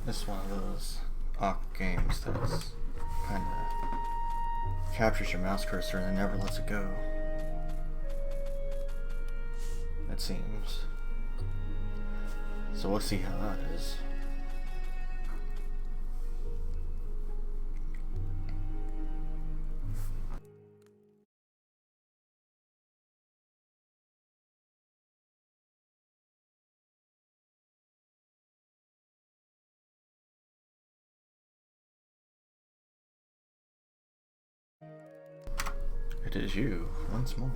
It's one of those awk games that's kind of captures your mouse cursor and then never lets it go. It seems. So we'll see how that is. It is you, once more.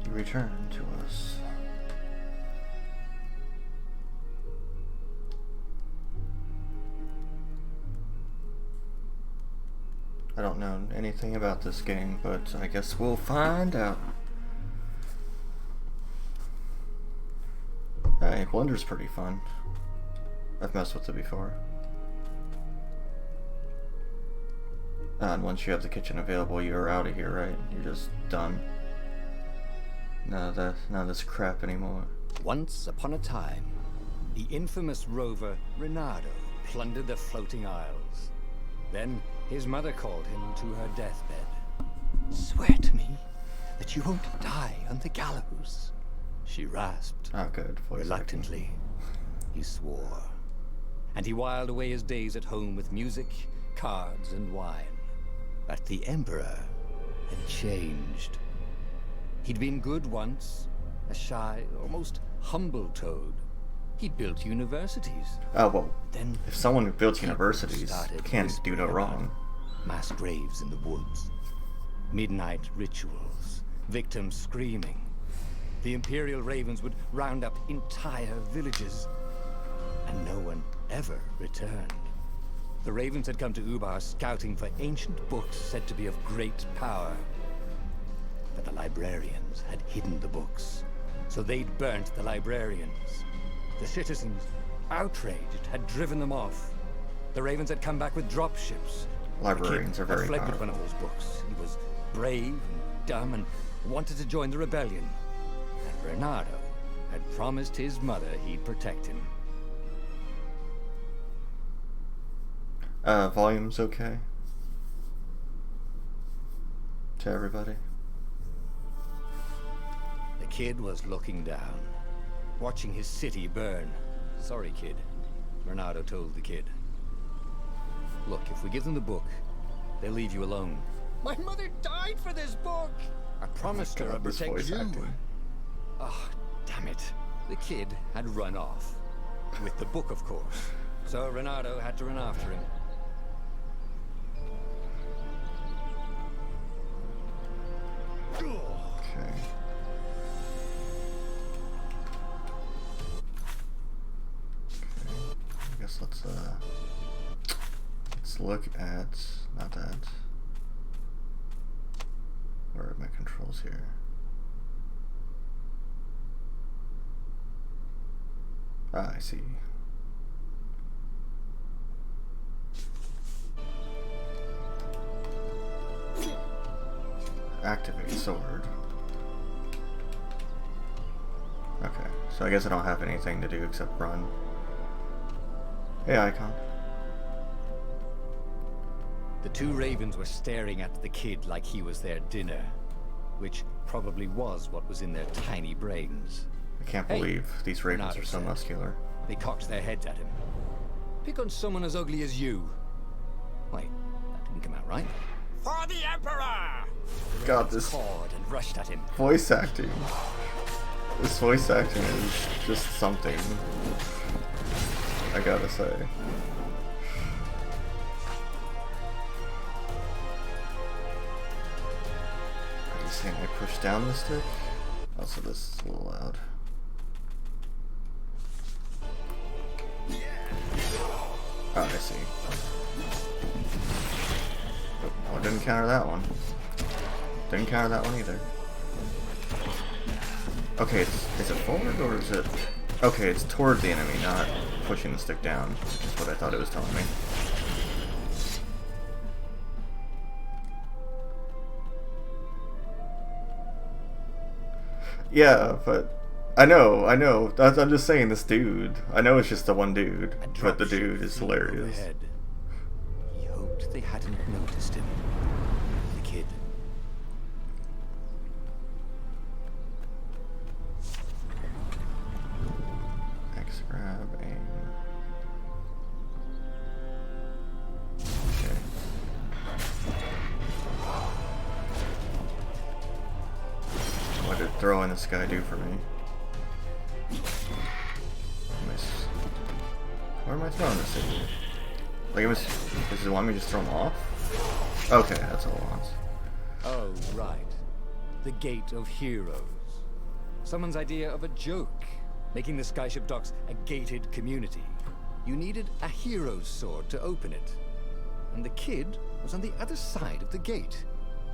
You return to us. I don't know anything about this game, but I guess we'll find out. Hey, Blunder's pretty fun. I've messed with it before. And once you have the kitchen available, you're out of here, right? You're just done. None of this crap anymore. Once upon a time, the infamous rover Reynardo plundered the floating isles. Then his mother called him to her deathbed. "Swear to me that you won't die on the gallows," she rasped. Oh, good. Voice Reluctantly, he swore. And he whiled away his days at home with music, cards, and wine. But the Emperor had changed. He'd been good once, a shy, almost humble toad. He'd built universities. Oh, well, Then if someone who builds universities started can't do no whispering wrong. about mass graves in the woods, midnight rituals, victims screaming. The Imperial Ravens would round up entire villages, and no one ever returned. The Ravens had come to Ubar scouting for ancient books said to be of great power. But the librarians had hidden the books, so they'd burnt the librarians. The citizens, outraged, had driven them off. The Ravens had come back with dropships. Librarians are very fled with powerful. one of those books. He was brave and dumb and wanted to join the rebellion. And Reynardo had promised his mother he'd protect him. Volume's okay? To everybody? The kid was looking down, watching his city burn. "Sorry, kid," Reynardo told the kid. "Look, if we give them the book, they'll leave you alone." "My mother died for this book!" "I promised her I'd this protect voice you." acting. Oh, damn it. The kid had run off. With the book, of course. So Reynardo had to run after him. Okay. I guess let's look at, not that. Where are my controls here? Ah, I see. Activate sword. Okay, so I guess I don't have anything to do except run. Hey, Icon. The two Ravens were staring at the kid like he was their dinner, which probably was what was in their tiny brains. I can't Hey, believe these ravens Reynardo are so said. muscular. They cocked their heads at him. "Pick on someone as ugly as you." Wait, that didn't come out right. "For the Emperor!" God, this Cawed and rushed at him. voice acting. This voice acting is just something. I gotta say. Are you saying I push down the stick? Also, this is a little loud. Oh, I see. Oh, I didn't counter that one. Didn't counter that one either. Okay, is it forward or is it... Okay, it's toward the enemy, not pushing the stick down, which is what I thought it was telling me. Yeah, but I know, I know. I'm just saying this dude. I know it's just the one dude, A but the dropship dude is flew hilarious. overhead. He hoped they hadn't noticed him. The kid. X grab, aim. Okay. What did throwing this guy do for me? Where am I throwing this thing? Like, does it want me to just throw him off? Okay, that's all it wants. Oh, right. The Gate of Heroes. Someone's idea of a joke, making the Skyship docks a gated community. You needed a hero's sword to open it. And the kid was on the other side of the gate.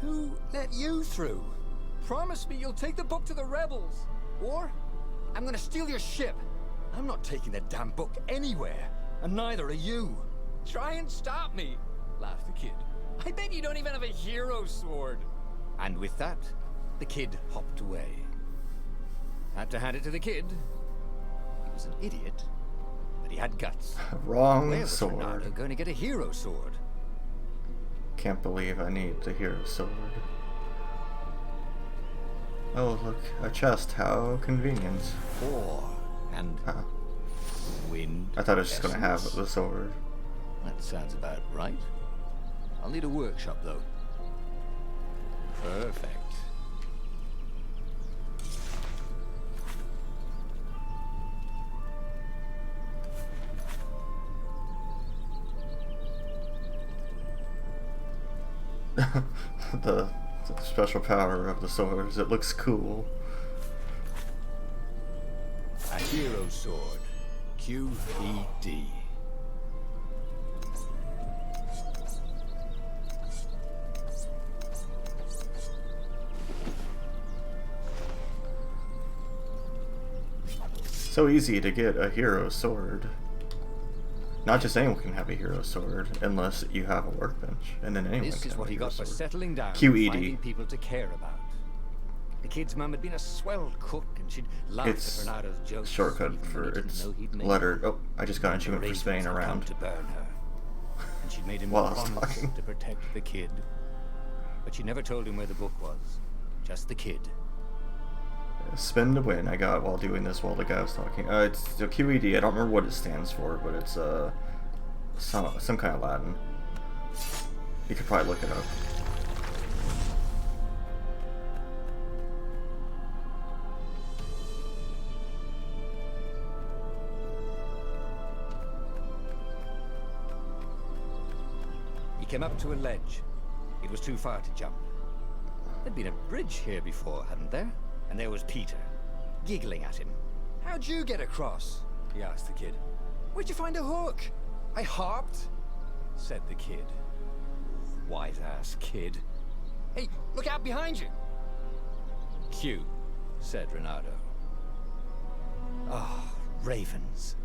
Who let you through? Promise me you'll take the book to the rebels. Or I'm gonna steal your ship. I'm not taking that damn book anywhere. And neither are you. Try and stop me, laughed the kid. I bet you don't even have a hero sword. And with that, the kid hopped away. Had to hand it to the kid. He was an idiot, but he had guts. Wrong Where was sword. Renato going to get a hero sword? Can't believe I need the hero sword. Oh, look, a chest. How convenient. And Huh. wind. I thought I was just gonna have essence? the sword. That sounds about right. I'll need a workshop, though. Perfect. the special power of the sword is it looks cool. A hero sword. QED. So easy to get a hero sword. Not just anyone can have a hero sword, unless you have a workbench, and then anyone This can is have what a he hero got for sword. settling down and QED. finding people to care about. The kid's mum had been a swell cook, and she'd laughed It's at Renado's jokes. shortcut even when for he didn't its know he'd made letter. them. Oh, I just got an And the achievement for ravens spinning had come around. to burn her, and she'd made him While I was promise talking. to protect the kid. But she never told him where the book was. Just the kid. Spin to win. I got while doing this while the guy was talking. It's the QED. I don't remember what it stands for, but it's some kind of Latin. You could probably look it up. He came up to a ledge. It was too far to jump. There'd been a bridge here before, hadn't there? And there was Peter, giggling at him. How'd you get across? He asked the kid. Where'd you find a hook? I hopped, said the kid. White-ass kid. Hey, look out behind you! Q, said Renato. Ah, ravens.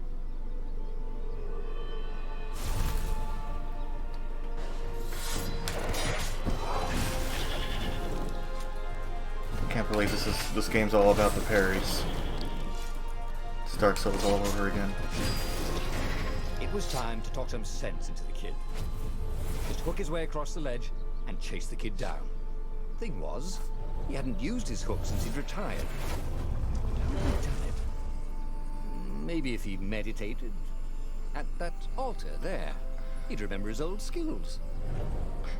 Can't believe this game's all about the parries. It's Dark Souls all over again. It was time to talk some sense into the kid. Just hook his way across the ledge and chase the kid down. Thing was, he hadn't used his hook since he'd retired. How had he done it? Maybe if he meditated at that altar there, he'd remember his old skills.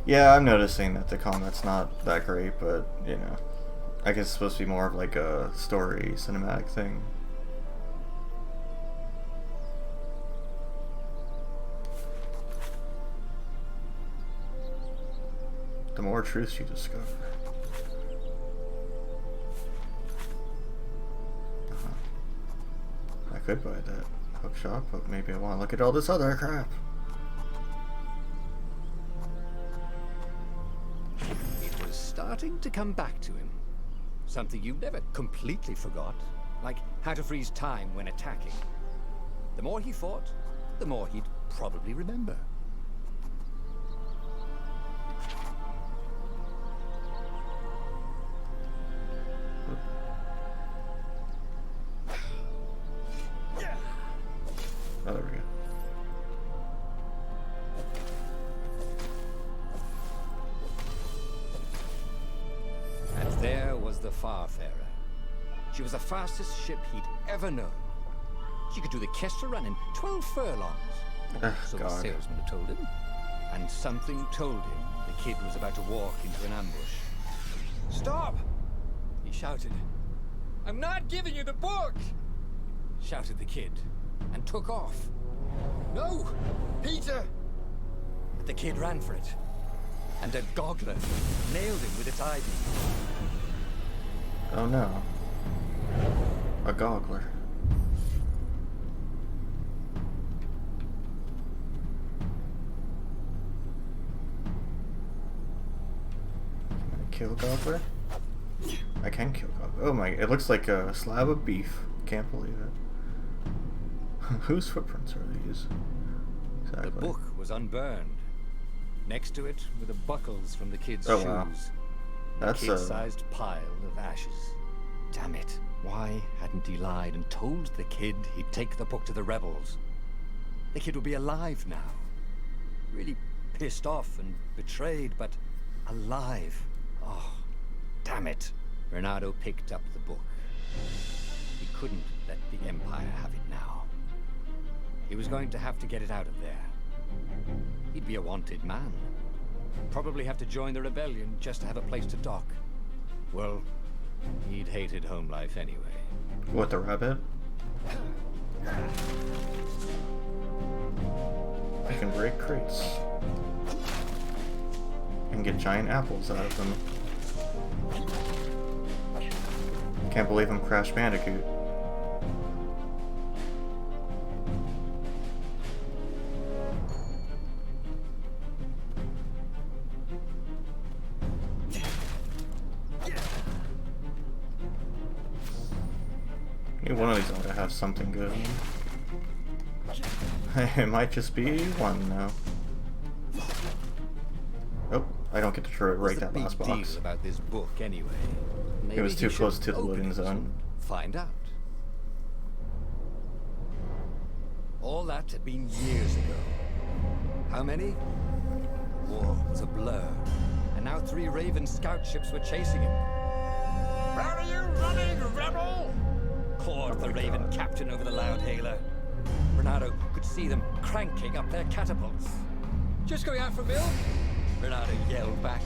Yeah, I'm noticing that the combat's not that great, but you know, I guess it's supposed to be more of like a story cinematic thing. The more truths you discover. I could buy that hook shop, but maybe I want to look at all this other crap. It was starting to come back to him. Something you never completely forgot, like how to freeze time when attacking. The more he fought, the more he'd probably remember. the Farfarer. She was the fastest ship he'd ever known. She could do the Kessel run in 12 furlongs. So the salesman had told him. And something told him the kid was about to walk into an ambush. "Stop!" he shouted. "I'm not giving you the book!" shouted the kid, and took off. "No! Peter!" But the kid ran for it, and a goggler nailed him with its eye beam. Oh no. A goggler. Can I kill goggler? I can kill goggler. Oh my, it looks like a slab of beef. Can't believe it. Whose footprints are these? Exactly. The book was unburned. Next to it were the buckles from the kid's shoes. Wow. That's a kid-sized pile of ashes. Damn it. Why hadn't he lied and told the kid he'd take the book to the rebels? The kid would be alive now. Really pissed off and betrayed, but alive. Oh, damn it. Renato picked up the book. He couldn't let the Empire have it now. He was going to have to get it out of there. He'd be a wanted man. Probably have to join the rebellion just to have a place to dock. Well, he'd hated home life anyway. What, the rabbit? I can break crates. And get giant apples out of them. Can't believe I'm Crash Bandicoot. One of these ought to have something good. It might just be one now. Oh, I don't get to rate that last box. What's the big deal about this book anyway? Maybe it was too close to the loading zone. Find out. All that had been years ago. How many? The war was a blur, and now 3 Raven scout ships were chasing him. "Where are you running, rebel?" cawed the Raven captain over the loud hailer. Renato could see them cranking up their catapults. "Just going out for milk?" Renato yelled back.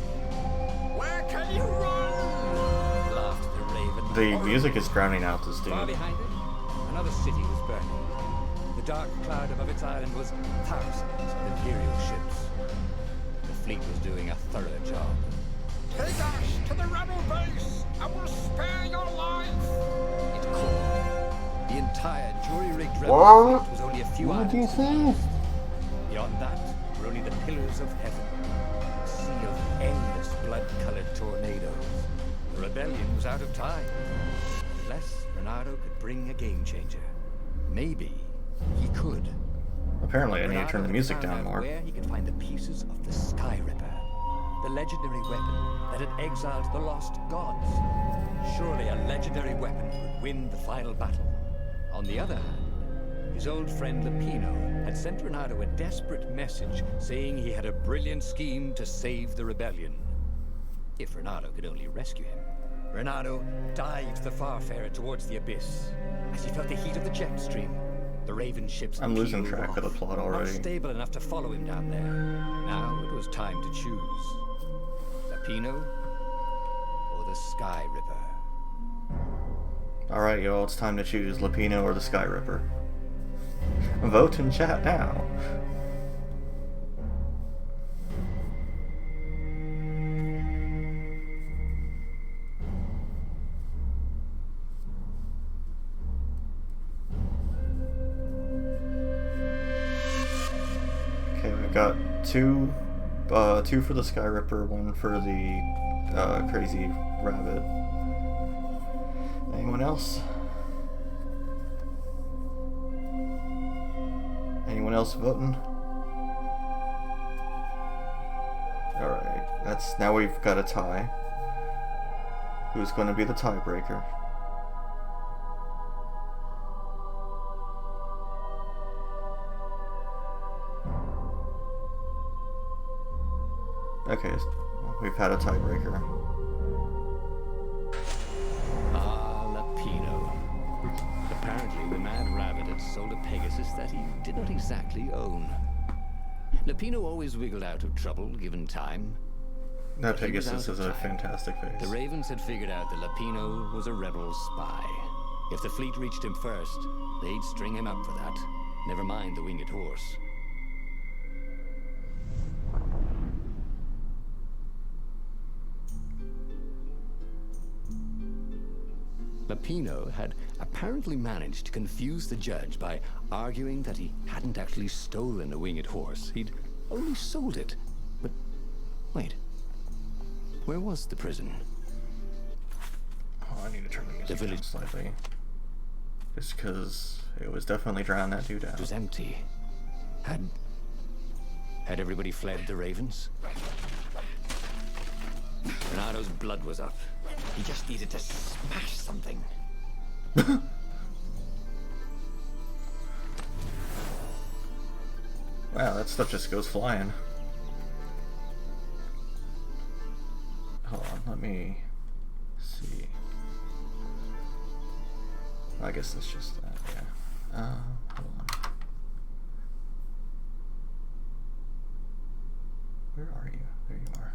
"Where can you run?" laughed the Raven. The music is drowning out this dude. Far behind it, another city was burning. The dark cloud above its island was thousands of Imperial ships. The fleet was doing a thorough job. "Take us to the rebel base! I will spare your life!" It called. The entire jury-rigged rebel fleet was only a few What did you islands. say? Beyond that were only the pillars of heaven. A sea of endless blood-colored tornadoes. The rebellion was out of time. Unless Renato could bring a game-changer. Maybe he could. Apparently I need to turn the music down more. Where he could find the pieces of the Sky Ripper. The legendary weapon that had exiled the lost gods. Surely a legendary weapon would win the final battle. On the other hand, his old friend Lupino had sent Renato a desperate message saying he had a brilliant scheme to save the rebellion. If Renato could only rescue him. Renato dived the Farfarer towards the abyss as he felt the heat of the jet stream. The Raven ships I'm losing peeled track of the off, plot already. unstable enough to follow him down there. Now it was time to choose. Lupino or the Sky Ripper. Alright, y'all, it's time to choose Lupino or the Sky Ripper. Vote in chat now. Okay, we got two for the Sky Ripper, one for the crazy rabbit. Anyone else? Anyone else voting? Alright, now we've got a tie. Who's going to be the tiebreaker? Okay, we've had a tiebreaker. the Mad Rabbit had sold a Pegasus that he did not exactly own. Lapino always wiggled out of trouble given time. That But he was Pegasus out of is a time. fantastic face. The Ravens had figured out that Lapino was a rebel spy. If the fleet reached him first, they'd string him up for that. Never mind the winged horse. Lapino had apparently managed to confuse the judge by arguing that he hadn't actually stolen a winged horse. He'd only sold it. But wait, where was the prison? Oh, I need to turn the music down village slightly. Just because it was definitely drowning that dude out. It was empty. Had everybody fled the Ravens? Renado's blood was up. He just needed to smash something. Wow, that stuff just goes flying. Hold on, let me see. I guess it's just that, yeah. Hold on. Where are you? There you are.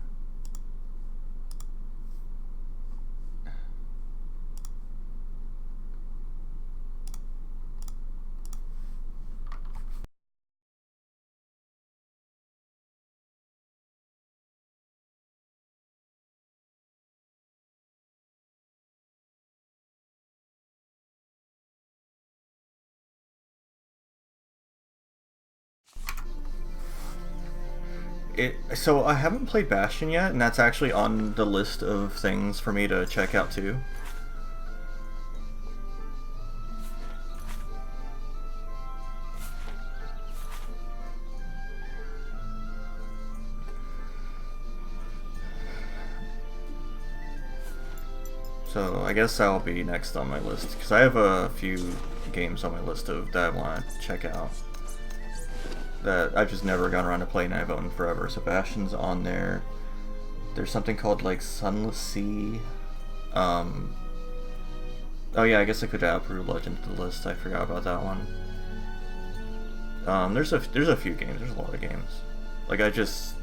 So I haven't played Bastion yet, and that's actually on the list of things for me to check out too. So I guess that'll be next on my list, because I have a few games on my list of that I want to check out that I've just never gone around to play and I've owned forever. So Bastion's on there. There's something called like Sunless Sea. Oh yeah, I guess I could add Peru Legend to the list. I forgot about that one. There's a few games. There's a lot of games. Like there's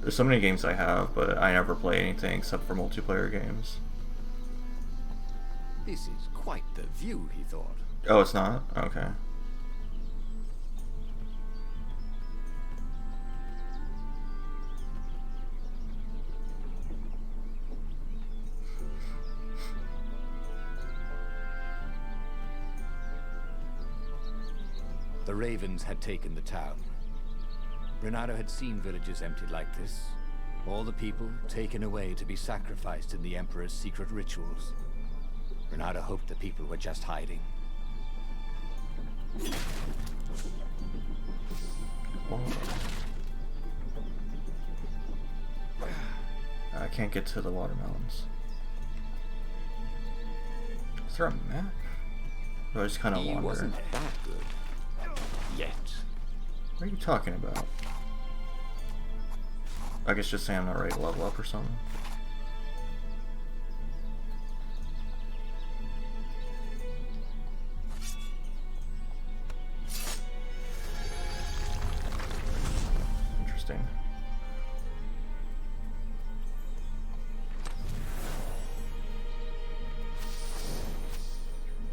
so many games I have, but I never play anything except for multiplayer games. This is quite the view, he thought. Oh, it's not? Okay. The Ravens had taken the town. Renato had seen villages emptied like this. All the people taken away to be sacrificed in the Emperor's secret rituals. Renato hoped the people were just hiding. I can't get to the watermelons. Is there a map? Or I just kind of He wander? wasn't that good. Yet. What are you talking about? I guess just say I'm not ready to level up or something. Interesting.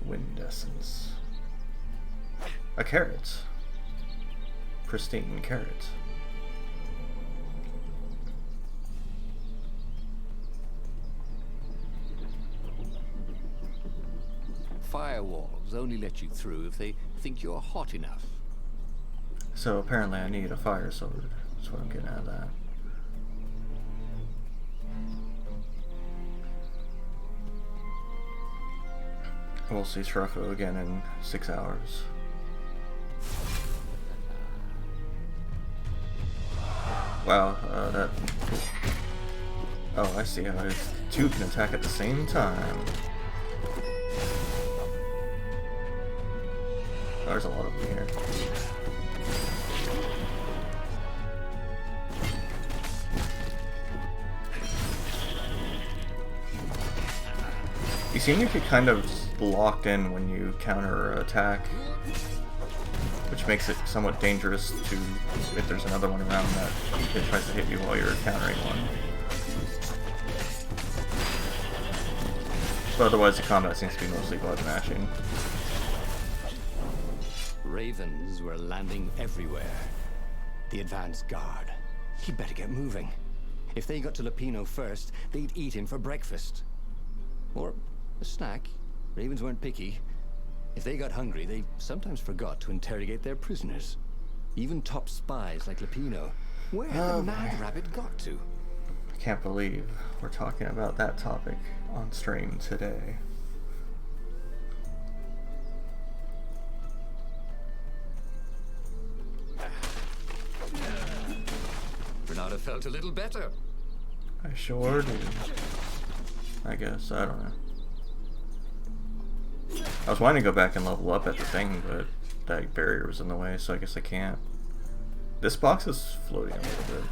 Wind essence. A carrot. Pristine carrot. Firewalls only let you through if they think you're hot enough. So apparently I need a fire sword. That's what I'm getting out of that. We'll see Shrufo again in 6 hours. Wow, that... Oh, I see how it is. Two can attack at the same time. Oh, there's a lot of them here. You seem to get kind of locked in when you counter attack, which makes it somewhat dangerous to if there's another one around that it tries to hit you while you're countering one. But otherwise, the combat seems to be mostly button mashing. Ravens were landing everywhere. The advance guard. He'd better get moving. If they got to Lupino first, they'd eat him for breakfast. Or a snack. Ravens weren't picky. If they got hungry, they sometimes forgot to interrogate their prisoners. Even top spies like Lupino. Where had the Mad Rabbit got to? I can't believe we're talking about that topic on stream today. Bernardo felt a little better. I sure do. I guess, I don't know. I was wanting to go back and level up at the thing, but that barrier was in the way, so I guess I can't. This box is floating a little bit.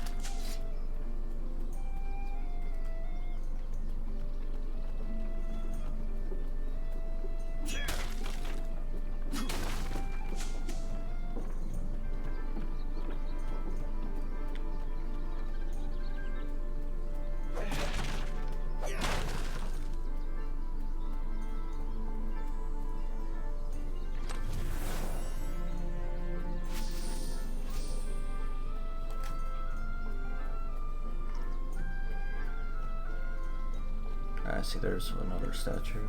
I see there's another statue.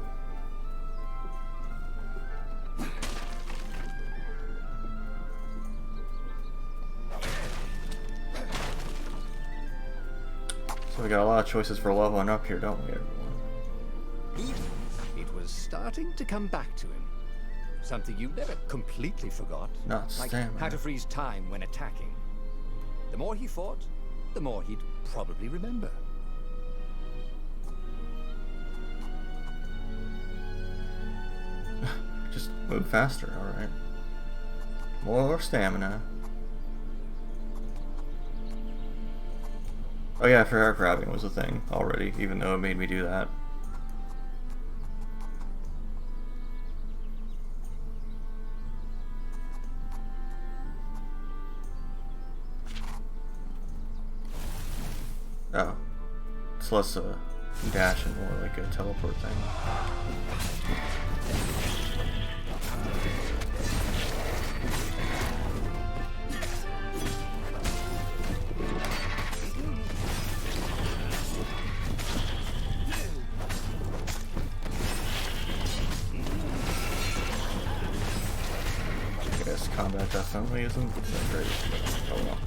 So we got a lot of choices for leveling up here, don't we, everyone? It was starting to come back to him. Something you never completely forgot. Not like stamina. how to freeze time when attacking. The more he fought, the more he'd probably remember. Just move faster, alright. More stamina. Oh yeah, I forgot grabbing was a thing already, even though it made me do that. Oh. It's less a dash and more like a teleport thing. I guess combat definitely isn't that great, but oh well.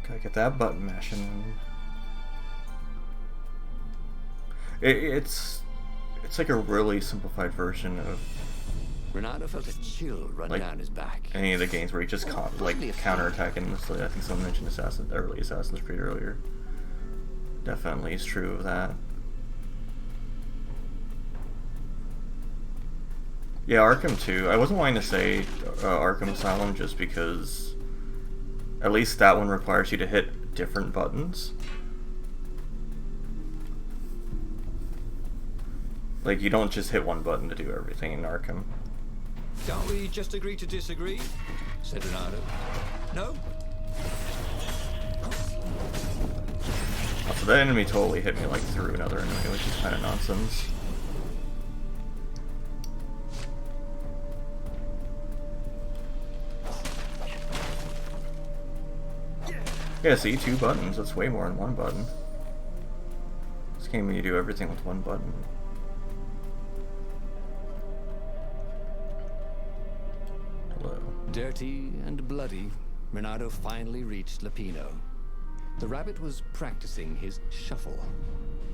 Gotta get that button mashing. It's like a really simplified version of Bernardo felt a chill run like down his back. any of the games where you just counterattack endlessly. I think someone mentioned early Assassin's Creed earlier. Definitely is true of that. Yeah, Arkham 2. I wasn't wanting to say Arkham Asylum just because at least that one requires you to hit different buttons. Like, you don't just hit one button to do everything in Arkham. Can't we just agree to disagree? Said Bernardo. No? So that enemy totally hit me like through another enemy, which is kind of nonsense. Yeah, see, 2 buttons. That's way more than 1 button. This game, when you do everything with 1 button. Hello. Dirty and bloody, Bernardo finally reached Lupino. The rabbit was practicing his shuffle.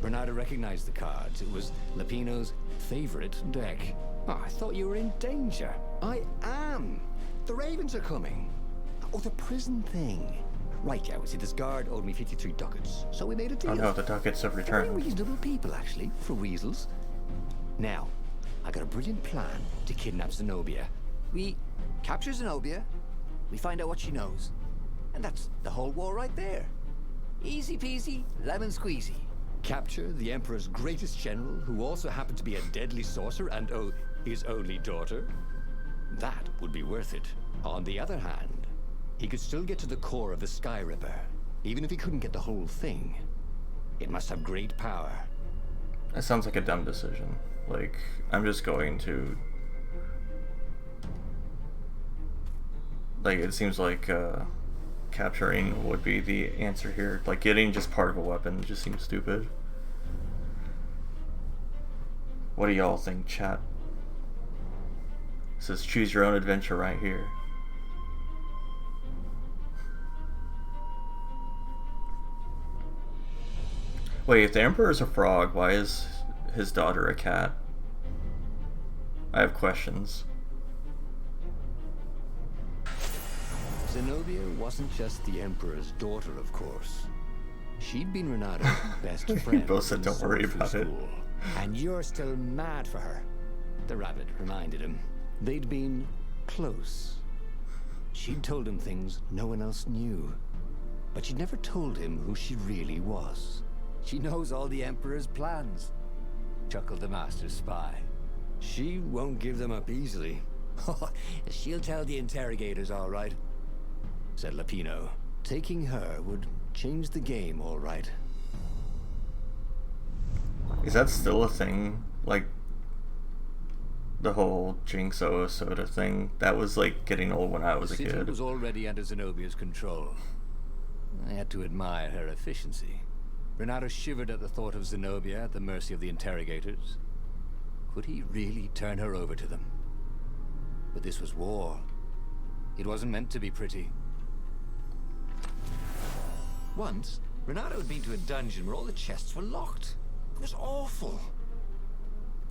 Bernardo recognized the cards. It was Lupino's favorite deck. Oh, I thought you were in danger. I am. The ravens are coming. Oh, the prison thing. Right, yeah, see, this guard owed me 53 ducats, so we made a deal. Oh no, the ducats have returned. Very reasonable people, actually, for weasels. Now, I got a brilliant plan to kidnap Zenobia. We capture Zenobia, we find out what she knows, and that's the whole war right there. Easy peasy, lemon squeezy. Capture the Emperor's greatest general, who also happened to be a deadly sorcerer and, oh, his only daughter? That would be worth it. On the other hand, he could still get to the core of the Sky Ripper, even if he couldn't get the whole thing. It must have great power. That sounds like a dumb decision. Like, I'm just going to... Like, it seems like, capturing would be the answer here. Like, getting just part of a weapon just seems stupid. What do y'all think, chat? It says choose your own adventure right here. Wait, if the Emperor is a frog, why is his daughter a cat? I have questions. Zenobia wasn't just the Emperor's daughter, of course. She'd been Renato's best friend. Both said don't worry about it. And you're still mad for her. The rabbit reminded him. They'd been close. She'd told him things no one else knew. But she'd never told him who she really was. She knows all the Emperor's plans, chuckled the Master Spy. She won't give them up easily. She'll tell the interrogators, all right, said Lapino. Taking her would change the game, all right. Is that still a thing? Like, the whole Jinx soda thing? That was, like, getting old when I was a kid. The city was already under Zenobia's control. I had to admire her efficiency. Renato shivered at the thought of Zenobia at the mercy of the interrogators. Could he really turn her over to them? But this was war. It wasn't meant to be pretty. Once, Renato had been to a dungeon where all the chests were locked. It was awful.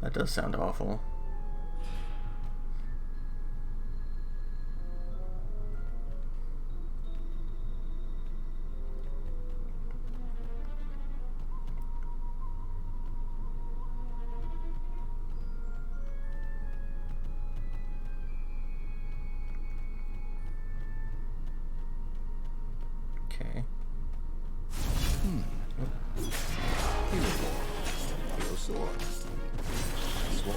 That does sound awful. Okay. Hero sword. Sword.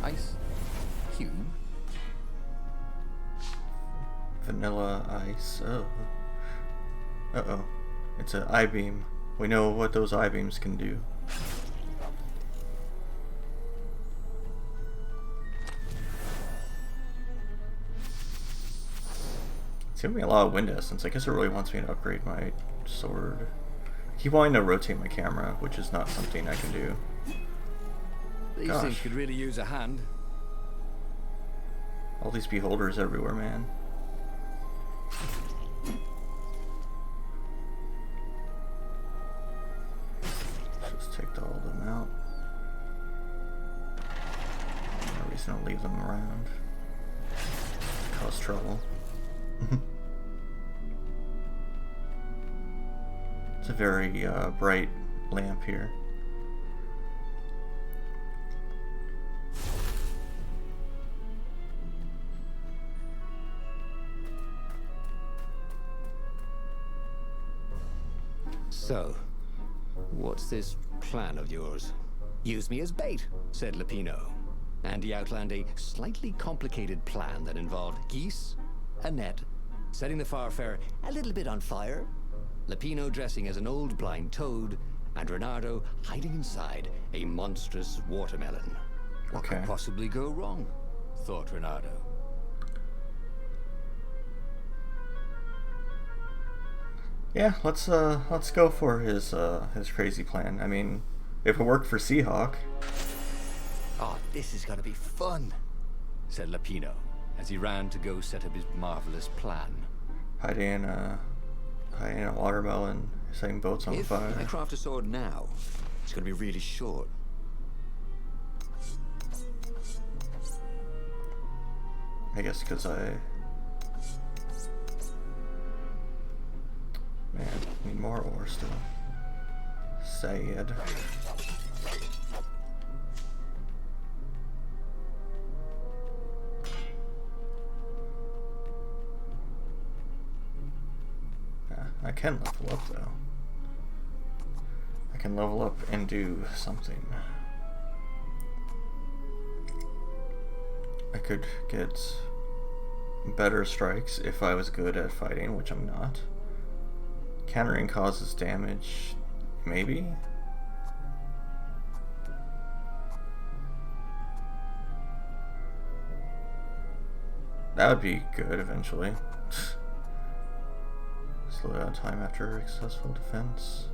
Ice. Cube. Vanilla ice. Oh. Uh-oh. It's an I-beam. We know what those I-beams can do. It's giving me a lot of wind essence. I guess it really wants me to upgrade my sword. I keep wanting to rotate my camera, which is not something I can do. These things could really use a hand. All these beholders everywhere, man. Just take all of them out. No reason to leave them around. Cause trouble. It's a very bright lamp here. So, what's this plan of yours? Use me as bait, said Lapino. And he outlined a slightly complicated plan that involved geese, a net, setting the Farfarer a little bit on fire, Lapino dressing as an old blind toad, and Renato hiding inside a monstrous watermelon. What could possibly go wrong? Thought Renato. Yeah, let's go for his crazy plan. I mean, if it worked for Seahawk. Oh, this is gonna be fun, said Lapino, as he ran to go set up his marvelous plan. Hiding in a watermelon, setting boats on fire. If I craft a sword now, it's gonna be really short. I guess because Man, need more ore still. Sad. I can level up though. I can level up and do something. I could get better strikes if I was good at fighting, which I'm not. Countering causes damage, maybe? That would be good eventually. Slow down time after successful defense.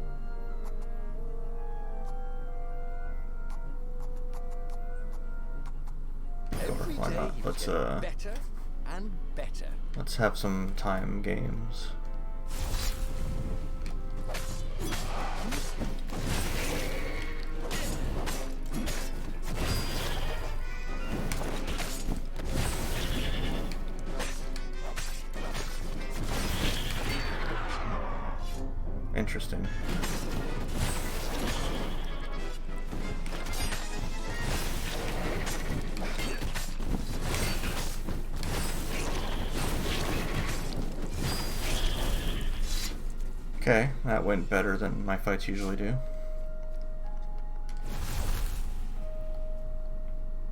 Why not? Let's better and better. Let's have some time games. Interesting. Okay, that went better than my fights usually do.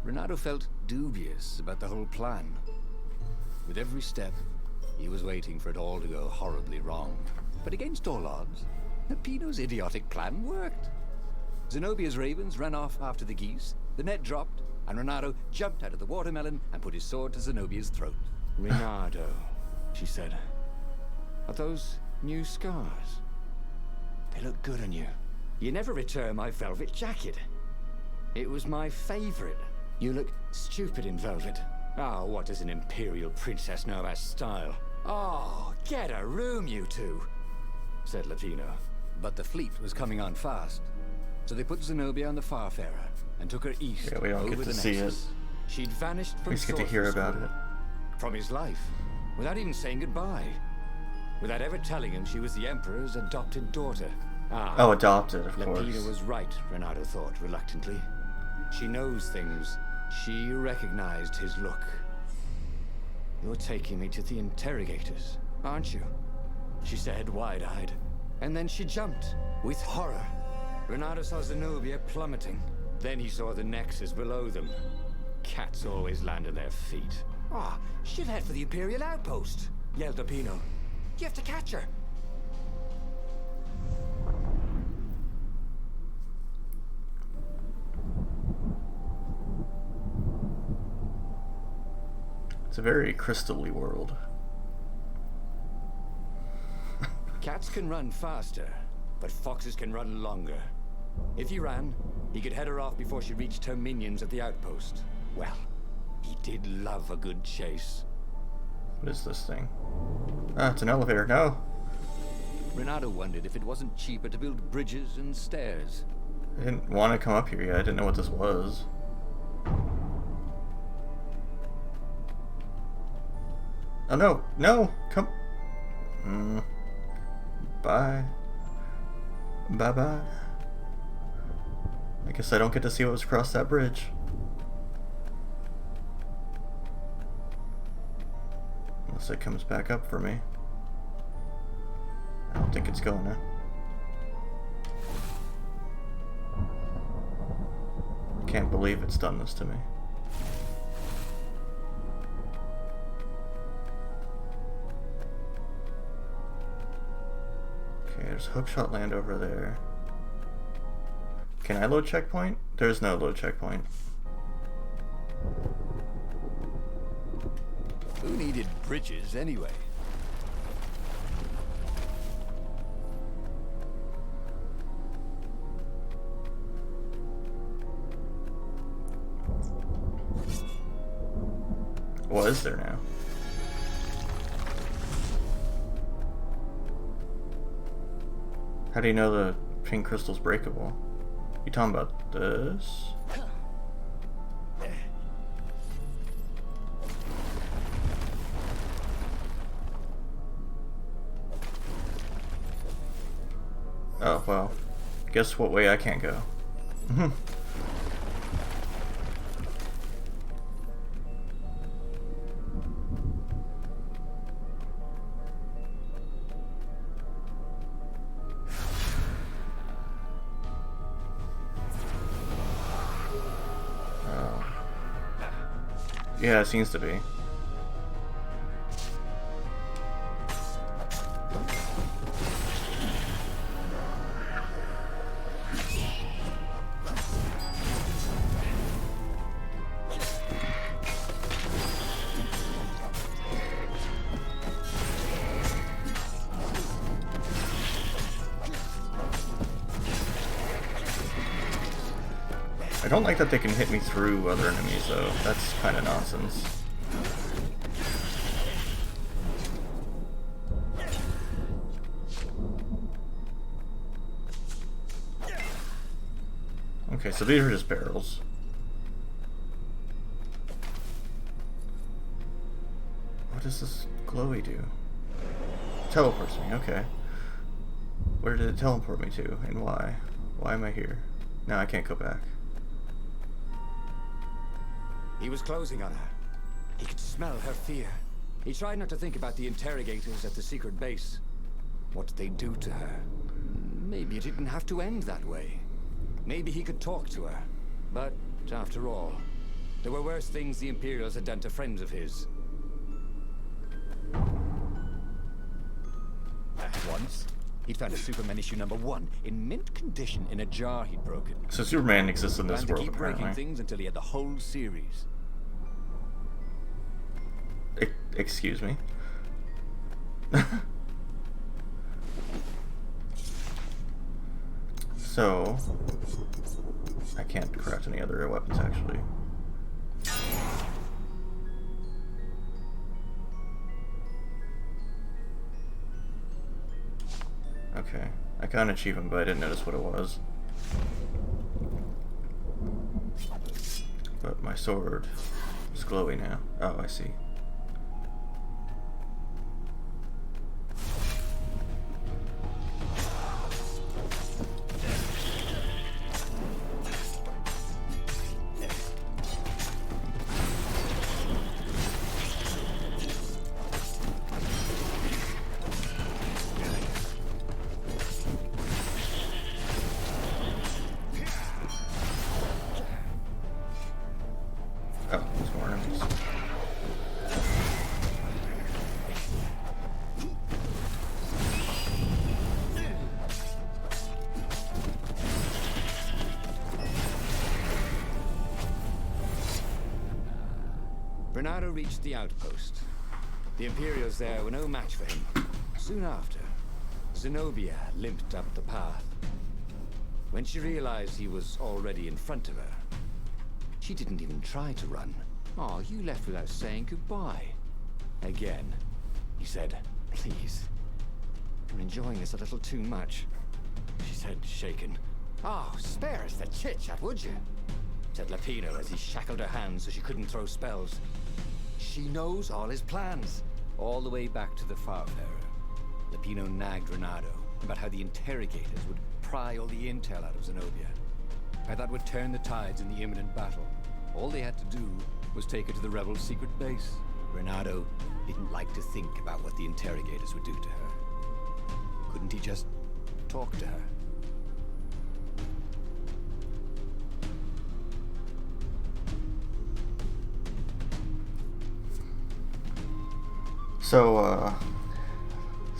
Renato felt dubious about the whole plan. With every step, he was waiting for it all to go horribly wrong. But against all odds, Pino's idiotic plan worked. Zenobia's ravens ran off after the geese, the net dropped, and Renato jumped out of the watermelon and put his sword to Zenobia's throat. Renato, she said. Are those new scars? They look good on you. You never returned my velvet jacket. It was my favorite. You look stupid in velvet. Oh, what does an imperial princess know about style? Oh, get a room, you two, said Latino. But the fleet was coming on fast, so they put Zenobia on the Farfarer and took her east Yeah, we don't over get to the see it. Nexus. She'd vanished from We just get to hear about it. from his life, without even saying goodbye, without ever telling him she was the Emperor's adopted daughter. Oh, adopted, of Lepina course. was right, Renato thought reluctantly. She knows things. She recognized his look. You're taking me to the interrogators, aren't you? She said, wide-eyed. And then she jumped, with horror. Renato saw Zenobia plummeting. Then he saw the Nexus below them. Cats always land on their feet. Ah, she'll head for the Imperial outpost, yelled Lepino. You have to catch her. It's a very crystal-y world. Cats can run faster, but foxes can run longer. If he ran, he could head her off before she reached her minions at the outpost. Well, he did love a good chase. What is this thing? Ah, it's an elevator. No! Renato wondered if it wasn't cheaper to build bridges and stairs. I didn't want to come up here yet. I didn't know what this was. Oh no! No! Come! Bye. Bye-bye. I guess I don't get to see what was across that bridge. Unless it comes back up for me. I don't think it's going to. Can't believe it's done this to me. Okay, there's hookshot land over there. Can I load checkpoint? There's no load checkpoint. Who needed bridges anyway? What is there now? How do you know the pink crystal's breakable? You talking about this? Oh, well. Guess what way I can't go. Yeah, it seems to be. I don't like that they can hit me through other enemies, though. That's kind of nonsense. Okay, so these are just barrels. What does this glowy do? Teleports me, okay. Where did it teleport me to, and why? Why am I here? No, I can't go back. He was closing on her. He could smell her fear. He tried not to think about the interrogators at the secret base. What did they do to her? Maybe it didn't have to end that way. Maybe he could talk to her. But, after all, there were worse things the Imperials had done to friends of his. Once, he'd found a Superman issue #1 in mint condition in a jar he'd broken. So Superman exists in this Planned to world, keep breaking apparently. things until he had the whole series. Excuse me? So... I can't craft any other weapons, actually. Okay. I got an achievement, but I didn't notice what it was. But my sword is glowy now. Oh, I see. Oh, there's more enemies. Bernardo reached the outpost. The Imperials there were no match for him. Soon after, Zenobia limped up the path. When she realized he was already in front of her, she didn't even try to run. Oh, you left without saying goodbye. Again, he said, please. I'm enjoying this a little too much. She said, shaken. Oh, spare us the chit-chat, would you? Said Lapino as he shackled her hands so she couldn't throw spells. She knows all his plans. All the way back to the Farfarer, Lapino nagged Renato about how the interrogators would pry all the intel out of Zenobia. How that would turn the tides in the imminent battle. All they had to do was take her to the rebels' secret base. Renato didn't like to think about what the interrogators would do to her. Couldn't he just talk to her?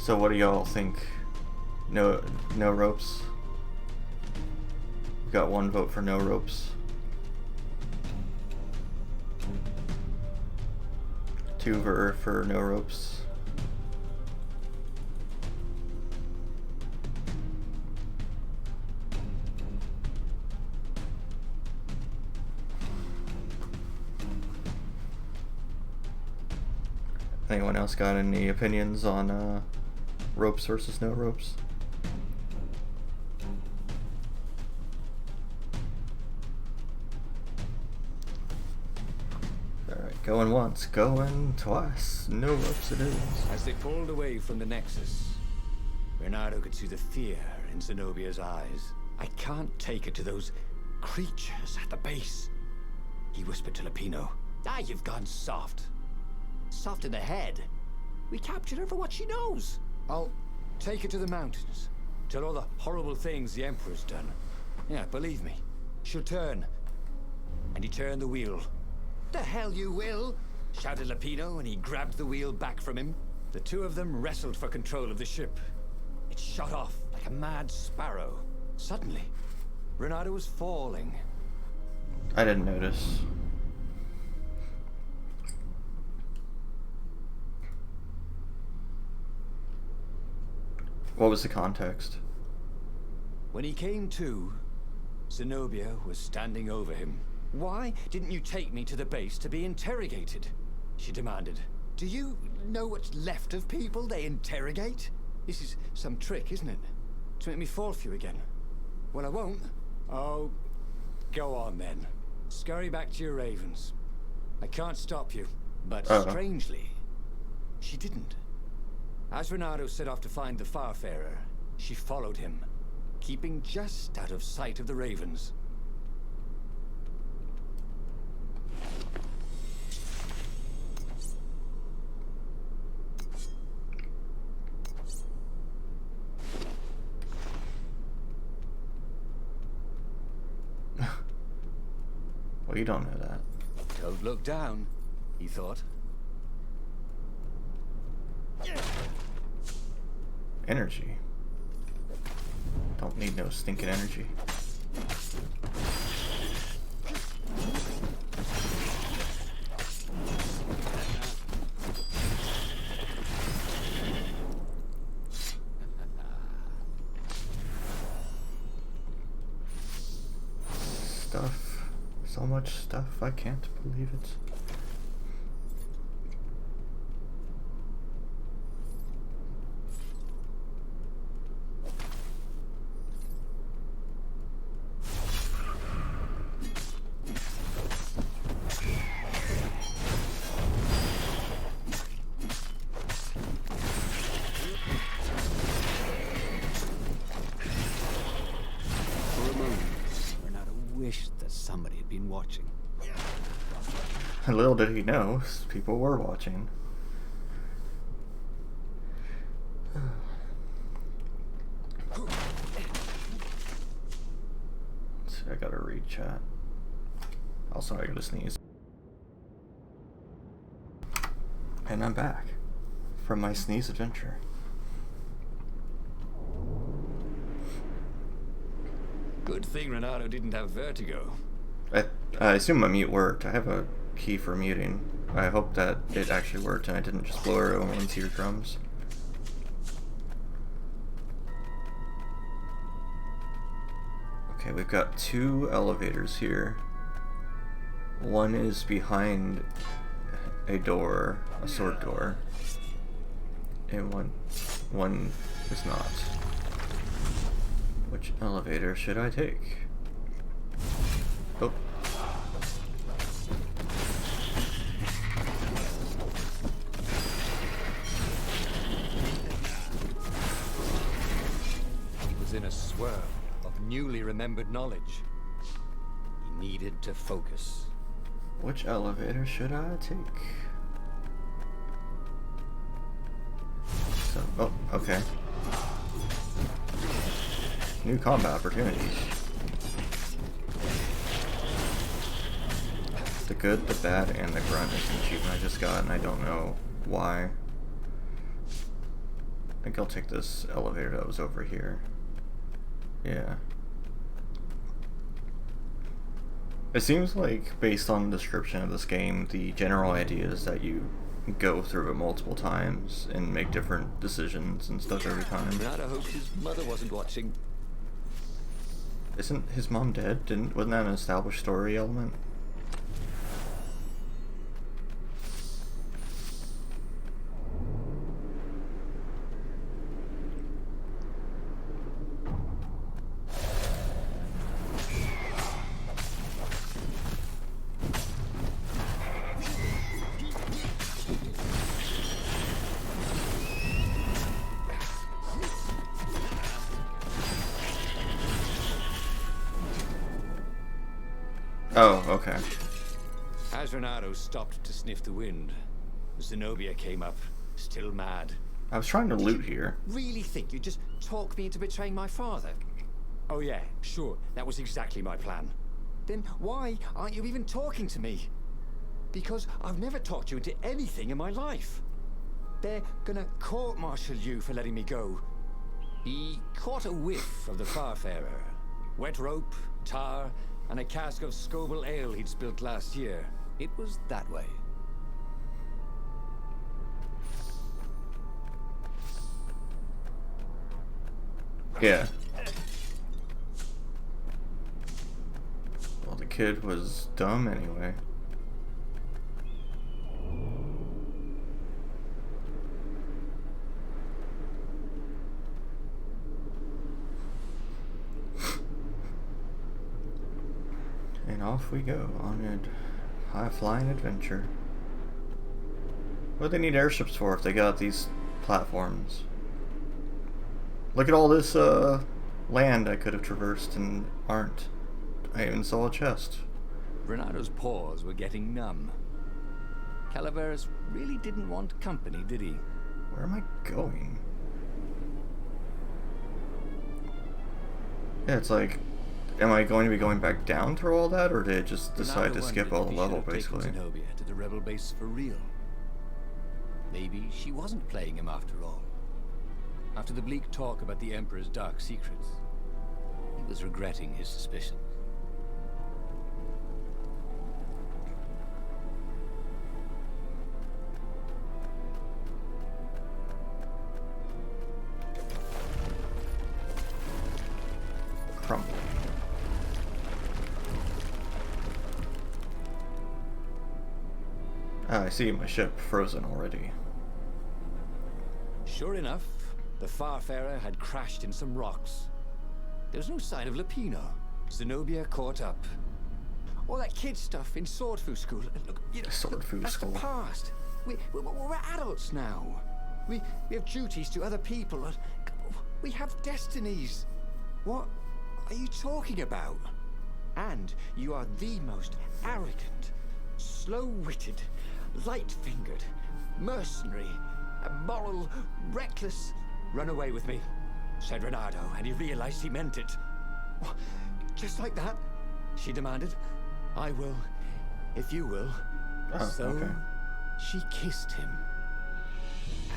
So what do y'all think? No ropes? We got one vote for no ropes. 2 for no ropes. Anyone else got any opinions on ropes versus no ropes? Alright, going once, going twice. No ropes it is. As they pulled away from the Nexus, Bernardo could see the fear in Zenobia's eyes. I can't take her to those creatures at the base, he whispered to Lapino. Ah, you've gone soft. Soft in the head. We captured her for what she knows. I'll take her to the mountains. Tell all the horrible things the Emperor's done. Yeah, believe me. She'll turn. And he turned the wheel. The hell you will, shouted Lapino, and he grabbed the wheel back from him. The two of them wrestled for control of the ship. It shot off like a mad sparrow. Suddenly, Renato was falling. I didn't notice. What was the context? When he came to, Zenobia was standing over him. Why didn't you take me to the base to be interrogated? She demanded. Do you know what's left of people they interrogate? This is some trick, isn't it? To make me fall for you again. Well, I won't. Oh, go on then. Scurry back to your ravens. I can't stop you. But strangely, she didn't. As Renato set off to find the Farfarer, she followed him, keeping just out of sight of the ravens. Well, you don't know that. Don't look down, he thought. Energy. Don't need no stinking energy. Stuff. So much stuff, I can't believe it. Watching. Little did he know, people were watching. See, I gotta read chat. Also, I gotta sneeze. And I'm back from my sneeze adventure. Good thing Renato didn't have vertigo. I assume my mute worked. I have a key for muting. I hope that it actually worked and I didn't just blow everyone's eardrums. Okay, we've got two elevators here. One is behind a door, a sword door, and one is not. Which elevator should I take? Oh. He was in a swirl of newly remembered knowledge. He needed to focus. Which elevator should I take? So, oh, okay. New combat opportunities. The good, the bad, and the grunt is an achievement I just got, and I don't know why. I think I'll take this elevator that was over here. Yeah. It seems like, based on the description of this game, the general idea is that you go through it multiple times and make different decisions and stuff every time. Renato hoped his mother wasn't watching. Isn't his mom dead? Wasn't that an established story element? Oh, okay. As Renato stopped to sniff the wind, Zenobia came up, still mad. I was trying to loot here. Really think you'd just talk me into betraying my father? Oh yeah, sure, that was exactly my plan. Then why aren't you even talking to me? Because I've never talked you into anything in my life. They're gonna court-martial you for letting me go. He caught a whiff of the Farfarer. Wet rope, tar, and a cask of Scoville ale he'd spilt last year. It was that way. Yeah. Well, the kid was dumb anyway. And off we go on a high-flying adventure. What do they need airships for if they got these platforms? Look at all this land I could have traversed and aren't. I even saw a chest. Renado's paws were getting numb. Calaveras really didn't want company, did he? Where am I going? Yeah, it's like, am I going to be going back down through all that, or did it just decide to skip all the level, basically? Zenobia to the rebel base for real. Maybe she wasn't playing him after all. After the bleak talk about the Emperor's dark secrets, he was regretting his suspicions. Crumbling. Ah, I see my ship frozen already. Sure enough, the Farfarer had crashed in some rocks. There's no sign of Lupino. Zenobia caught up. All that kid stuff in Sword Fu School. Look, you know, Sword Fu that's School. the past. We're adults now. We have duties to other people. We have destinies. What are you talking about? And you are the most arrogant, slow-witted, light-fingered, mercenary, immoral, reckless. Run away with me, said Renardo, and he realized he meant it. What? Just like that? She demanded. I will, if you will. Oh, So okay. she kissed him.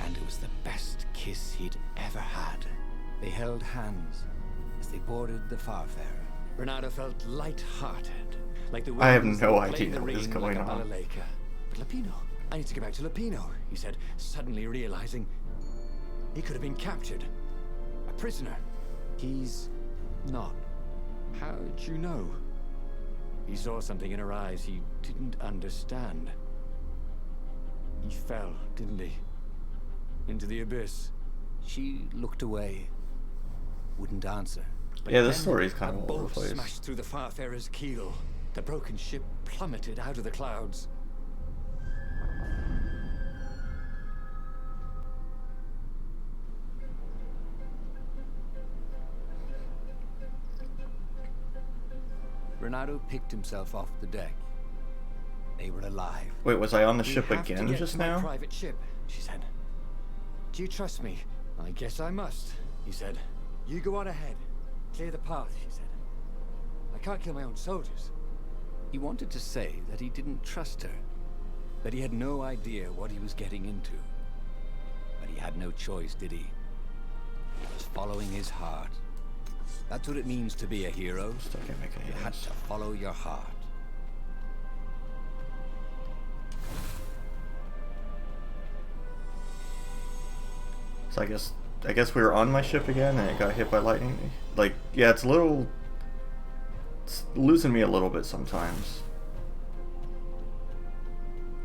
And it was the best kiss he'd ever had. They held hands as they boarded the Farfarer. Renardo felt light-hearted, like the I have winds no that played idea the what is rain going like a on. balalaika. But Lupino, I need to get back to Lupino, he said, suddenly realizing he could have been captured. A prisoner. He's not. How'd you know? He saw something in her eyes he didn't understand. He fell, didn't he? Into the abyss. She looked away. Wouldn't answer. But Yeah, this then story is kind a of all over bolt the place. smashed through the Farfarer's keel. The broken ship plummeted out of the clouds. Renato picked himself off the deck. They were alive. Wait, was I on the "We ship have to again get just to my now? private ship," she said. "Do you trust me?" "I guess I must," he said. "You go on ahead. Clear the path," she said. "I can't kill my own soldiers." He wanted to say that he didn't trust her, that he had no idea what he was getting into. But he had no choice, did he? He was following his heart. That's what it means to be a hero. Still can't make any You had sense. to follow your heart. So I guess we were on my ship again and it got hit by lightning. Like, yeah, it's losing me a little bit sometimes.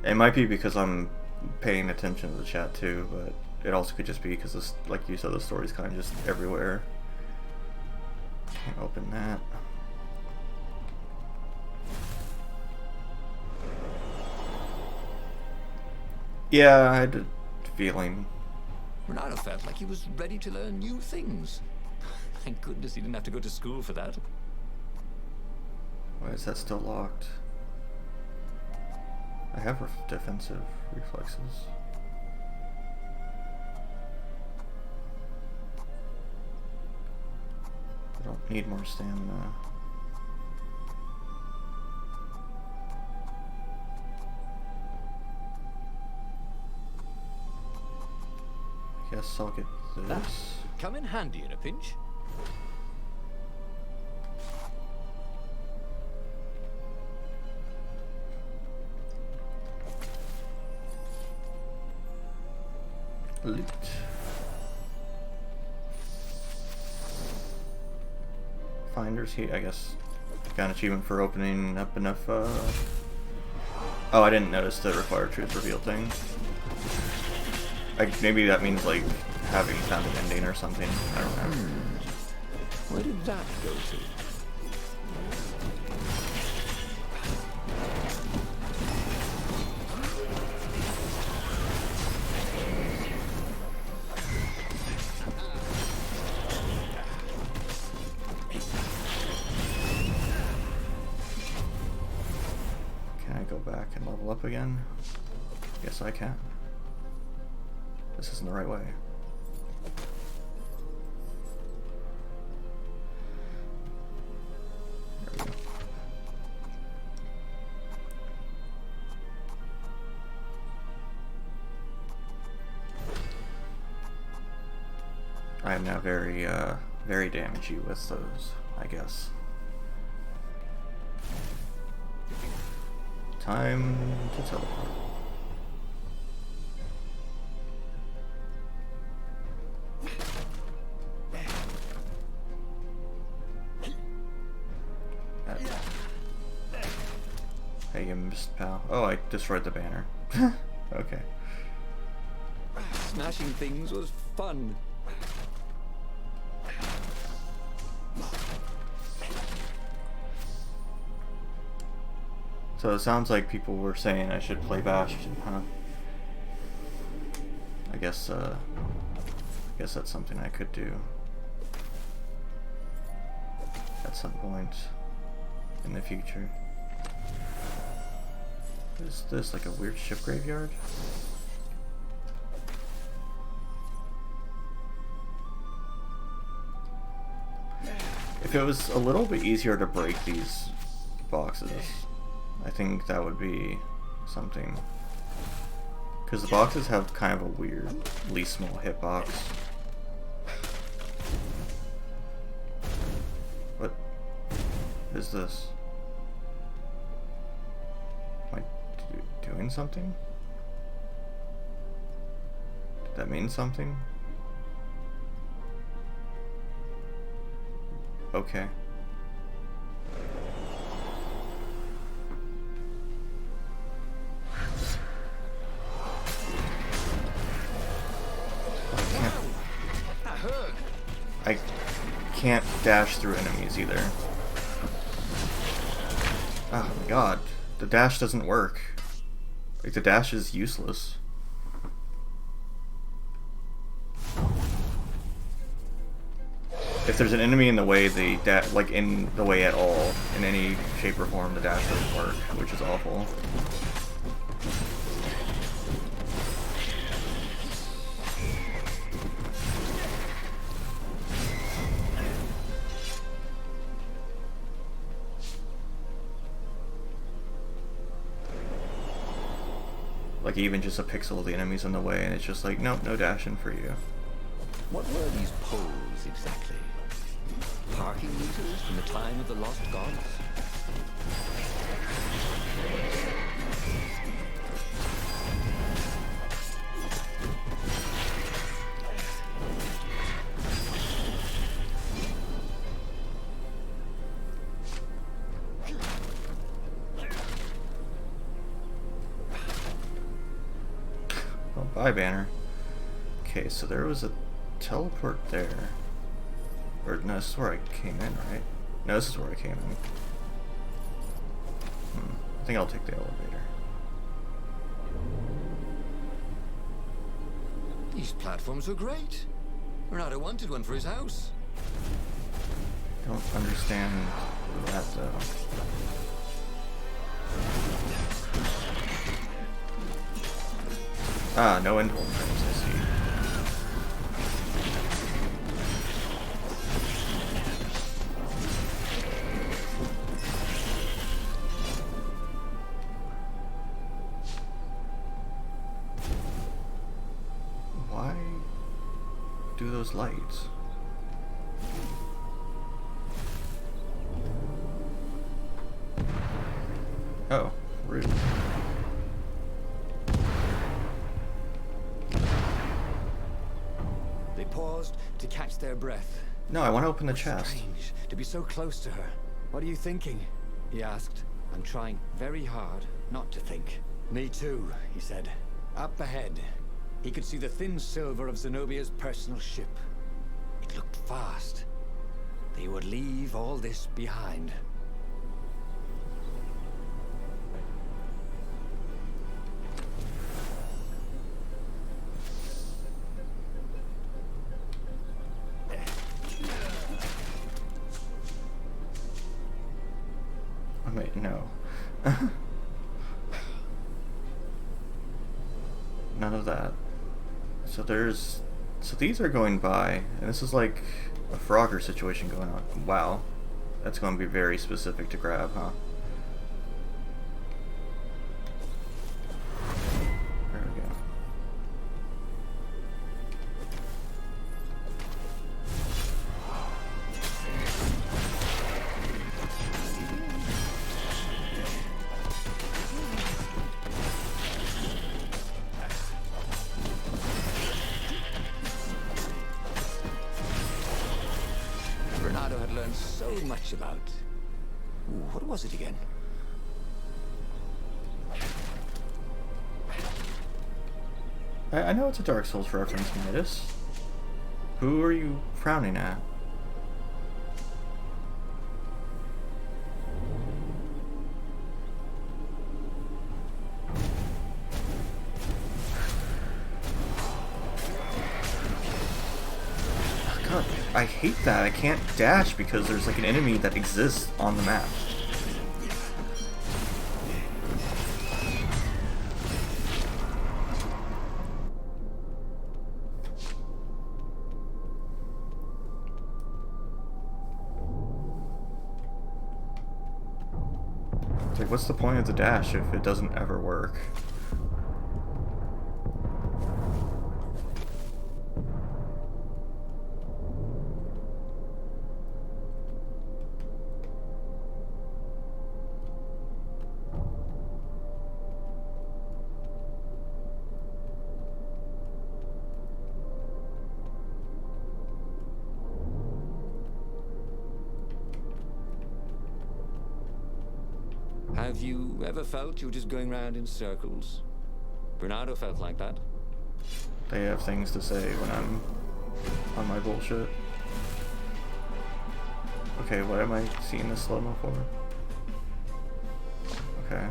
It might be because I'm paying attention to the chat too, but it also could just be because this, like you said, the story's kind of just everywhere. Can't open that. Yeah, I had a feeling. Renato felt like he was ready to learn new things. Thank goodness he didn't have to go to school for that. Why is that still locked? I have defensive reflexes. I don't need more stamina. Guess I'll get That this. could come in handy in a pinch. Loot. Finders here, I guess. Got an achievement for opening up enough, Oh, I didn't notice the required truth reveal thing. Maybe that means, like, having found an ending or something. I don't know. Where did that go to? Can I go back and level up again? Guess I can. This isn't the right way. There we go. I am now very damagey with those, I guess. Time to teleport. Hey, you missed, pal. Oh, I destroyed the banner. Okay. Smashing things was fun. So it sounds like people were saying I should play Bastion, huh? I guess that's something I could do at some point in the future. Is this like a weird ship graveyard? If it was a little bit easier to break these boxes, I think that would be something. Because the boxes have kind of a weirdly small hitbox. What is this? Am I doing something? Did that mean something? Okay. I can't dash through enemies either. Oh my god, the dash doesn't work. Like, the dash is useless. If there's an enemy in the way, like in the way at all, in any shape or form, the dash doesn't work, which is awful. Like, even just a pixel of the enemy's in the way, and it's just like, nope, no dashing for you. What were these poles exactly? Parking meters from the time of the lost gods? Oh, bye, banner. Okay, so there was a teleport there. Or, no, this is where I came in, right? No, this is where I came in. I think I'll take the elevator. These platforms were great. Renato wanted one for his house. Don't understand that, though. Ah, no endhorn frames, I see. Why do those lights? Oh, rude. They paused to catch their breath. No, I want to open the chest. Strange to be so close to her. What are you thinking? He asked. I'm trying very hard not to think. Me too, he said. Up ahead, he could see the thin silver of Zenobia's personal ship. It looked fast. They would leave all this behind. Oh, wait, no. None of that. So these are going by, and this is like a Frogger situation going on. Wow. That's going to be very specific to grab, huh? There we go. Renato had learned so much about... What was it again? I know it's a Dark Souls reference, Midas. Who are you frowning at? God, I hate that. I can't dash because there's like an enemy that exists on the map. It's like, what's the point of the dash if it doesn't ever work? Have you ever felt you were just going round in circles? Bernardo felt like that. They have things to say when I'm on my bullshit. Okay, what am I seeing this slow-mo for? Okay.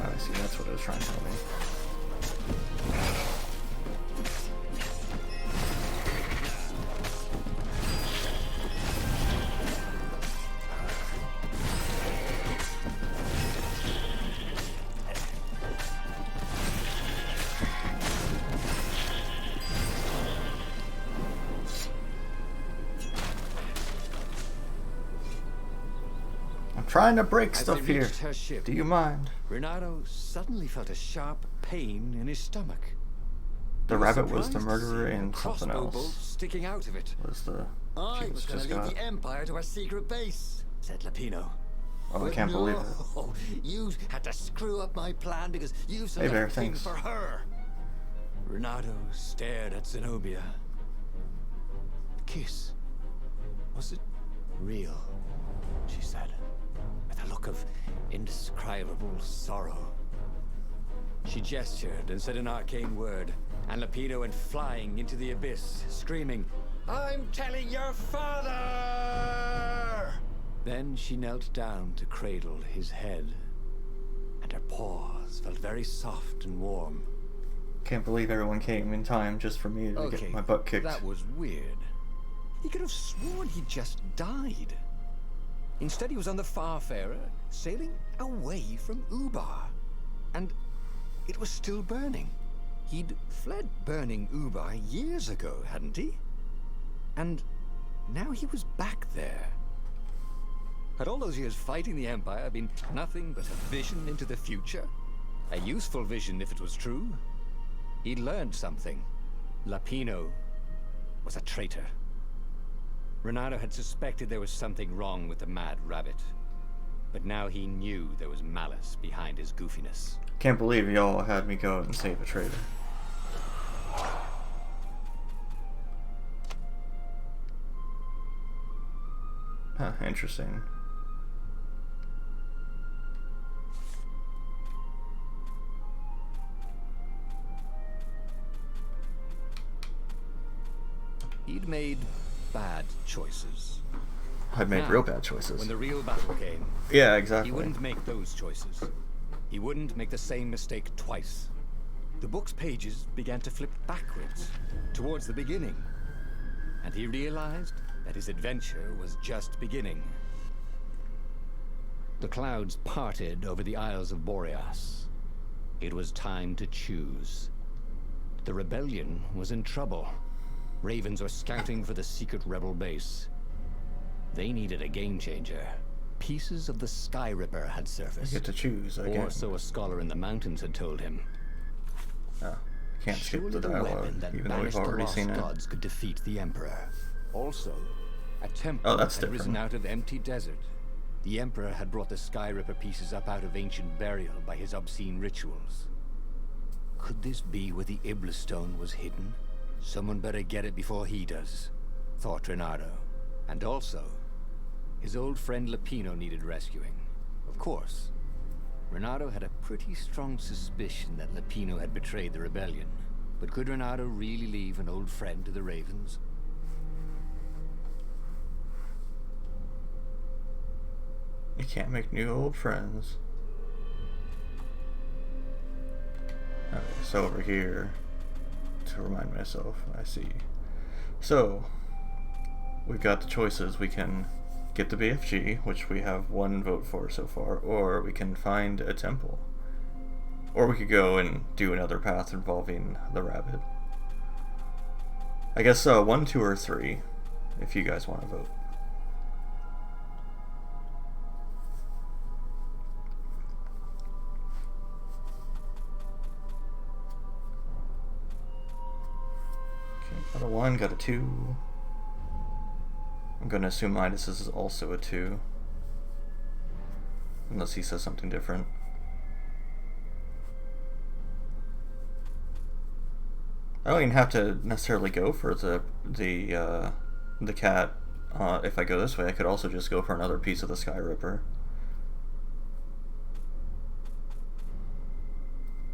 I see, that's what it was trying to tell me. Trying to break As stuff they here. reached her ship, Do you mind? Renato suddenly felt a sharp pain in his stomach. The He rabbit was the surprised to murderer see a and something crossbow bolt else. sticking out of it. Was the I James was going just to lead got? the Empire to our secret base, said Lapino. Oh, I But can't believe it. no, you had to screw up my plan because you selected Bear, a king thanks. for her. Renato stared at Zenobia. The kiss. Was it real? She said, with a look of indescribable sorrow. She gestured and said an arcane word, and Lapino went flying into the abyss, screaming, "I'm telling your father!" Then she knelt down to cradle his head, and her paws felt very soft and warm. Can't believe everyone came in time just for me to get my butt kicked. That was weird. He could have sworn he just died. Instead, he was on the Farfarer, sailing away from Ubar. And it was still burning. He'd fled burning Ubar years ago, hadn't he? And now he was back there. Had all those years fighting the Empire been nothing but a vision into the future? A useful vision if it was true. He'd learned something. Lapino was a traitor. Renato had suspected there was something wrong with the Mad Rabbit. But now he knew there was malice behind his goofiness. Can't believe y'all had me go out and save a traitor. Huh, interesting. He'd made bad choices. I'd made Now, real bad choices. When the real battle came, Yeah, exactly. he wouldn't make those choices. He wouldn't make the same mistake twice. The book's pages began to flip backwards, towards the beginning. And he realized that his adventure was just beginning. The clouds parted over the Isles of Boreas. It was time to choose. The rebellion was in trouble. Ravens were scouting for the secret rebel base. They needed a game changer. Pieces of the Sky Ripper had I surfaced. get to choose again. Or so a scholar in the mountains had told him. Oh, can't skip Surely the dialogue, weapon that even though we've banished the already lost seen it. gods could defeat the Emperor. Also, a temple Oh, that's had risen different. out of the empty desert. The Emperor had brought the Sky Ripper pieces up out of ancient burial by his obscene rituals. Could this be where the Iblis stone was hidden? Someone better get it before he does, thought Renato. And also, his old friend Lapino needed rescuing. Of course, Renato had a pretty strong suspicion that Lapino had betrayed the rebellion. But could Renato really leave an old friend to the Ravens? You can't make new old friends. Okay, so over here, to remind myself, I see. So, we've got the choices. We can get the BFG, which we have one vote for so far, or we can find a temple. Or we could go and do another path involving the rabbit. I guess 1, 2, or 3, if you guys want to vote. Got a 1, got a 2. I'm gonna assume Midas is also a 2. Unless he says something different. I don't even have to necessarily go for the cat. If I go this way, I could also just go for another piece of the Sky Ripper.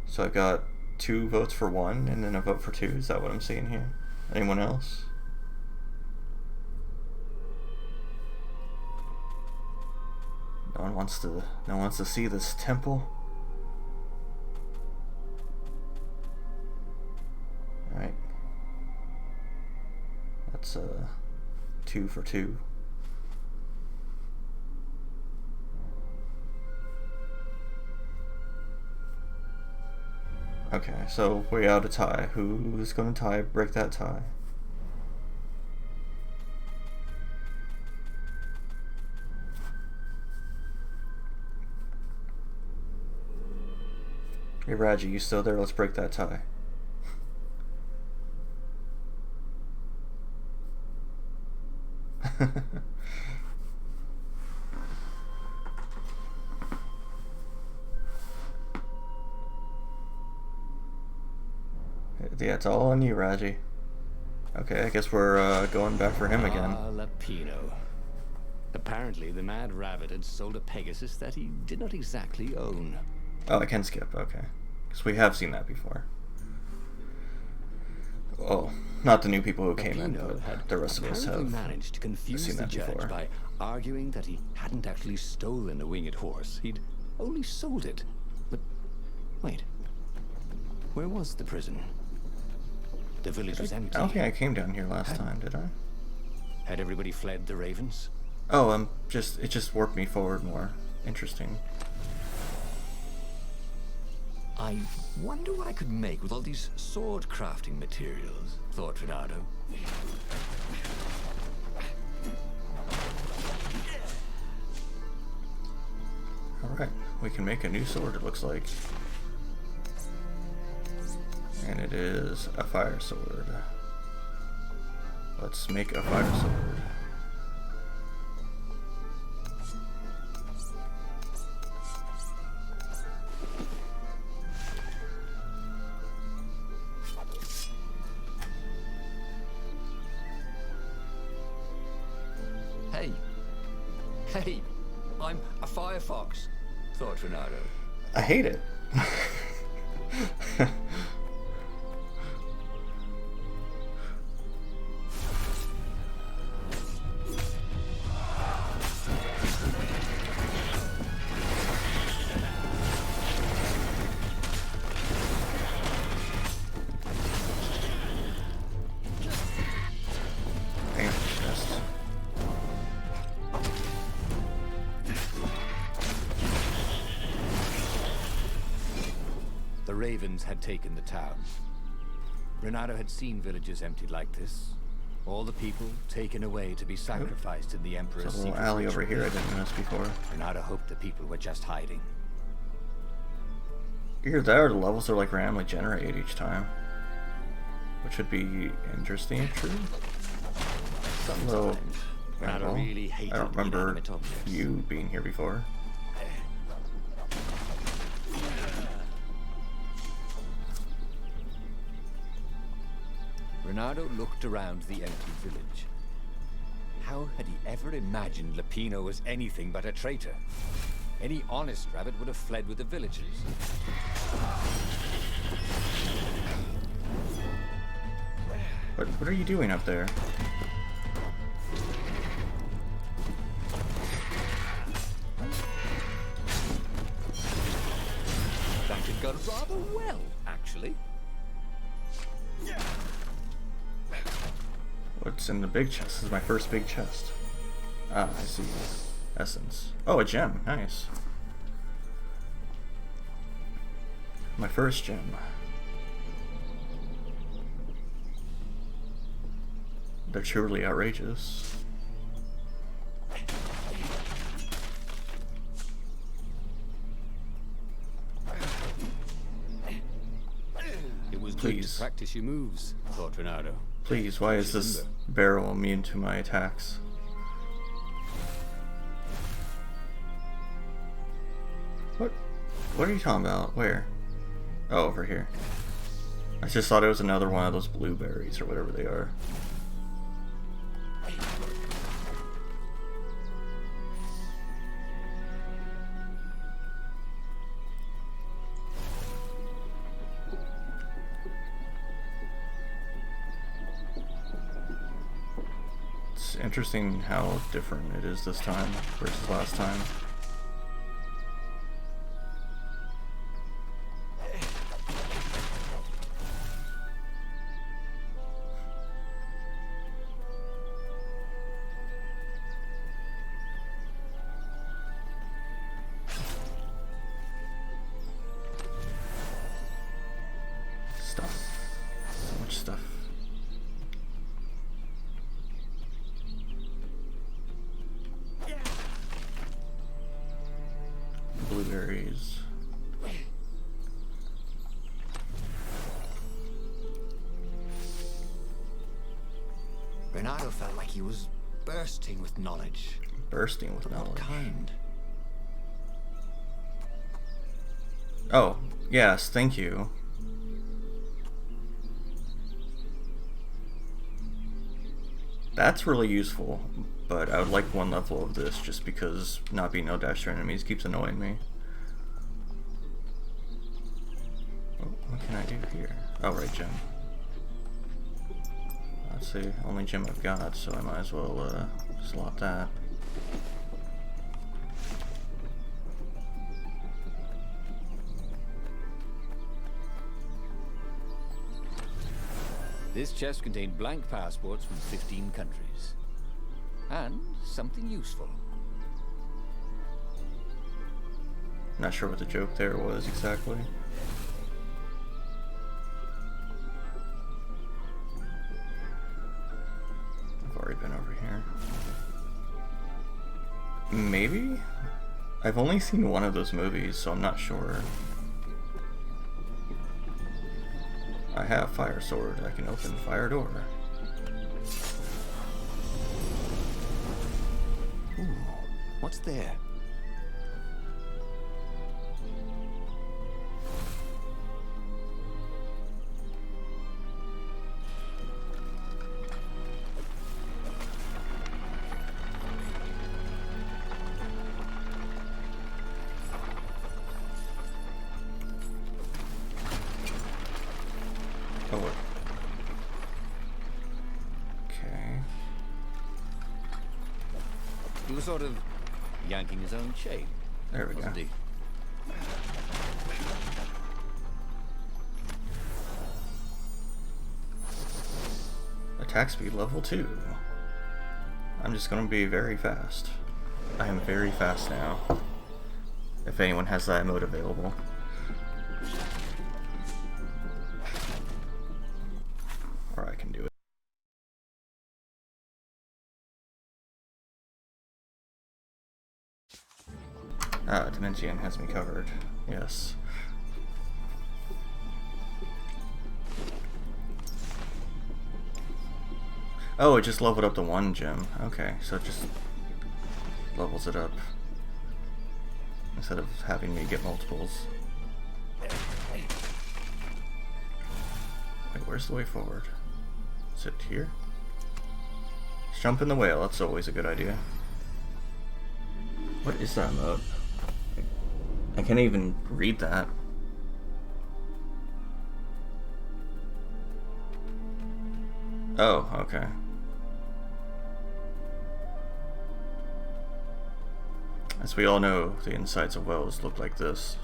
So I've got 2 votes for 1 and then a vote for 2. Is that what I'm seeing here? Anyone else? No one wants to see this temple. Alright. That's 2 for 2. Okay, so we're out of tie. Who's gonna break that tie? Hey Raji, you still there? Let's break that tie. Yeah, it's all on you, Raji. Okay, I guess we're going back for him again. Lapino. Apparently, the Mad Rabbit had sold a Pegasus that he did not exactly own. Oh, I can skip, okay. Because we have seen that before. Well, not the new people who came in, Lapino but had the rest of us have managed to confuse seen the that judge before. by arguing that he hadn't actually stolen a winged horse. He'd only sold it. But wait, where was the prison? The village was empty. I don't think I came down here last time, did I? Had everybody fled the Ravens? Oh, it just warped me forward more. Interesting. I wonder what I could make with all these sword crafting materials, thought Renato. Alright, we can make a new sword, it looks like. And it is a fire sword. Let's make a fire sword. Hey, I'm a firefox, thought Renato. I hate it. The ravens had taken the town. Renato had seen villages emptied like this. All the people taken away to be sacrificed in the Emperor's There's a little secret alley over ritual. here I didn't notice before. Renato hoped the people were just hiding. Either that or the levels are like randomly generated each time. Which would be interesting if true. Although, Renato well, really hated I don't remember inanimate objects. you being here before. Renato looked around the empty village. How had he ever imagined Lupino was anything but a traitor? Any honest rabbit would have fled with the villagers. What are you doing up there? That had gone rather well, actually. What's in the big chest? This is my first big chest. Ah, I see. Essence. Oh, a gem. Nice. My first gem. They're truly outrageous. It was good Please. to practice your moves, thought Renato. Please, why is this barrel immune to my attacks? What are you talking about? Where? Oh, over here. I just thought it was another one of those blueberries or whatever they are. It's interesting how different it is this time versus last time. Stuff. So much stuff. Blueberries. Renato felt like he was bursting with knowledge. Bursting with What knowledge. kind? Oh, yes, thank you. That's really useful, but I would like one level of this just because not being no dash to enemies keeps annoying me. Oh, what can I do here? Oh, right, gem. That's the only gem I've got, so I might as well slot that. This chest contained blank passports from 15 countries. And something useful. Not sure what the joke there was exactly. I've already been over here. Maybe? I've only seen one of those movies, so I'm not sure. I have fire sword. I can open fire door. Ooh, what's there? Oh, okay. He was sort of yanking his own chain, There we go. wasn't he? Attack speed level 2. I'm just gonna be very fast. I am very fast now. If anyone has that mode available. Or I can do it. Ah, Dimension has me covered. Yes. Oh, it just leveled up to 1 gem. Okay, so it just levels it up. Instead of having me get multiples. Wait, where's the way forward? Is it here? Let's jump in the whale, that's always a good idea. What is that mode? I can't even read that. Oh, okay. As we all know, the insides of whales look like this.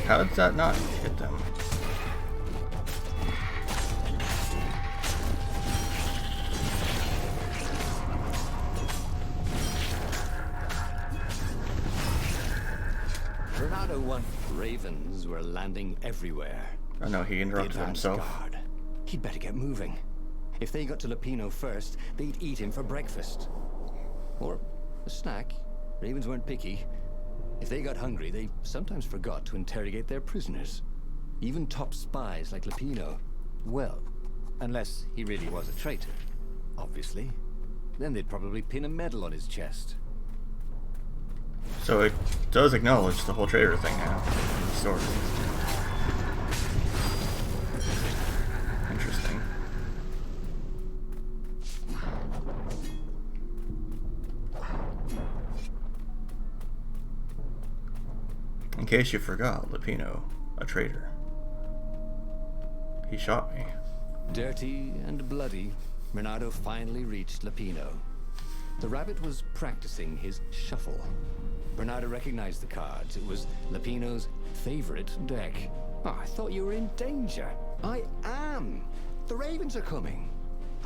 How did that not hit them? Renato won. Ravens were landing everywhere. Oh no, he The interrupted advance himself. guard. He'd better get moving. If they got to Lupino first, they'd eat him for breakfast. Or a snack. Ravens weren't picky. If they got hungry, they sometimes forgot to interrogate their prisoners. Even top spies like Lupino. Well, unless he really was a traitor, obviously. Then they'd probably pin a medal on his chest. So it does acknowledge the whole traitor thing now in the story. Interesting. In case you forgot, Lupino, a traitor. He shot me. Dirty and bloody, Renato finally reached Lupino. The rabbit was practicing his shuffle. Renato recognized the cards. It was Lupino's favorite deck. Oh, I thought you were in danger. I am. The Ravens are coming.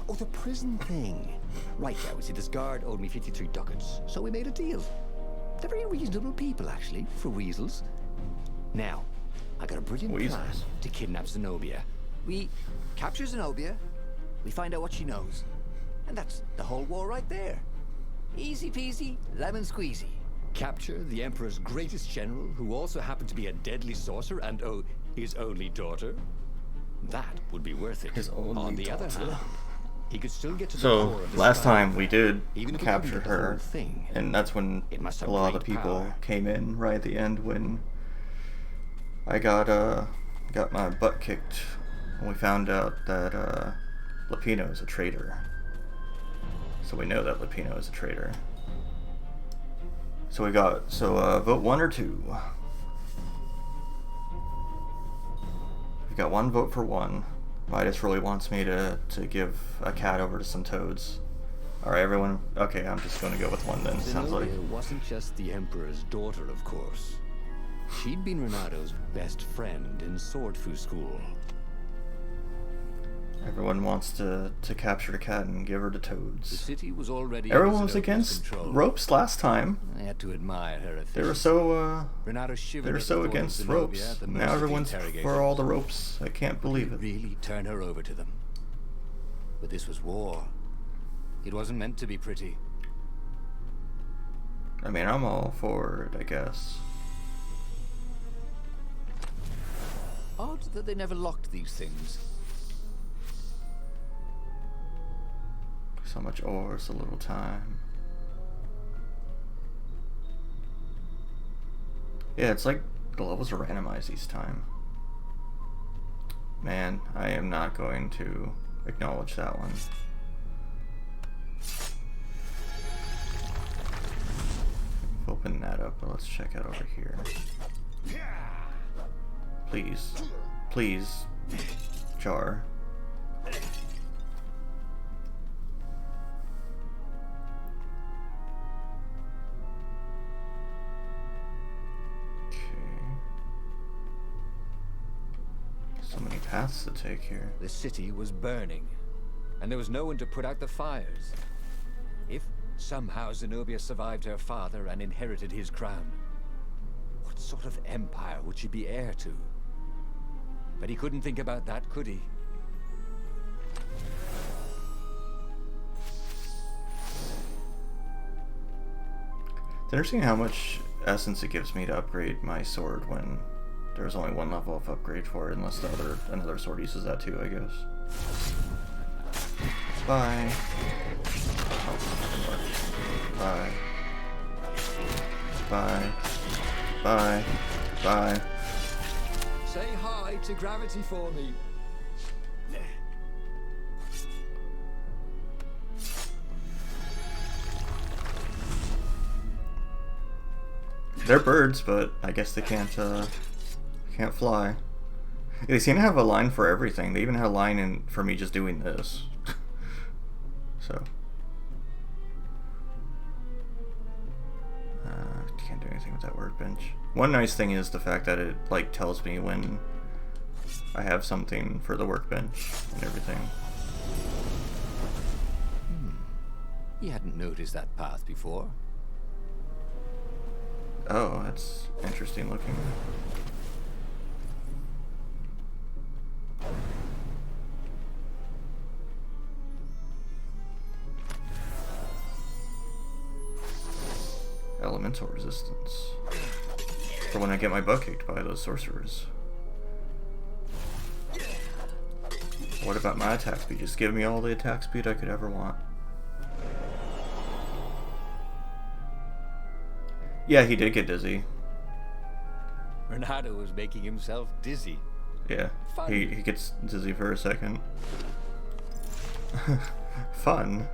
Oh, the prison thing. Right, yeah, we see this guard owed me 53 ducats, so we made a deal. They're very reasonable people, actually, for weasels. Now, I got a brilliant plan Weasels. to kidnap Zenobia. We capture Zenobia, we find out what she knows, and that's the whole war right there. Easy peasy, lemon squeezy. Capture the Emperor's greatest general, who also happened to be a deadly sorcerer and, oh, his only daughter. That would be worth it. His only On the other daughter. hand, he could still get to the So core of the last spy time we did even if we couldn't capture get the whole her, thing. and that's when It must have a lot of the great people power. came in right at the end when I got my butt kicked when we found out that Lupino is a traitor. So we know that Lupino is a traitor. So we got vote 1 or 2. We got 1 vote for 1. Midas really wants me to give a cat over to some toads. Alright, everyone. Okay, I'm just going to go with 1 then. Sounds like. Zenobia wasn't just the Emperor's daughter, of course. She'd been Renato's best friend in sword fu school. Everyone wants to capture the cat and give her to The Toads. city was already Everyone under was Zenobia's against control. ropes last time. I had to admire her efficiency. They were so Renato shivered They were at the so thought of against Zenobia ropes. at the mercy Now of the everyone's interrogators. for all the ropes. I can't believe it. Really turn her over to them. But this was war. It wasn't meant to be pretty. I mean, I'm all for it, I guess. Odd that they never locked these things. So much ore, so little time. Yeah, it's like the levels are randomized each time. Man, I am not going to acknowledge that one. Open that up, but let's check out over here. Please. Please. Jar. So many paths to take here. The city was burning, and there was no one to put out the fires. If somehow Zenobia survived her father and inherited his crown, what sort of empire would she be heir to? But he couldn't think about that, could he? It's interesting how much essence it gives me to upgrade my sword when there's only one level of upgrade for it, unless another sword uses that too, I guess. Bye. Oh, didn't work. Bye. Bye. Bye. Bye. Say hi to gravity for me. They're birds, but I guess they can't fly. They seem to have a line for everything. They even have a line for me just doing this. So. Can't do anything with that workbench. One nice thing is the fact that it like tells me when I have something for the workbench and everything. You hadn't noticed that path before. Oh, that's interesting looking. Elemental resistance. For when I get my butt kicked by those sorcerers. What about my attack speed? Just give me all the attack speed I could ever want. Yeah, he did get dizzy. Renato was making himself dizzy. Yeah, he gets dizzy for a second. Fun.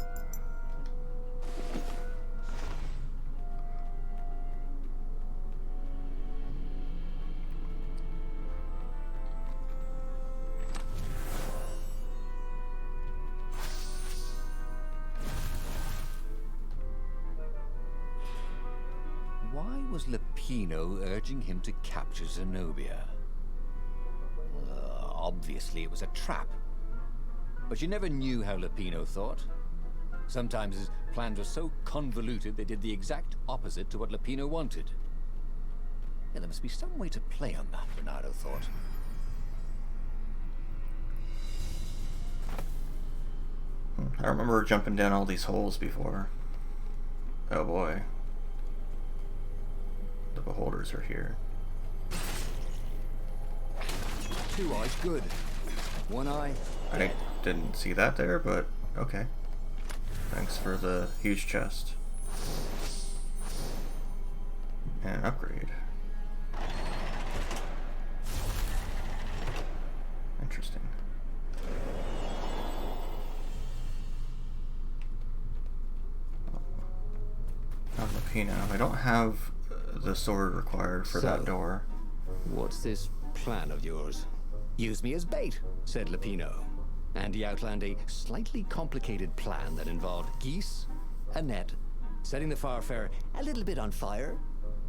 Why was Lupino urging him to capture Zenobia? Obviously it was a trap. But you never knew how Lupino thought. Sometimes his plans were so convoluted they did the exact opposite to what Lupino wanted. Yeah, there must be some way to play on that, Renato thought. I remember jumping down all these holes before. Oh boy. The beholders are here. 2 eyes good. 1 eye. I didn't see that there, but okay. Thanks for the huge chest. And an upgrade. Interesting. Not Lupino. I don't have the sword required for that door. What's this plan of yours? Use me as bait, said Lupino. And he outlined a slightly complicated plan that involved geese, a net, setting the Farfarer a little bit on fire,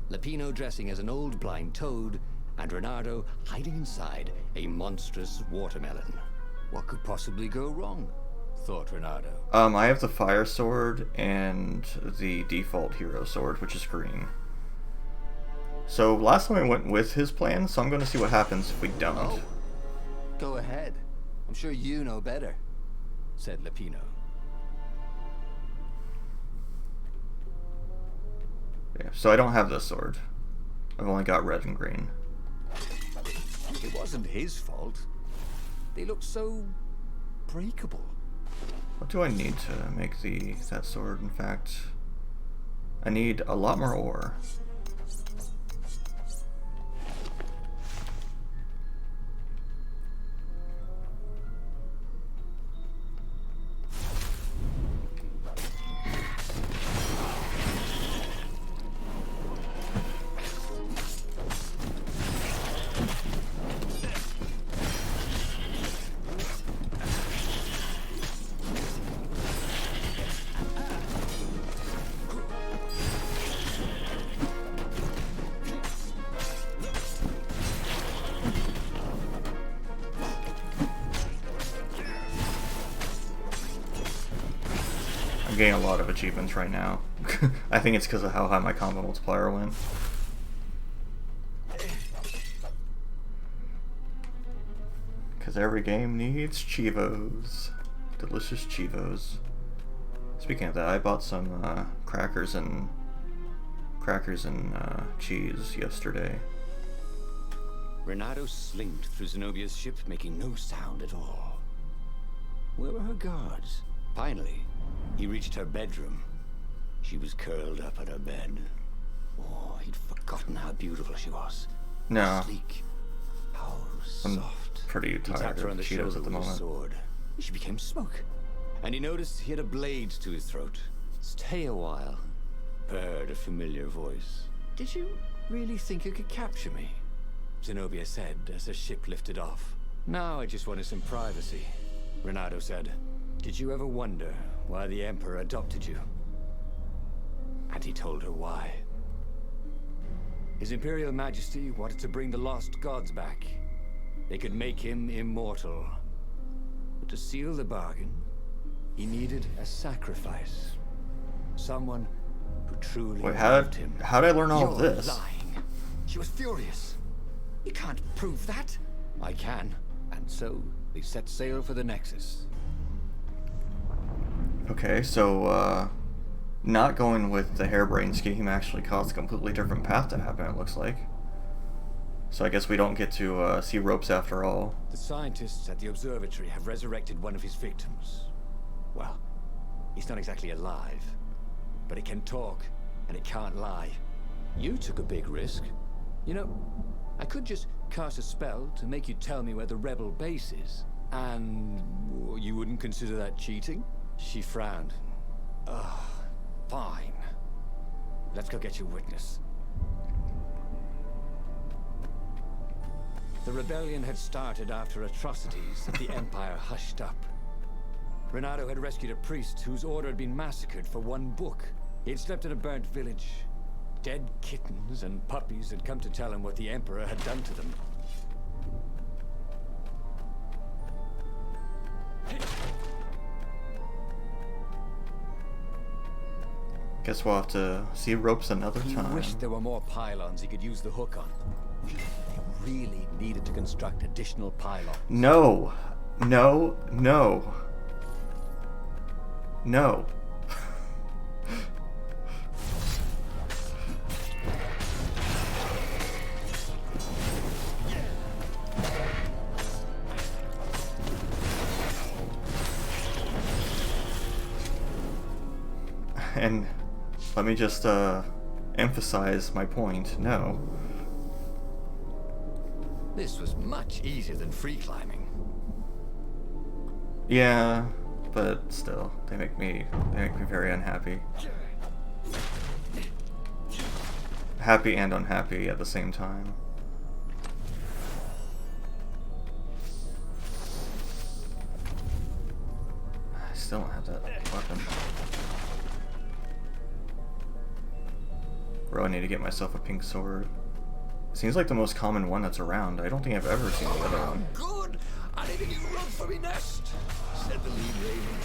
Lupino dressing as an old blind toad, and Renato hiding inside a monstrous watermelon. What could possibly go wrong? Thought Renato. I have the fire sword and the default hero sword, which is green. So last time I went with his plan, so I'm going to see what happens if we don't. Oh, go ahead. I'm sure you know better, said Lapino. Yeah, so I don't have this sword. I've only got red and green. It wasn't his fault. They looked so breakable. What do I need to make that sword? In fact, I need a lot more ore. I'm getting a lot of achievements right now. I think it's because of how high my combo multiplier went. Because every game needs Chivos. Delicious Chivos. Speaking of that, I bought some crackers and cheese yesterday. Renato slinked through Zenobia's ship, making no sound at all. Where were her guards? Finally, he reached her bedroom. She was curled up at her bed. Oh, he'd forgotten how beautiful she was. No. Sleek. How I'm soft. pretty He tired tapped her of on the Cheetos shoulder at the with his moment. sword. She became smoke. And he noticed he had a blade to his throat. Stay a while. Heard a familiar voice. Did you really think you could capture me? Zenobia said as the ship lifted off. No, I just wanted some privacy. Renato said. Did you ever wonder why the Emperor adopted you? And he told her why. His Imperial Majesty wanted to bring the lost gods back. They could make him immortal. But to seal the bargain, he needed a sacrifice. Someone who truly Wait, loved him. how did I learn all of You're this? lying. She was furious. You can't prove that. I can. And so, they set sail for the Nexus. Okay, so, not going with the harebrained scheme actually caused a completely different path to happen, it looks like. So I guess we don't get to see ropes after all. The scientists at the observatory have resurrected one of his victims. Well, he's not exactly alive, but it can talk, and it can't lie. You took a big risk. You know, I could just cast a spell to make you tell me where the rebel base is, and you wouldn't consider that cheating? She frowned. Ugh, fine. Let's go get your witness. The rebellion had started after atrocities that the Empire hushed up. Renato had rescued a priest whose order had been massacred for one book. He had slept in a burnt village. Dead kittens and puppies had come to tell him what the Emperor had done to them. Guess we'll have to see ropes another He time. wished there were more pylons he could use the hook on. They really needed to construct additional pylons. No. No. No. No. And let me just emphasize my point. No. This was much easier than free climbing. Yeah, but still, they make me very unhappy. Happy and unhappy at the same time. I still don't have that weapon. Bro, I need to get myself a pink sword. Seems like the most common one that's around. I don't think I've ever seen the other one. Good! I need a new rug for me nest, said the lead raven.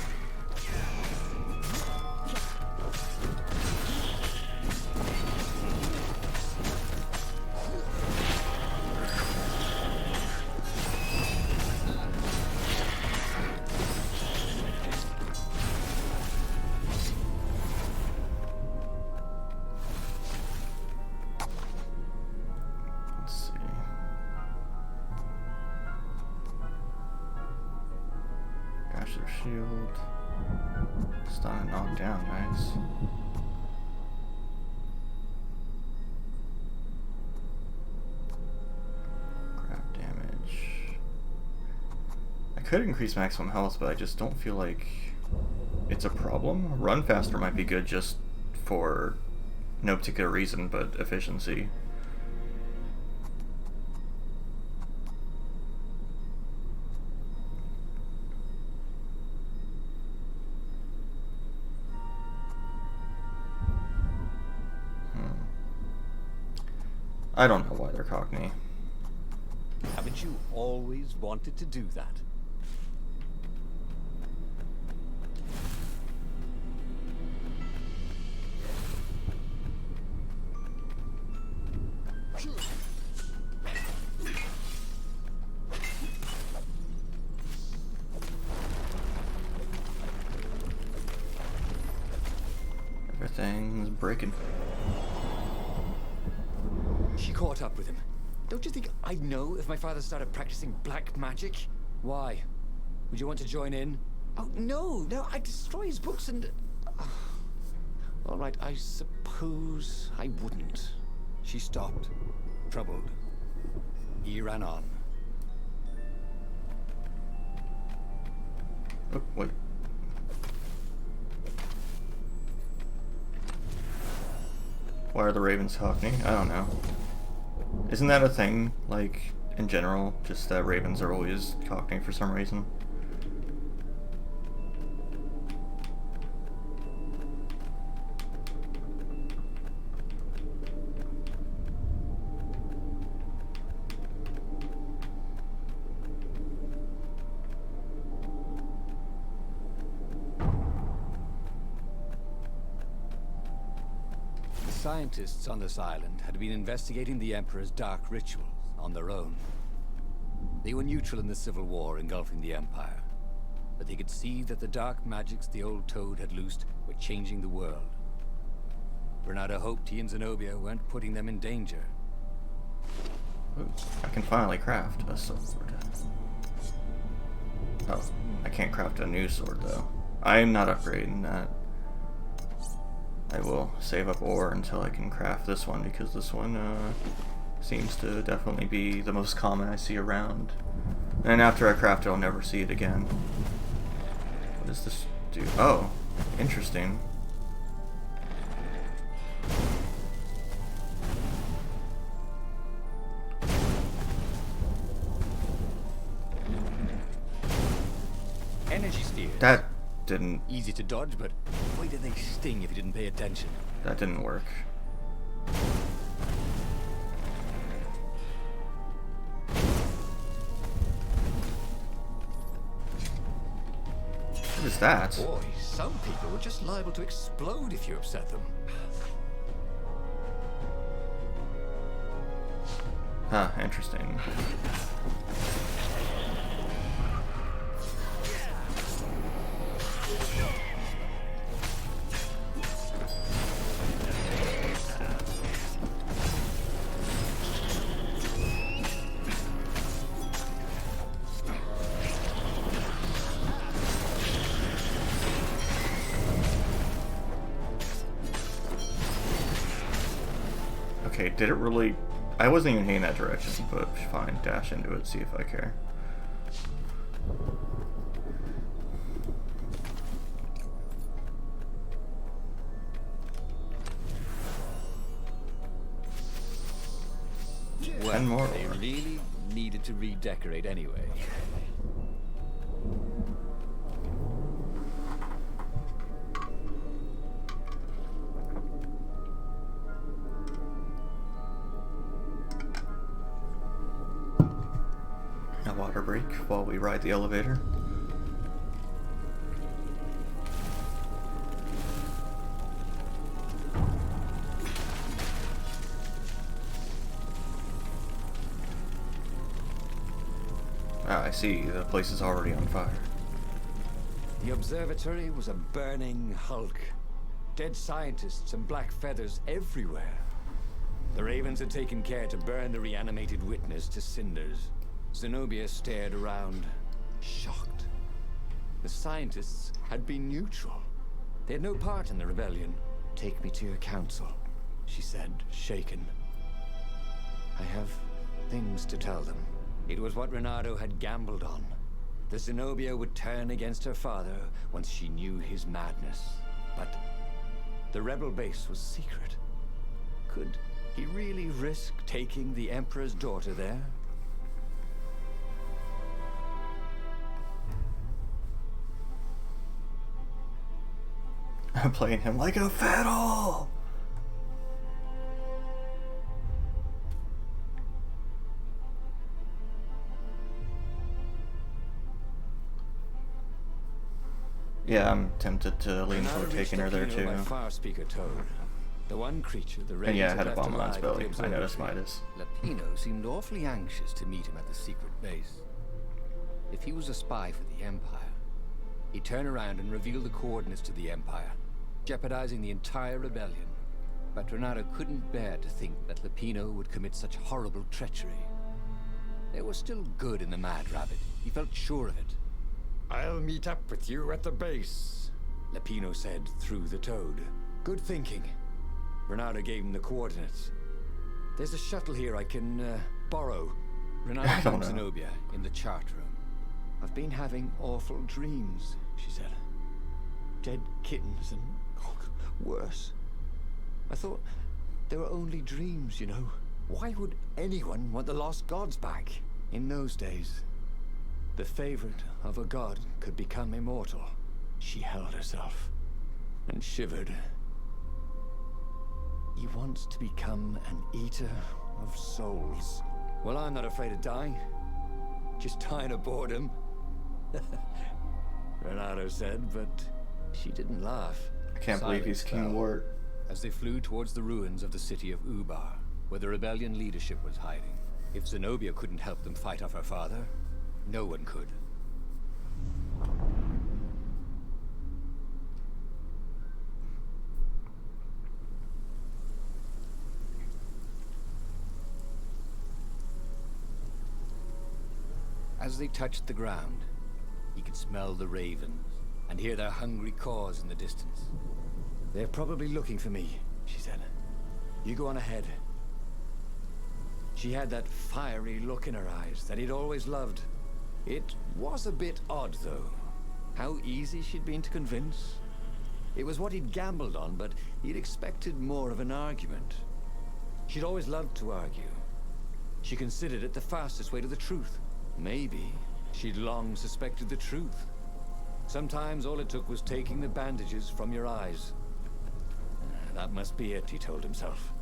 Shield. Stun and knock down, guys. Grab damage. I could increase maximum health, but I just don't feel like it's a problem. Run faster might be good just for no particular reason, but efficiency. I don't know why they're Cockney. Haven't you always wanted to do that? Everything's breaking. She caught up with him. Don't you think I'd know if my father started practicing black magic? Why? Would you want to join in? Oh, no, I'd destroy his books and... All right, I suppose I wouldn't. She stopped, troubled. He ran on. Oh, wait. Why are the ravens Cockney? I don't know. Isn't that a thing, like, in general? Just that ravens are always Cockney for some reason? Scientists on this island had been investigating the Emperor's dark rituals on their own. They were neutral in the civil war engulfing the Empire, but they could see that the dark magics the old Toad had loosed were changing the world. Bernardo hoped he and Zenobia weren't putting them in danger. Ooh, I can finally craft a sword. Oh, I can't craft a new sword though. I am not upgrading that. I will save up ore until I can craft this one, because this one seems to definitely be the most common I see around. And after I craft it, I'll never see it again. What does this do? Oh, interesting. Energy steers. That didn't... Easy to dodge, but boy did they sting if you didn't pay attention. That didn't work. What is that? Boy, some people were just liable to explode if you upset them. Huh, interesting. Okay, did it really... I wasn't even heading that direction, but fine, dash into it, see if I care. Well, And more. they really needed to redecorate anyway. water break while we ride the elevator. Ah, I see. The place is already on fire. The observatory was a burning hulk. Dead scientists and black feathers everywhere. The Ravens had taken care to burn the reanimated witness to cinders. Zenobia stared around, shocked. The scientists had been neutral. They had no part in the rebellion. "Take me to your council," she said, shaken. "I have things to tell them." It was what Renato had gambled on. The Zenobia would turn against her father once she knew his madness. But the rebel base was secret. Could he really risk taking the Emperor's daughter there? I'm playing him like a fiddle! Yeah, I'm tempted to lean toward taking her there too. Far speaker Toad. The one creature the And yeah, I Ravens had a left bomb on alive its at belly. the I noticed observatory. Midas. Lapino seemed awfully anxious to meet him at the secret base. If he was a spy for the Empire, he'd turn around and reveal the coordinates to the Empire, jeopardizing the entire rebellion. But Renato couldn't bear to think that Lapino would commit such horrible treachery. There was still good in the Mad Rabbit. He felt sure of it. "I'll meet up with you at the base," Lapino said through the Toad. "Good thinking." Renato gave him the coordinates. "There's a shuttle here I can, borrow." Renato I don't found know. Zenobia in the chart room. "I've been having awful dreams," she said. "Dead kittens and worse. I thought they were only dreams, you know. Why would anyone want the lost gods back? In those days, the favorite of a god could become immortal." She held herself and shivered. "He wants to become an eater of souls." "Well, I'm not afraid of dying. Just dying of boredom," Renato said, but she didn't laugh. I can't believe he's Silence King fell Wart. as they flew towards the ruins of the city of Ubar, where the rebellion leadership was hiding. If Zenobia couldn't help them fight off her father, no one could. As they touched the ground, he could smell the ravens and hear their hungry caws in the distance. "They're probably looking for me," she said. "You go on ahead." She had that fiery look in her eyes that he'd always loved. It was a bit odd, though. How easy she'd been to convince. It was what he'd gambled on, but he'd expected more of an argument. She'd always loved to argue. She considered it the fastest way to the truth. Maybe she'd long suspected the truth. Sometimes all it took was taking the bandages from your eyes. That must be it, he told himself.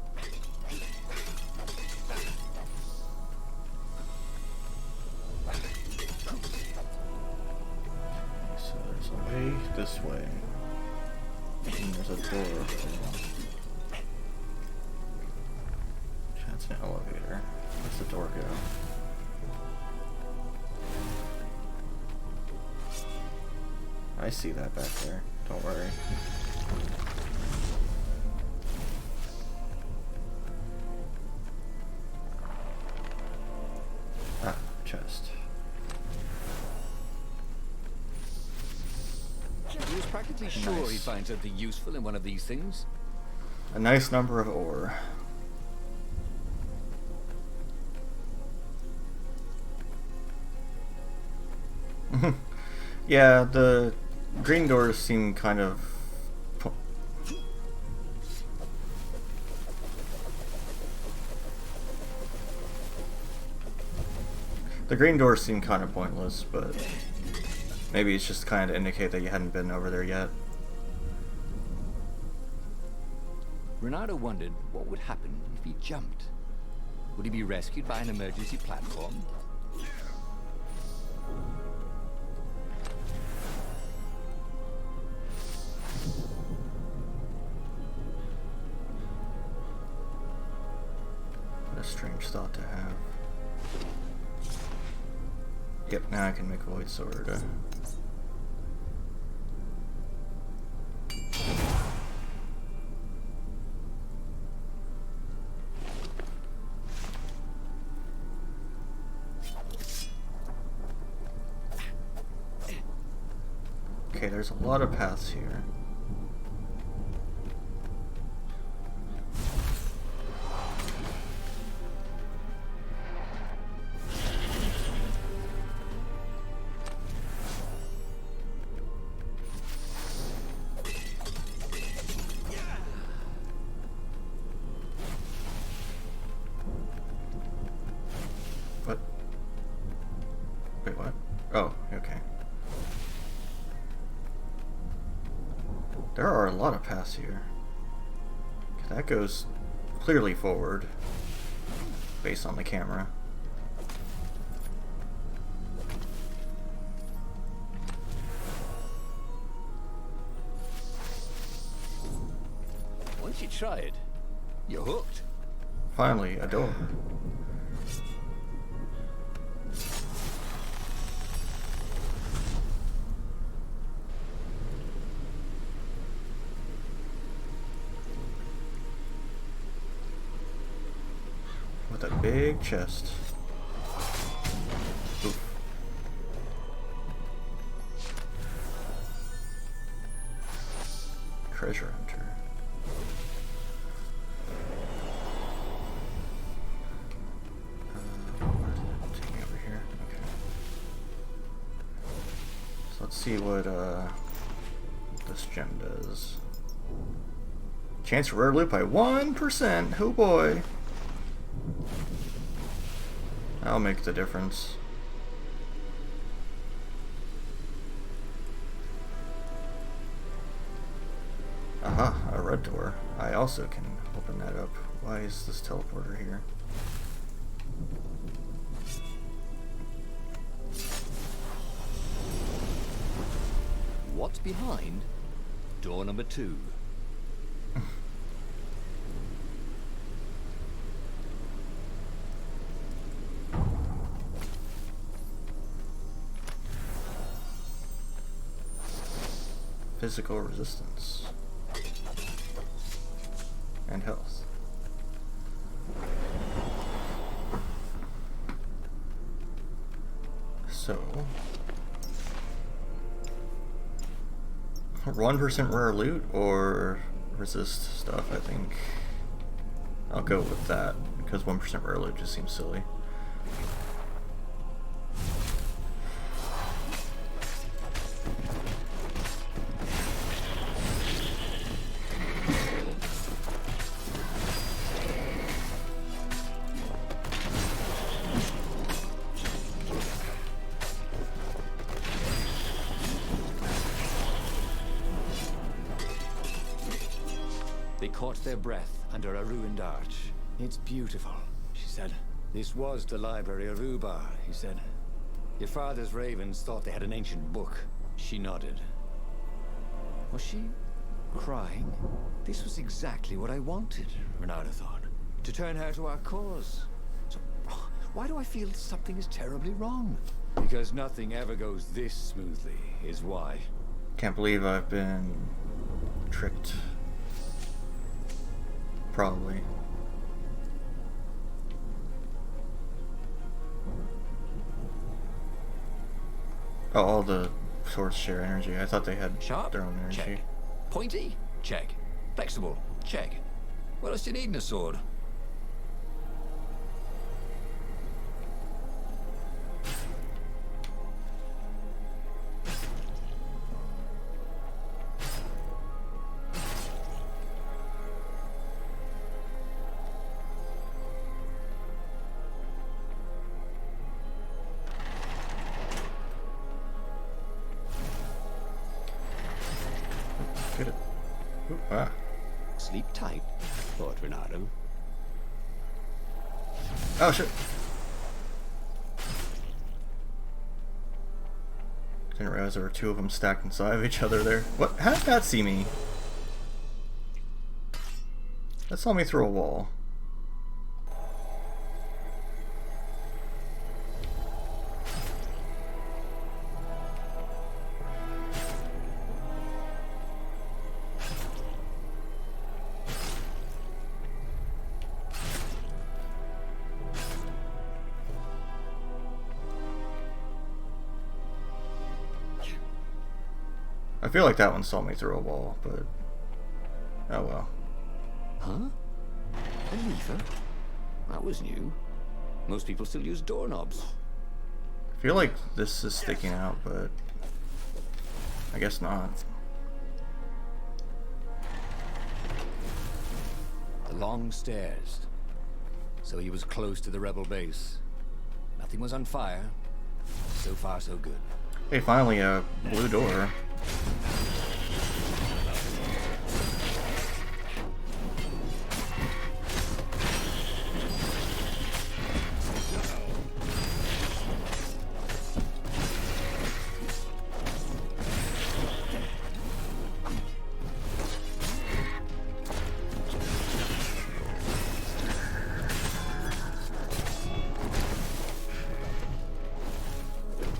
So there's a way this way. And there's a door. That's an elevator. Where's the door go? I see that back there. Don't worry. Ah, chest. He was practically sure Nice. he'd find something useful in one of these things. A nice number of ore. Yeah, the green doors seem kind of... The green doors seem kind of pointless, but maybe it's just kind of to indicate that you hadn't been over there yet. Renato wondered what would happen if he jumped. Would he be rescued by an emergency platform? strange thought to have. Yep, now I can make a void sword. Okay, there's a lot of paths here. What? Wait, what? Oh, okay. There are a lot of paths here. That goes clearly forward, based on the camera. Once you try it, you're hooked. Finally, a door. With a big chest. Oof. Treasure hunter. Take me over here. Okay. So let's see what this gem does. Chance for rare loot by 1%. Oh boy. That'll make the difference. Aha, a red door. I also can open that up. Why is this teleporter here? What's behind door number 2? Physical resistance and health. So 1% rare loot or resist stuff. I think I'll go with that because 1% rare loot just seems silly. They caught their breath under a ruined arch. It's beautiful, she said. This was the library of Ubar, he said. Your father's ravens thought they had an ancient book. She nodded. Was she crying? This was exactly what I wanted, Renata thought. To turn her to our cause. So, why do I feel something is terribly wrong? Because nothing ever goes this smoothly, is why. Can't believe I've been tricked. Probably. Oh, all the swords share energy. I thought they had Sharp? their own energy. Check. Pointy? Check. Flexible? Check. What else do you need in a sword? Get it. Ooh, ah. Sleep tight, thought Renato. Oh shit. Didn't realize there were two of them stacked inside of each other there. What? How did that see me? That saw me through a wall. I feel like that one saw me through a wall, but oh well. Huh? A lever? That was new. Most people still use doorknobs. I feel like this is sticking out, but I guess not. The long stairs. So he was close to the rebel base. Nothing was on fire. So far, so good. Hey, finally a blue door.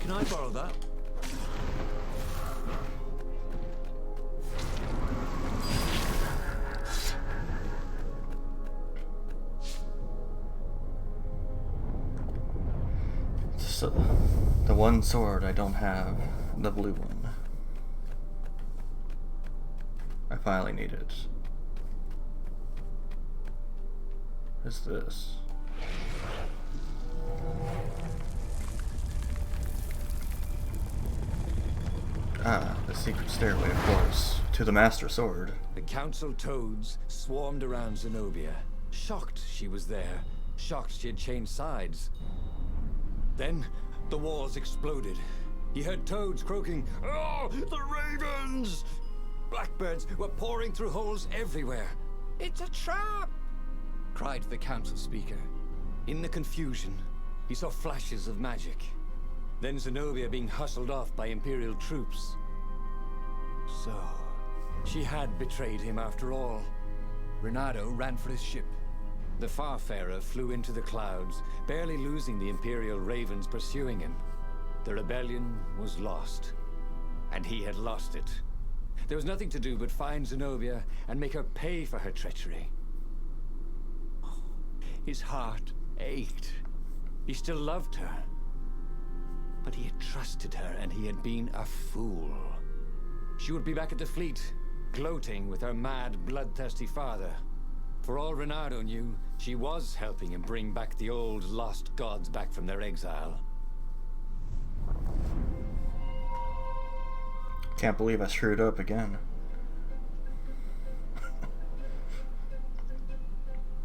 Can I borrow that? So, the one sword I don't have, the blue one. I finally need it. What's this? Ah, the secret stairway, of course, to the Master Sword. The council toads swarmed around Zenobia. Shocked she was there. Shocked she had changed sides. Then, the walls exploded. He heard toads croaking, "Oh, the ravens!" Blackbirds were pouring through holes everywhere. "It's a trap!" cried the council speaker. In the confusion, he saw flashes of magic. Then Zenobia being hustled off by Imperial troops. So, she had betrayed him after all. Renato ran for his ship. The Farfarer flew into the clouds, barely losing the Imperial ravens pursuing him. The rebellion was lost, and he had lost it. There was nothing to do but find Zenobia and make her pay for her treachery. His heart ached. He still loved her. But he had trusted her, and he had been a fool. She would be back at the fleet, gloating with her mad, bloodthirsty father. For all Renato knew, she was helping him bring back the old, lost gods back from their exile. Can't believe I screwed up again.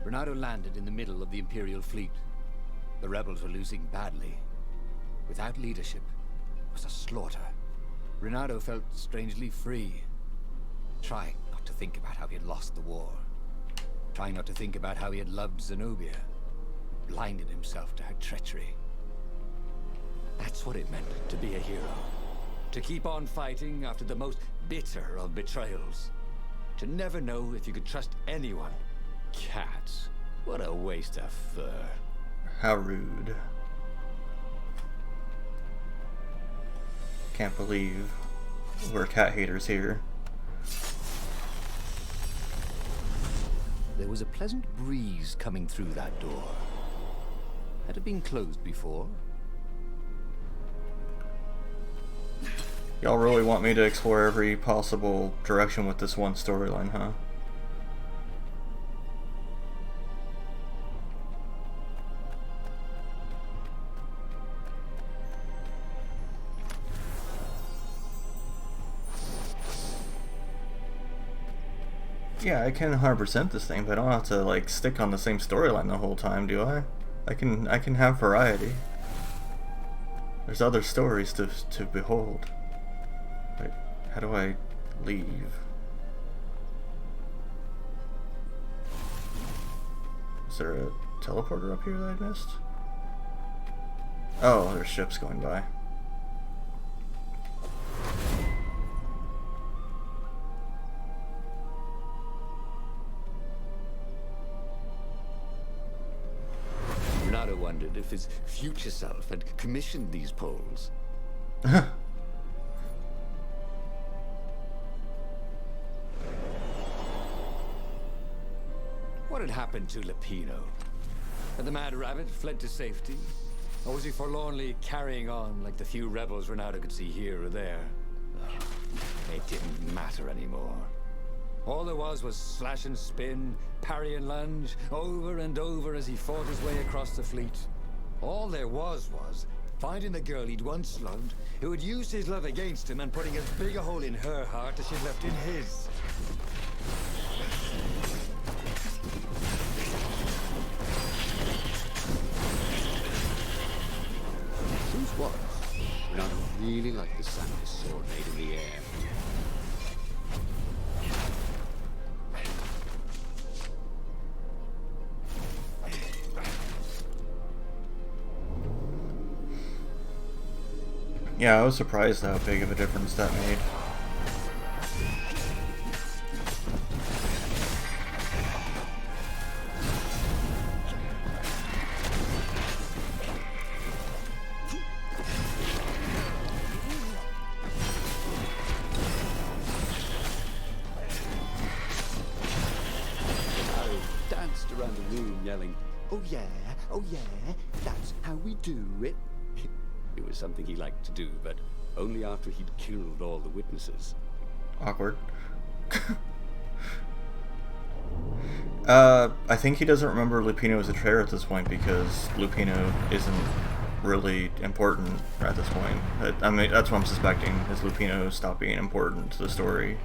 Renato landed in the middle of the Imperial fleet. The rebels were losing badly. Without leadership, it was a slaughter. Renato felt strangely free, trying not to think about how he had lost the war. Trying not to think about how he had loved Zenobia, blinded himself to her treachery. That's what it meant to be a hero. To keep on fighting after the most bitter of betrayals. To never know if you could trust anyone. Cats. What a waste of fur. How rude. Can't believe we're cat haters here. There was a pleasant breeze coming through that door. Had it been closed before? Y'all really want me to explore every possible direction with this one storyline, huh? Yeah, I can 100% this thing, but I don't have to like stick on the same storyline the whole time, do I? I can have variety. There's other stories to behold. Wait, how do I leave? Is there a teleporter up here that I missed? Oh, there's ships going by. Renato wondered if his future self had commissioned these poles. What had happened to Lupino? Had the Mad Rabbit fled to safety? Or was he forlornly carrying on like the few rebels Renato could see here or there? It didn't matter anymore. All there was slash and spin, parry and lunge, over and over as he fought his way across the fleet. All there was finding the girl he'd once loved, who had used his love against him and putting as big a hole in her heart as she'd left in his. Truth was, Ronaldo really liked the sound his sword made in the air. Yeah, I was surprised how big of a difference that made. Ronaldo danced around the room yelling, "Oh yeah, that's how we do it." It was something he liked to do, but only after he'd killed all the witnesses. Awkward. I think he doesn't remember Lupino as a traitor at this point because Lupino isn't really important at this point. I mean, that's what I'm suspecting, is Lupino stopped being important to the story.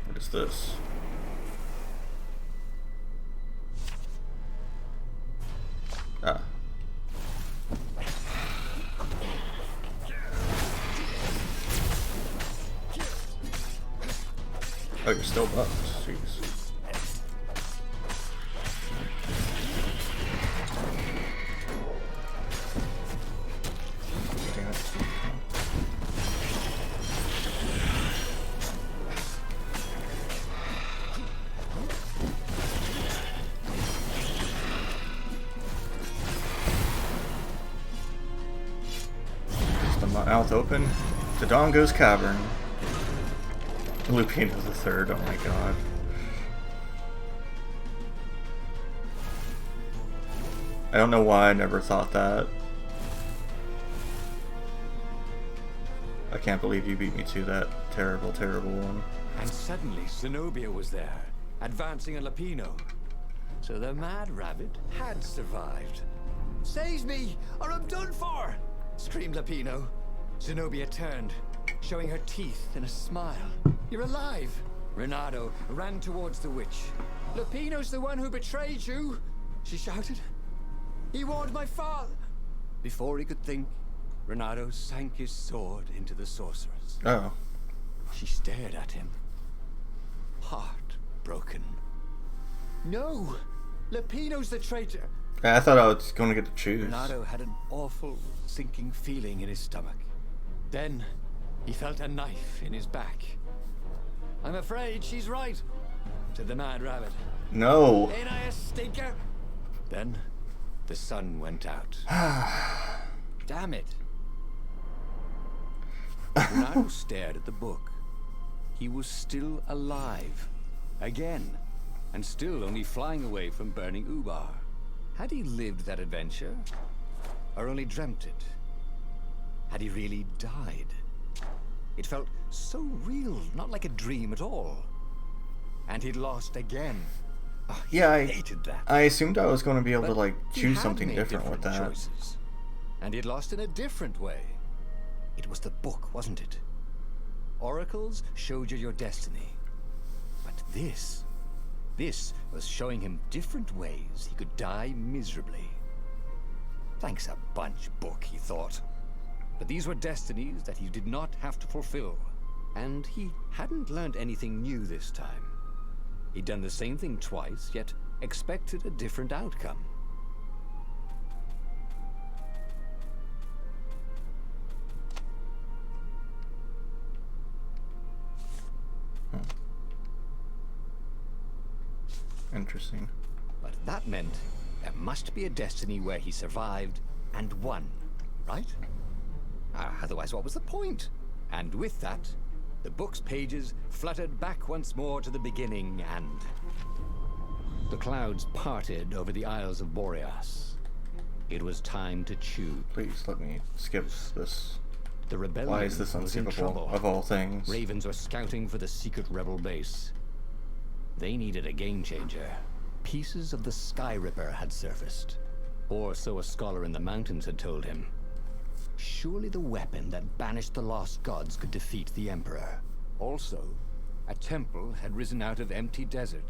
What is this? Ah. Oh, you're still buffed. Jeez. Damn it. Mouth open. To Dongo's cavern. Lupino the Third. Oh my god. I don't know why I never thought that. I can't believe you beat me to that terrible, terrible one. And suddenly Zenobia was there, advancing on Lupino. So the Mad Rabbit had survived. "Save me, or I'm done for!" screamed Lupino. Zenobia turned, showing her teeth in a smile. "You're alive!" Renato ran towards the witch. "Lupino's the one who betrayed you!" she shouted. "He warned my father!" Before he could think, Renato sank his sword into the sorceress. Oh. She stared at him, heartbroken. "No! Lupino's the traitor!" I thought I was going to get to choose. Renato had an awful, sinking feeling in his stomach. Then, he felt a knife in his back. "I'm afraid she's right," said the Mad Rabbit. No. "Ain't I a stinker?" Then, the sun went out. Damn it. Renato stared at the book. He was still alive. Again. And still only flying away from burning Ubar. Had he lived that adventure? Or only dreamt it? Had he really died? It felt so real, not like a dream at all. And he'd lost again. Oh, Yeah, I hated that. I assumed I was going to be able to But like he choose had something made different with that. choices. And he'd lost in a different way. It was the book, wasn't it? Oracles showed you your destiny. But this was showing him different ways he could die miserably. Thanks a bunch, book, he thought. But these were destinies that he did not have to fulfill. And he hadn't learned anything new this time. He'd done the same thing twice, yet expected a different outcome. Interesting. But that meant there must be a destiny where he survived and won, right? Otherwise, what was the point? And with that, the book's pages fluttered back once more to the beginning, and the clouds parted over the Isles of Boreas. It was time to choose. Please let me skip this. The rebellion Why is this was in unskippable trouble. of all things? Ravens were scouting for the secret rebel base. They needed a game changer. Pieces of the Sky Ripper had surfaced, or so a scholar in the mountains had told him. Surely the weapon that banished the lost gods could defeat the Emperor. Also, a temple had risen out of empty desert.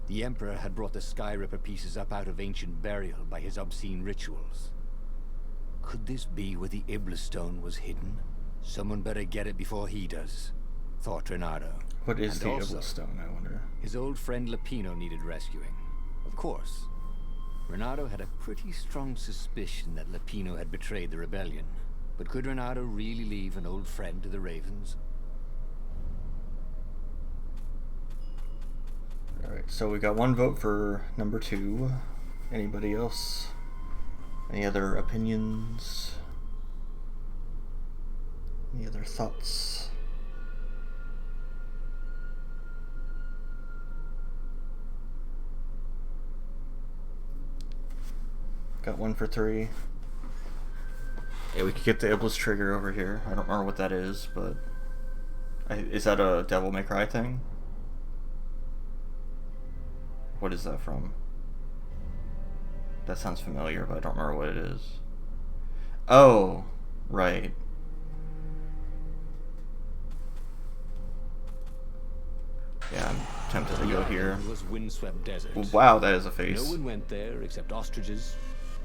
The Emperor had brought the Sky Ripper pieces up out of ancient burial by his obscene rituals. Could this be where the Iblis stone was hidden? Someone better get it before he does, thought Renato. What is And the also, Iblis stone, I wonder? his old friend Lupino needed rescuing. Of course, Renato had a pretty strong suspicion that Lupino had betrayed the rebellion. But could Renato really leave an old friend to the Ravens? Alright, so we got one vote for number 2. Anybody else? Any other opinions? Any other thoughts? Got one for 3. Yeah, we could get the Iblis trigger over here. I don't remember what that is, but... is that a Devil May Cry thing? What is that from? That sounds familiar, but I don't remember what it is. Oh, right. Yeah, I'm tempted to go here. It was windswept desert. Wow, that is a face. No one went there except ostriches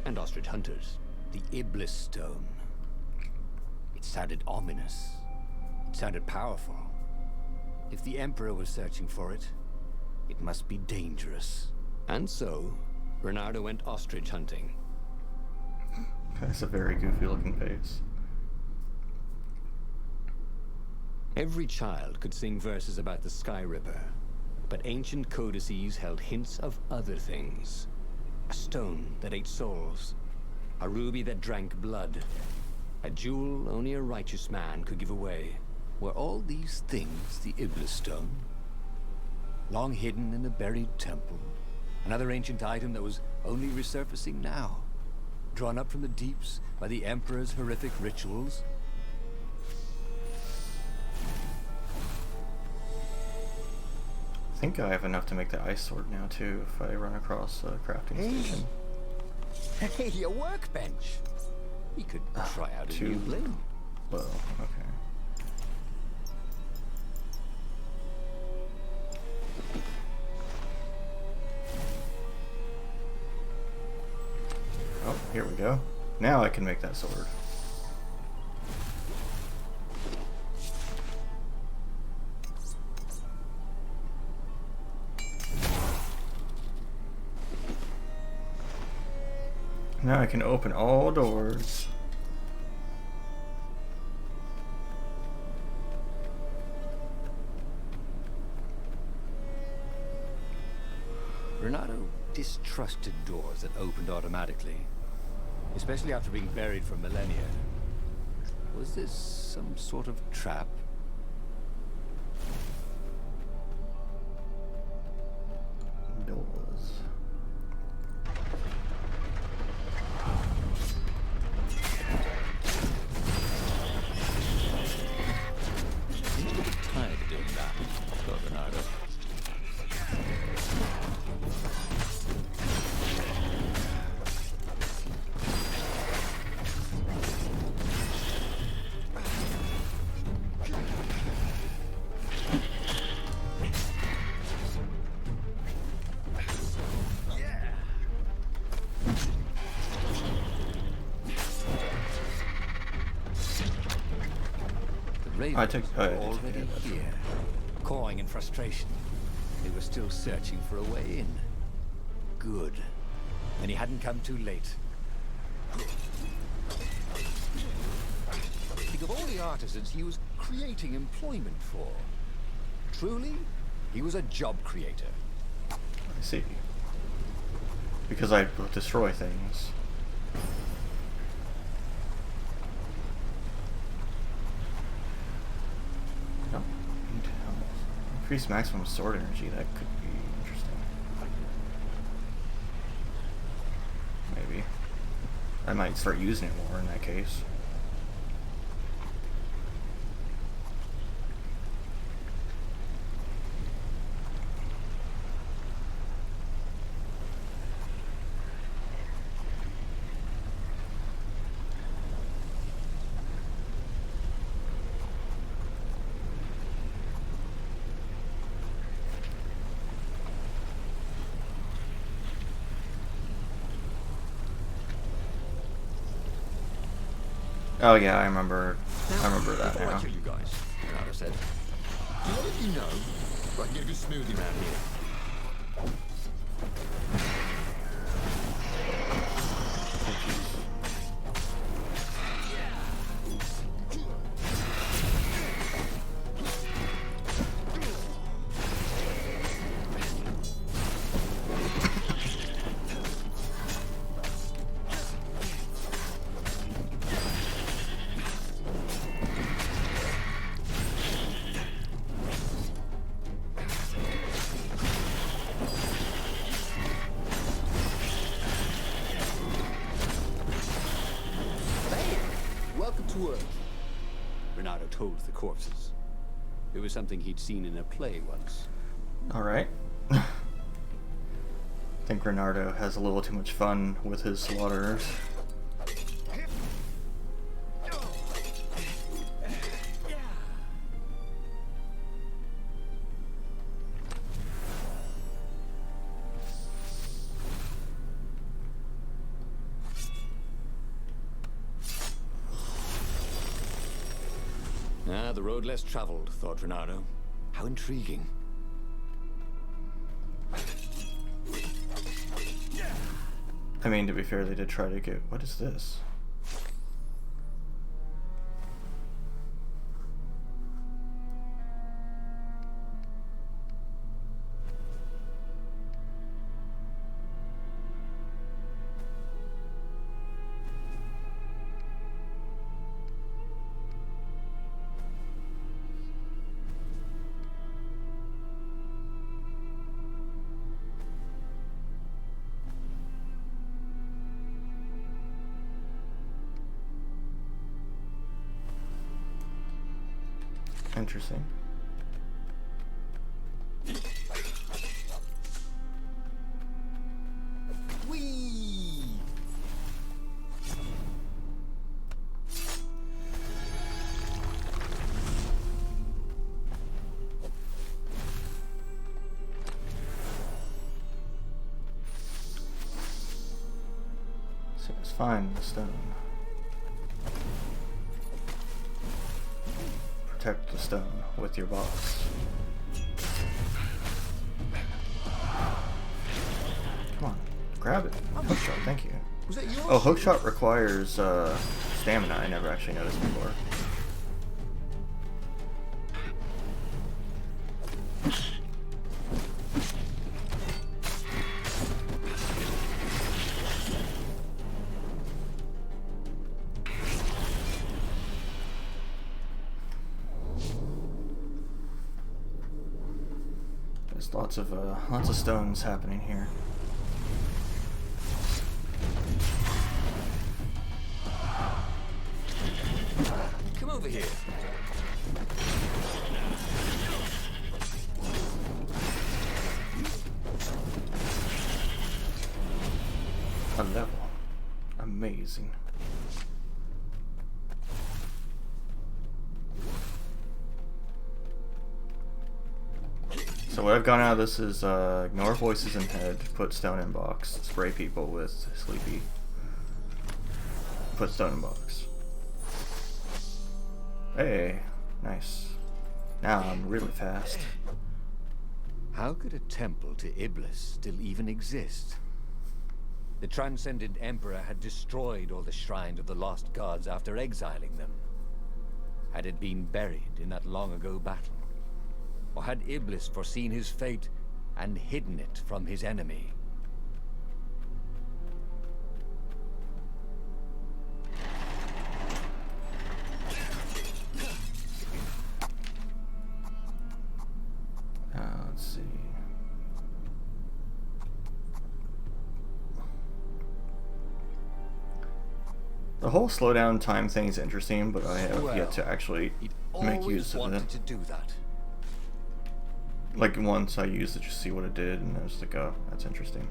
and ostrich hunters. The Iblis stone. It sounded ominous. It sounded powerful. If the Emperor was searching for it, it must be dangerous. And so, Bernardo went ostrich hunting. That's a very goofy looking face. Every child could sing verses about the Sky Ripper, but ancient codices held hints of other things. A stone that ate souls, a ruby that drank blood, a jewel only a righteous man could give away. Were all these things the Iblis stone? Long hidden in a buried temple, another ancient item that was only resurfacing now, drawn up from the deeps by the Emperor's horrific rituals? I think I have enough to make the ice sword now too, if I run across a crafting station. Hey, a workbench! We could try out a new blade. Well, okay. Oh, here we go. Now I can make that sword. Now I can open all doors. Renato distrusted doors that opened automatically, especially after being buried for millennia. Was this some sort of trap? Doors. Seems a bit tired of doing that, thought Renato. I took. Oh, were yeah, already that's right. here, cawing in frustration. They were still searching for a way in. Good. And he hadn't come too late. Think of all the artisans he was creating employment for. Truly, he was a job creator. I see. Because I destroy things. No. Increase maximum sword energy. That could be interesting. Maybe. I might start using it more in that case. Oh yeah, I remember that Before now. I kill you guys, Renato said, do you know if you know where I can get a good smoothie around here? Welcome to Earth, Renato told the corpses. It was something he'd seen in a play once. Alright. I think Renardo has a little too much fun with his slaughterers. Ah, the road less traveled, thought Renato. How intriguing. I mean, to be fair, they did try to get... What is this? Interesting. Whee! Seems fine, the stone. Protect the stone with your boss. Come on, grab it. Hookshot, thank you. Was that yours? Oh, hookshot requires stamina. I never actually noticed before. There's lots of stones happening here. Come over here. A level. Amazing. So what I've gone out of this is ignore voices in head, put stone in box, spray people with sleepy, put stone in box. Hey, nice. Now I'm really fast. How could a temple to Iblis still even exist? The transcendent emperor had destroyed all the shrines of the lost gods after exiling them. Had it been buried in that long ago battle? Or had Iblis foreseen his fate and hidden it from his enemy. Let's see. The whole slow down time thing is interesting, but I have yet to actually make use of it. To do that. Like once I used it, just see what it did, and I was like, oh, that's interesting.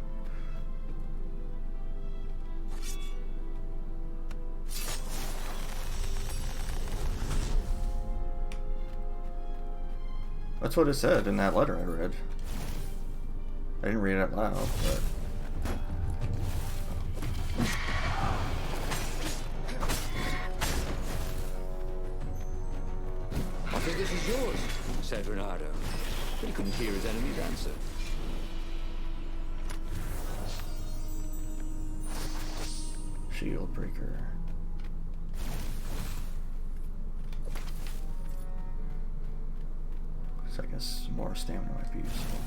That's what it said in that letter I read. I didn't read it out loud, but... I think this is yours, said Reynardo, but he couldn't hear his enemy's answer. Shield breaker. So I guess more stamina might be useful.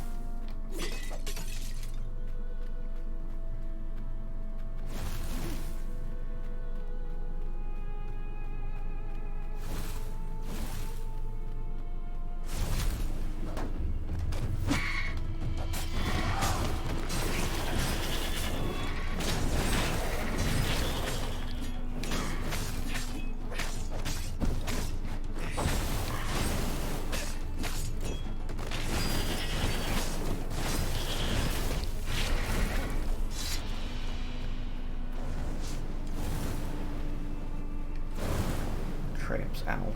Traps. Ow.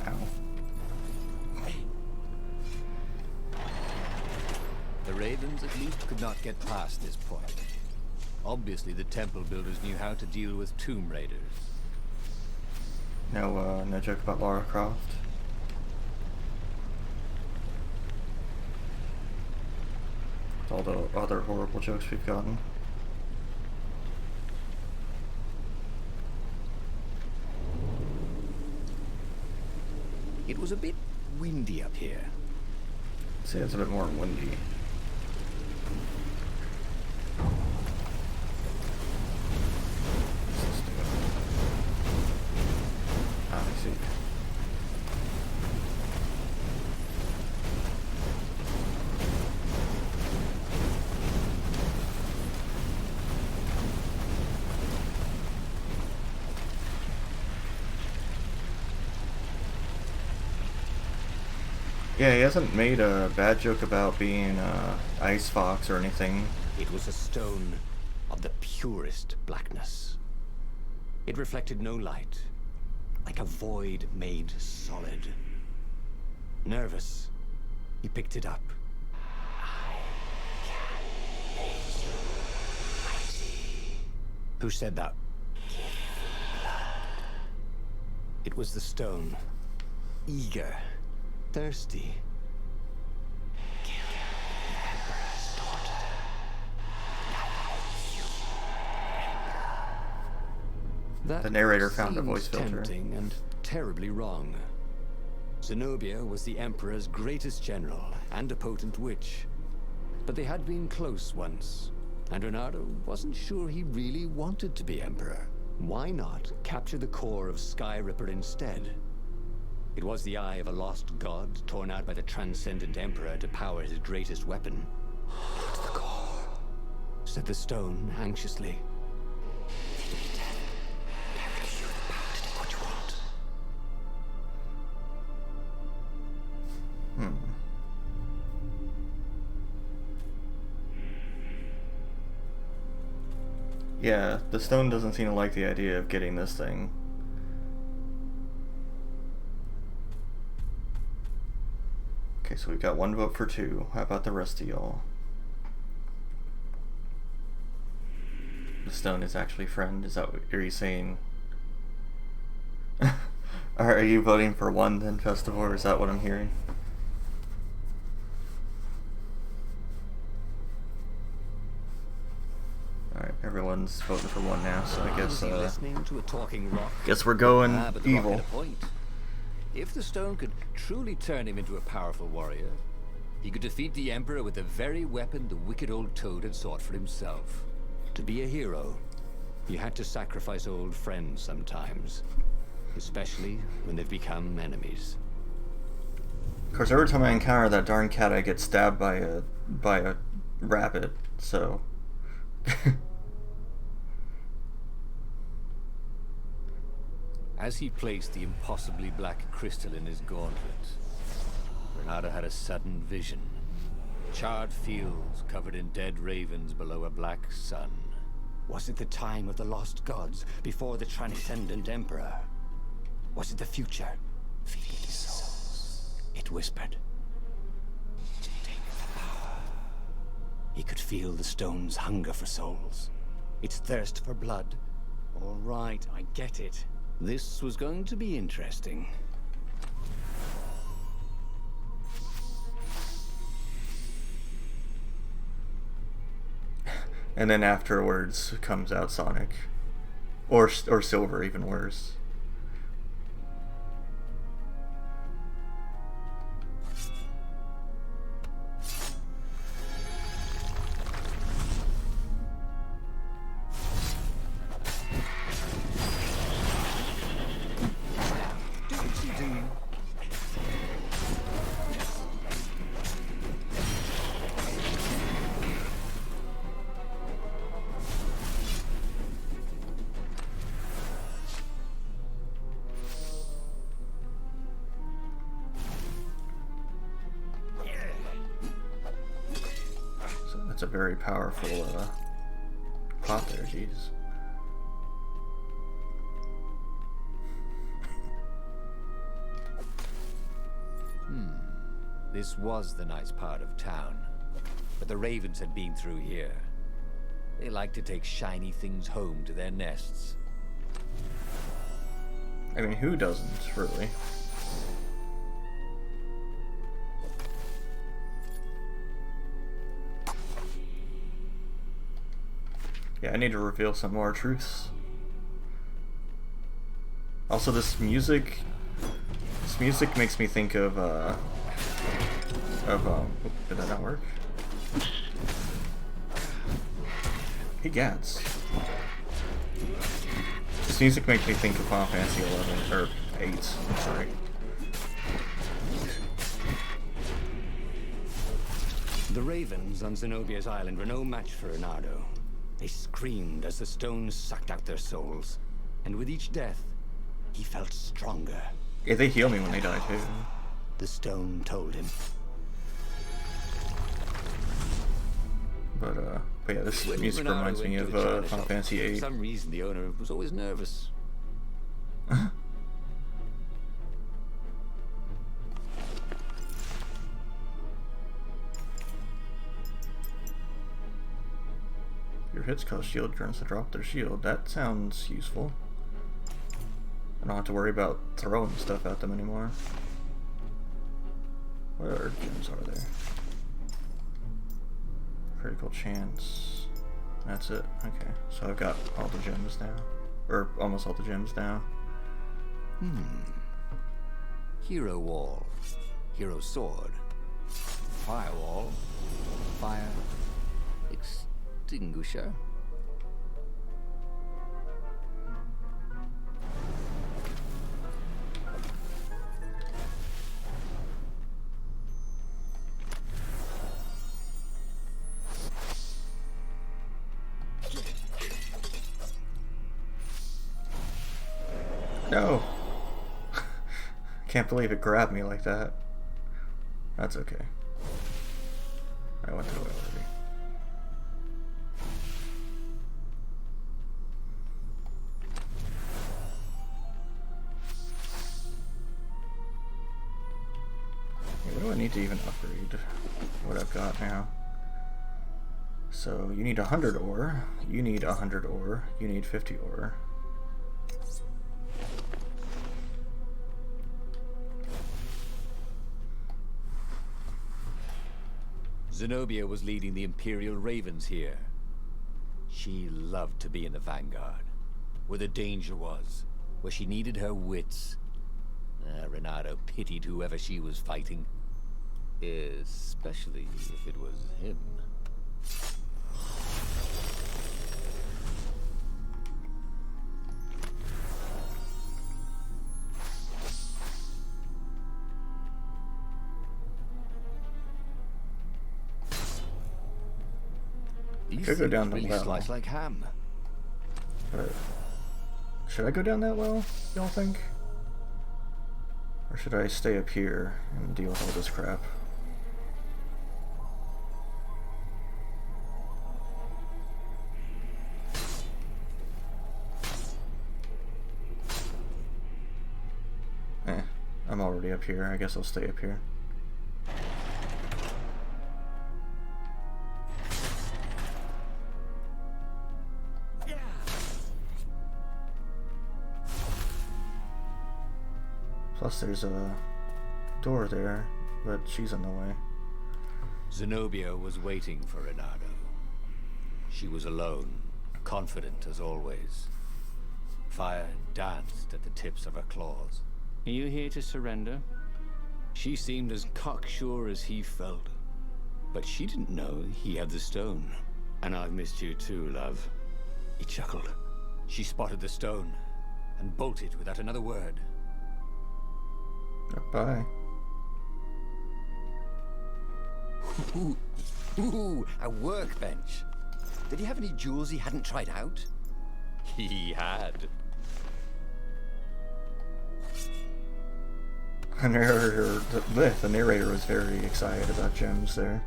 Ow. The Ravens, at least, could not get past this point. Obviously, the temple builders knew how to deal with tomb raiders. No joke about Lara Croft. With all the other horrible jokes we've gotten. It was a bit windy up here. See, it's a bit more windy. Ah, I see. Yeah, he hasn't made a bad joke about being Ice Fox or anything. It was a stone of the purest blackness. It reflected no light, like a void made solid. Nervous, he picked it up. Who said that? It was the stone. Eager. Thirsty. Kill the Emperor's daughter. That The narrator found a voice seemed filter. tempting and terribly wrong. Zenobia was the Emperor's greatest general and a potent witch. But they had been close once, and Reynardo wasn't sure he really wanted to be Emperor. Why not capture the core of Skyripper instead? It was the eye of a lost god torn out by the transcendent Emperor to power his greatest weapon. Not the core, said the stone anxiously. Yeah, the stone doesn't seem to like the idea of getting this thing. Okay, so we've got one vote for two. How about the rest of y'all? The stone is actually friend? Is that what are you saying? Are you voting for one then, Festival, or is that what I'm hearing? Alright, everyone's voting for one now, so I guess listening to a talking rock. guess we're going But the rock had evil. a point. If the stone could truly turn him into a powerful warrior, He could defeat the Emperor with the very weapon the wicked old Toad had sought for himself. To be a hero, you had to sacrifice old friends sometimes. Especially when they've become enemies. Of course, every time I encounter that darn cat, I get stabbed by a rabbit, so... As he placed the impossibly black crystal in his gauntlet, Renato had a sudden vision. Charred fields covered in dead ravens below a black sun. Was it the time of the lost gods before the transcendent emperor? Was it the future? Feed his souls, it whispered. Take the power. He could feel the stone's hunger for souls. Its thirst for blood. All right, I get it. This was going to be interesting. And then afterwards comes out Sonic. Or Silver, even worse. That's a very powerful pot there, jeez. This was the nice part of town, but the ravens had been through here. They like to take shiny things home to their nests. I mean, who doesn't, really? Yeah, I need to reveal some more truths. Also, this music makes me think of did that not work? Hey, Gads. This music makes me think of Final Fantasy 11 or 8. I'm sorry. The ravens on Zenobia's island were no match for Renato. They screamed as the stones sucked out their souls. And with each death, he felt stronger. Yeah, they heal me when they die too. The stone told him. But yeah, this When music Renato reminds me went of to the China Final shop, Fantasy For 8. some reason, the owner was always nervous. Your hits cause shield turns to drop their shield. That sounds useful. I don't have to worry about throwing stuff at them anymore. What other gems are there? Critical chance. That's it. Okay, so I've got all the gems now. Or almost all the gems now. Hero wall, hero sword, firewall, fire extinguisher. No! Can't believe it grabbed me like that. That's okay. I went that way already. What do I need to even upgrade what I've got now? So you need 100 ore, you need 100 ore, you need 50 ore. Zenobia was leading the Imperial Ravens here. She loved to be in the vanguard, where the danger was, where she needed her wits. Renato pitied whoever she was fighting. Especially if it was him. These Could go things down the really well. slice like ham. But should I go down that well, y'all think? Or should I stay up here and deal with all this crap? I'm already up here. I guess I'll stay up here. Plus there's a door there, but she's in the way. Zenobia was waiting for Renato. She was alone, confident as always. Fire danced at the tips of her claws. Are you here to surrender? She seemed as cocksure as he felt. But she didn't know he had the stone. And I've missed you too, love. He chuckled. She spotted the stone and bolted without another word. Bye. Ooh, a workbench. Did he have any jewels he hadn't tried out? He had. The narrator was very excited about gems there.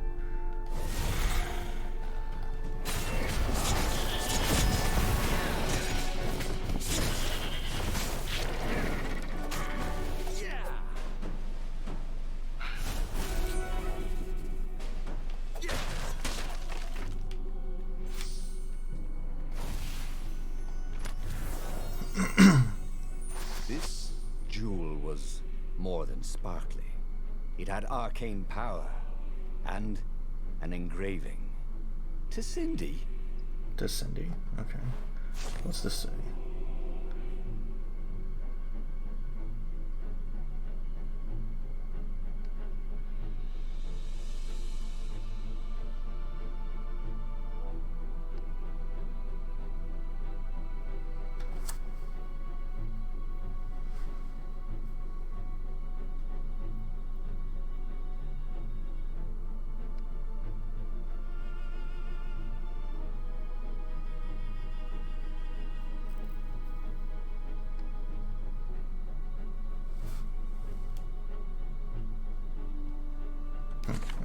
This jewel was more than sparkly. It had arcane power and an engraving. To Cindy. To Cindy. Okay. What's this say?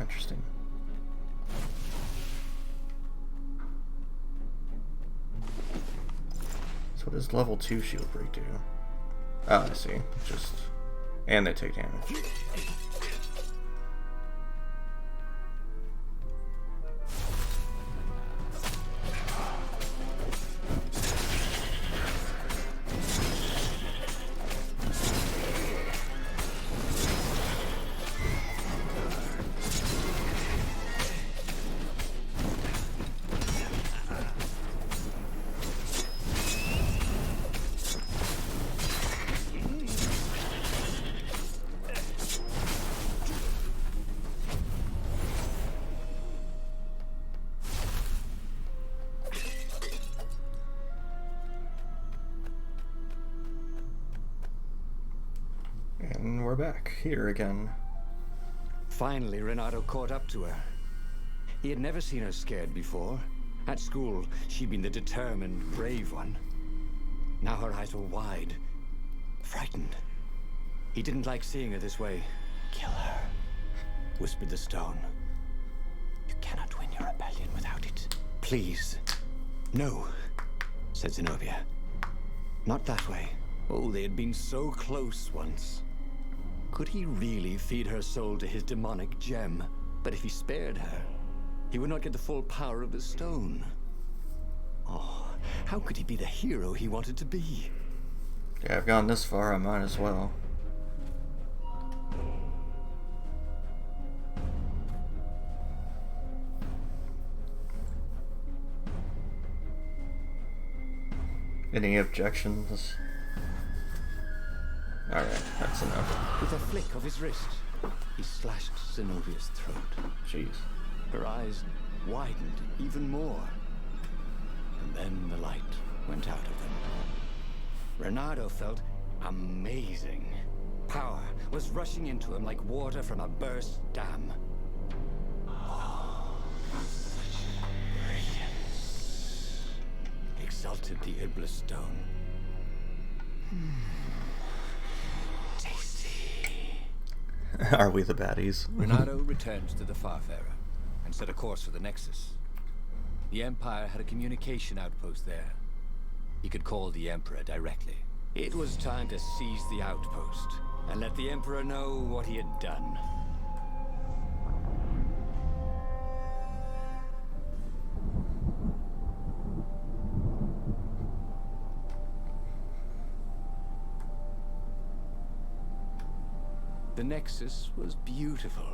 Interesting. So what does level 2 shield break do? Oh, I see. Just... and they take damage. And we're back here again. Finally, Renato caught up to her. He had never seen her scared before. At school, she'd been the determined, brave one. Now her eyes were wide, frightened. He didn't like seeing her this way. "Kill her," whispered the stone. "You cannot win your rebellion without it." "Please." "No," said Zenobia. "Not that way." Oh, they had been so close once. Could he really feed her soul to his demonic gem? But if he spared her, he would not get the full power of the stone. Oh, how could he be the hero he wanted to be? Yeah, I've gone this far, I might as well. Any objections? Alright, that's enough. With a flick of his wrist, he slashed Zenobia's throat. Jeez. Her eyes widened even more. And then the light went out of them. Renato felt amazing. Power was rushing into him like water from a burst dam. Oh, such brilliance, exulted the Iblis stone. Tasty. Are we the baddies? Renato returned to the Farfarer and set a course for the Nexus. The Empire had a communication outpost there. He could call the Emperor directly. It was time to seize the outpost and let the Emperor know what he had done. The Nexus was beautiful.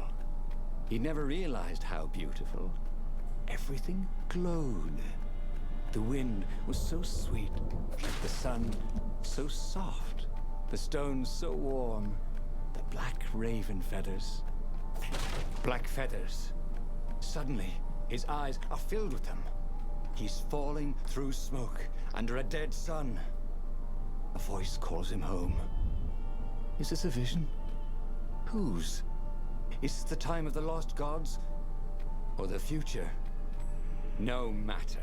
He never realized how beautiful. Everything glowed. The wind was so sweet, the sun so soft, the stones so warm, the black raven feathers. Black feathers. Suddenly, his eyes are filled with them. He's falling through smoke, under a dead sun. A voice calls him home. Is this a vision? Whose? Is this the time of the lost gods? Or the future? No matter.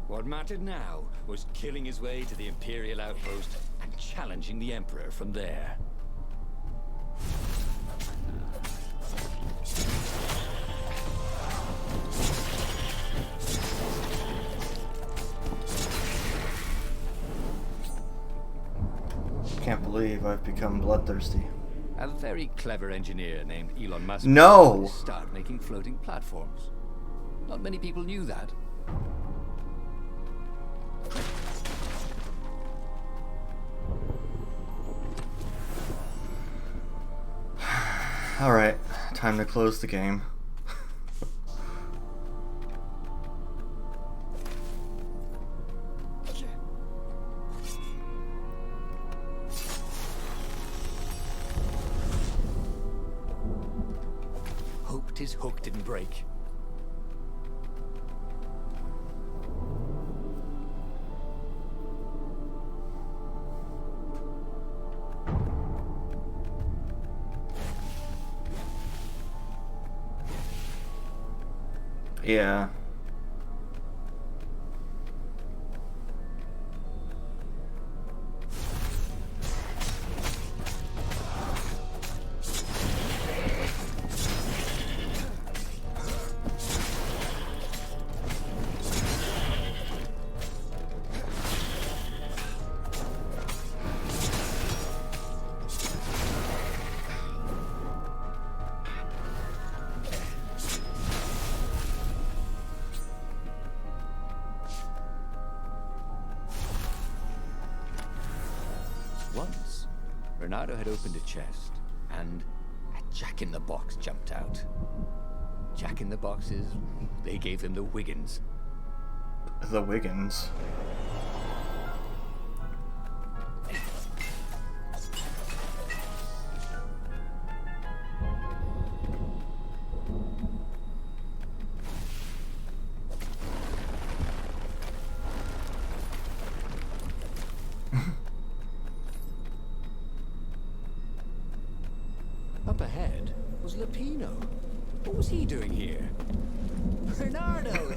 What mattered now was killing his way to the Imperial outpost and challenging the Emperor from there. Can't believe I've become bloodthirsty. A very clever engineer named Elon Musk No! started making floating platforms. Not many people knew that. Alright, time to close the game. Hoped his hook didn't break. Yeah. Once, Renato had opened a chest, and a Jack-in-the-Box jumped out. Jack-in-the-Boxes, they gave them the Wiggins. The Wiggins. Up ahead was Lapino. What was he doing here? Bernardo!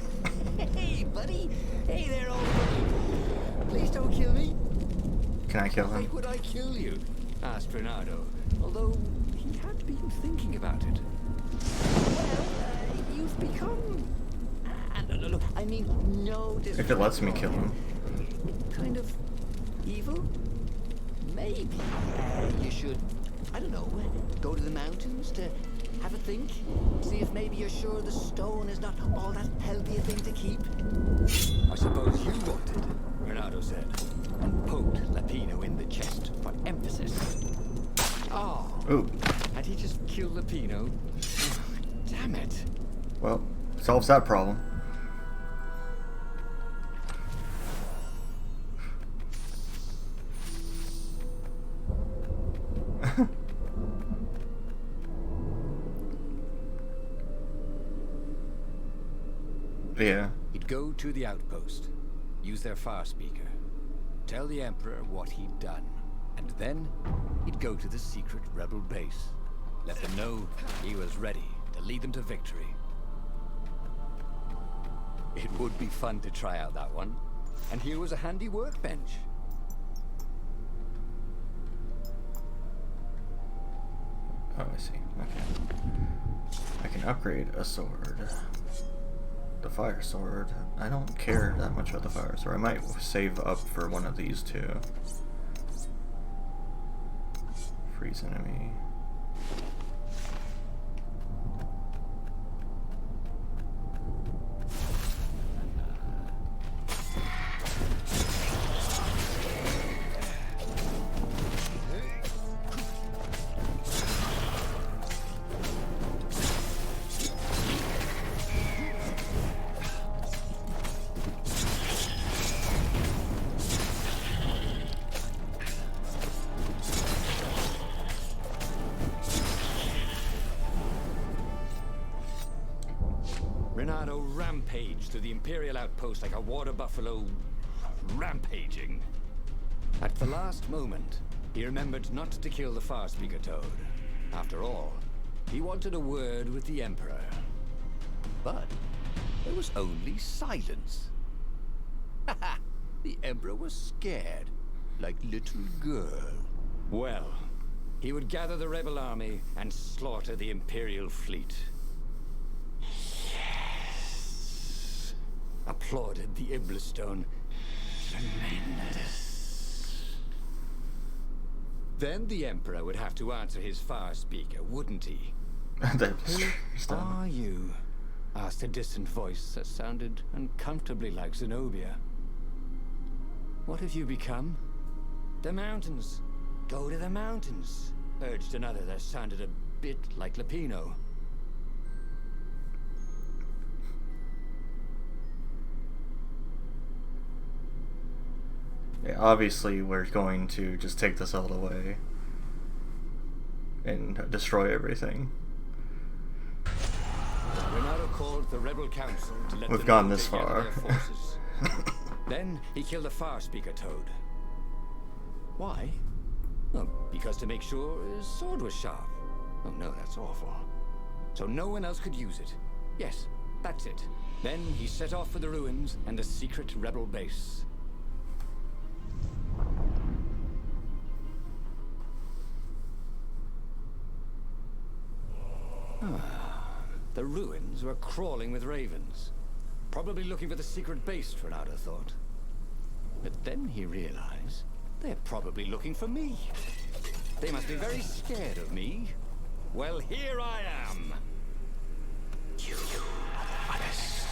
Hey, buddy! Hey there, old buddy! Please don't kill me. Can I kill Why him? would I kill you? Asked Bernardo, although he had been thinking about it. Well, you've become... look, I mean, no disrespect. If it lets me kill him. Kind of evil? Maybe you should, I don't know, go to the mountains to have a think? See if maybe you're sure the stone is not all that healthy a thing to keep? I suppose you wanted, Renato said, and poked Lapino in the chest for emphasis. Oh, Ooh. had he just killed Lapino? Damn it. Well, solves that problem. Yeah. He'd go to the outpost, use their far speaker, tell the Emperor what he'd done, and then he'd go to the secret rebel base, let them know he was ready to lead them to victory. It would be fun to try out that one, and here was a handy workbench. Oh, I see. Okay. I can upgrade a sword. The fire sword. I don't care that much about the fire sword. I might save up for one of these two. Freeze enemy. Renato rampaged through the Imperial outpost like a water buffalo rampaging. At the last moment, he remembered not to kill the far speaker toad. After all, he wanted a word with the Emperor. But there was only silence. The Emperor was scared, like little girl. Well, he would gather the rebel army and slaughter the Imperial fleet. Applauded the Iblistone. Tremendous. Then the Emperor would have to answer his far speaker, wouldn't he? Who are you? Asked a distant voice that sounded uncomfortably like Zenobia. What have you become? The mountains. Go to the mountains, urged another that sounded a bit like Lapino. Yeah, obviously we're going to just take this all away and destroy everything. Renato called the rebel council to let We've them gone know this they gathered far. their forces. Then he killed the far speaker toad. Why? Well, because to make sure his sword was sharp. Oh no, that's awful. So no one else could use it. Yes, that's it. Then he set off for the ruins and the secret rebel base. The ruins were crawling with ravens. Probably looking for the secret base, Renato thought. But then he realized they're probably looking for me. They must be very scared of me. Well, here I am. You are the honest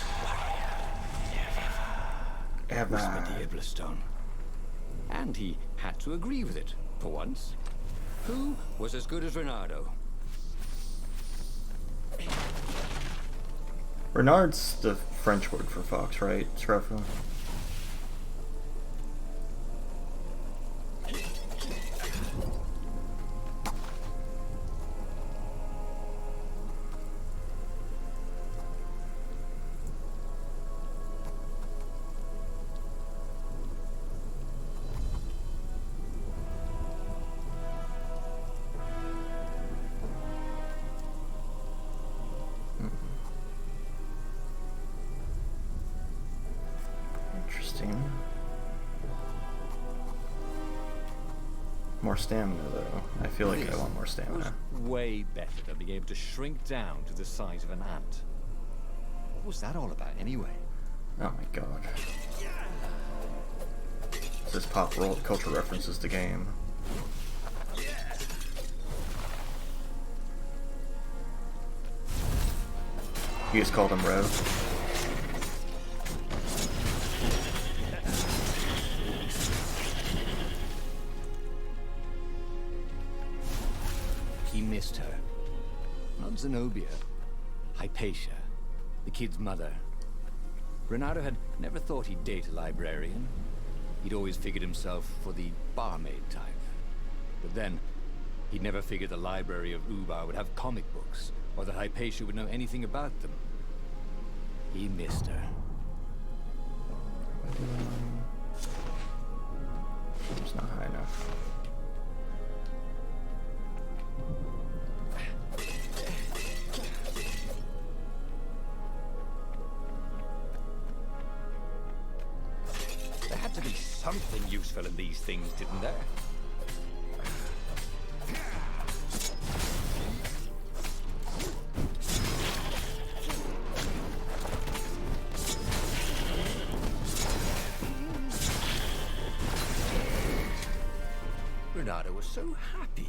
warrior. Whispered the Iblistone. And he had to agree with it, for once. Who was as good as Renato? Renard's the French word for fox, right, Scruffo? Interesting. More stamina, though. I feel like I want more stamina. Way better than being able to shrink down to the size of an ant. What was that all about, anyway? Oh my god. This pop world culture references the game. You just called him Rev. He missed her. Not Zenobia. Hypatia, the kid's mother. Renato had never thought he'd date a librarian. He'd always figured himself for the barmaid type. But then, he'd never figured the library of Ubar would have comic books, or that Hypatia would know anything about them. He missed her. It's not high enough. There had to be something useful in these things, didn't there? Renato was so happy.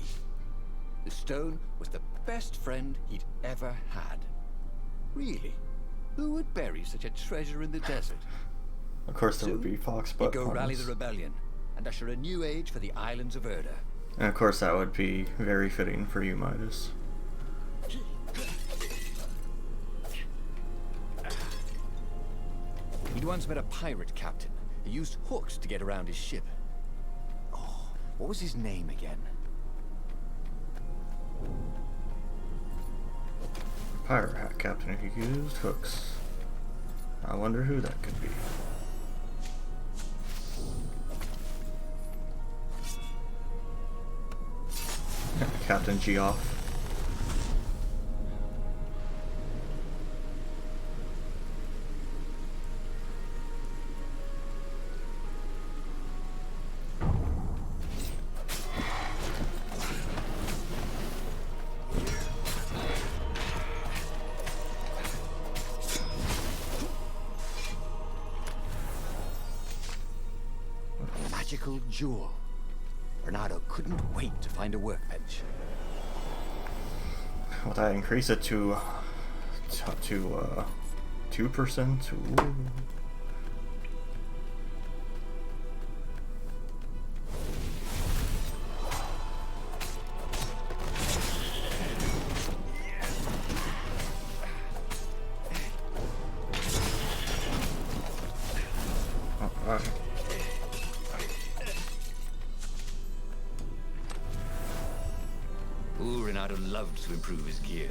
The stone was the best friend he'd ever had. Really? Who would bury such a treasure in the desert? Of course, there would be fox butt He'd go rally puns. the rebellion and usher a new age for the islands of Erda. And of course, that would be very fitting for you, Midas. He'd once met a pirate captain who used hooks to get around his ship. Oh, what was his name again? Pirate hat captain who used hooks. I wonder who that could be. Captain Geoff. A magical jewel. Bernardo couldn't wait to find a workbench. Will that increase it to 2%? Ooh. Alright. Ooh, Renato loved to improve his gear.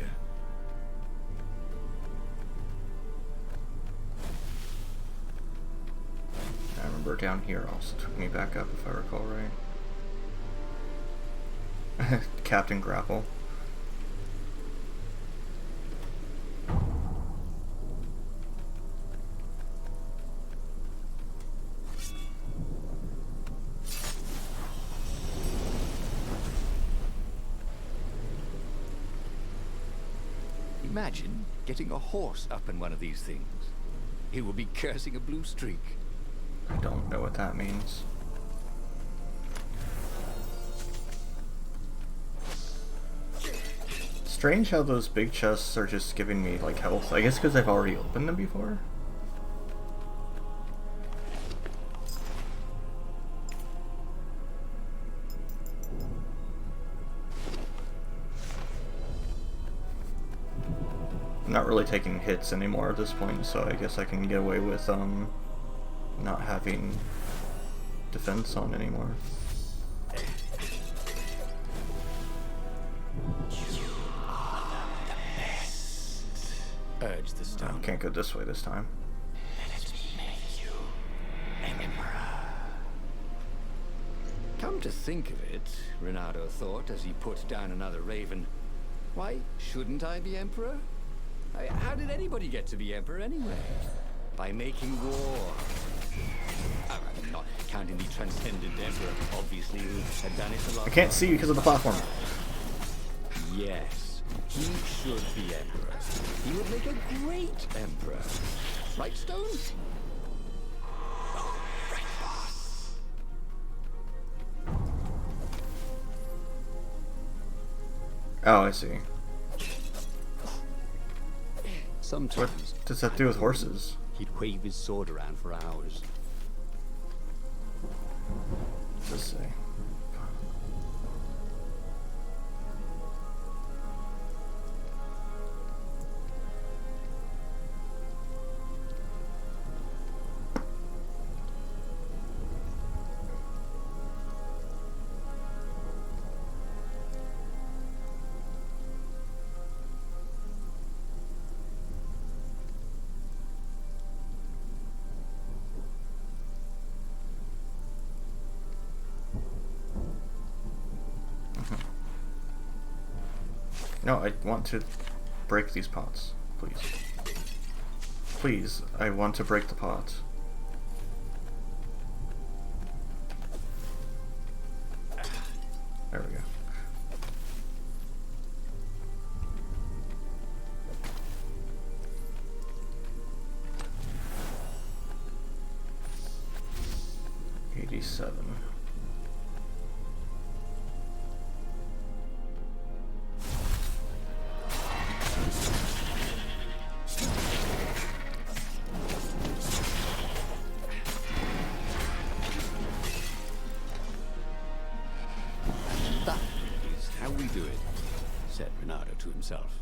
I remember down here also took me back up if I recall right. Captain Grapple. Imagine getting a horse up in one of these things. He would be cursing a blue streak. I don't know what that means. Strange how those big chests are just giving me like health. I guess because I've already opened them before. I'm not really taking hits anymore at this point, so I guess I can get away with not having defense on anymore. Urged the Oh, stone. can't go this way this time. Let me make you Emperor. Come to think of it, Renato thought as he put down another raven, why shouldn't I be Emperor? How did anybody get to be Emperor anyway? By making war. I'm not counting the transcendent Emperor, obviously, who had done it a lot. I can't see because of the platform. Yes, he should be Emperor. He would make a great Emperor. Right, Stone? Oh, right, boss. Oh, I see. What Sometimes does that do with horses? he'd wave his sword around for hours. What's this say? No, I want to break these pots, please. Please, I want to break the pots. There we go. $87. That is how we do it, said Renato to himself.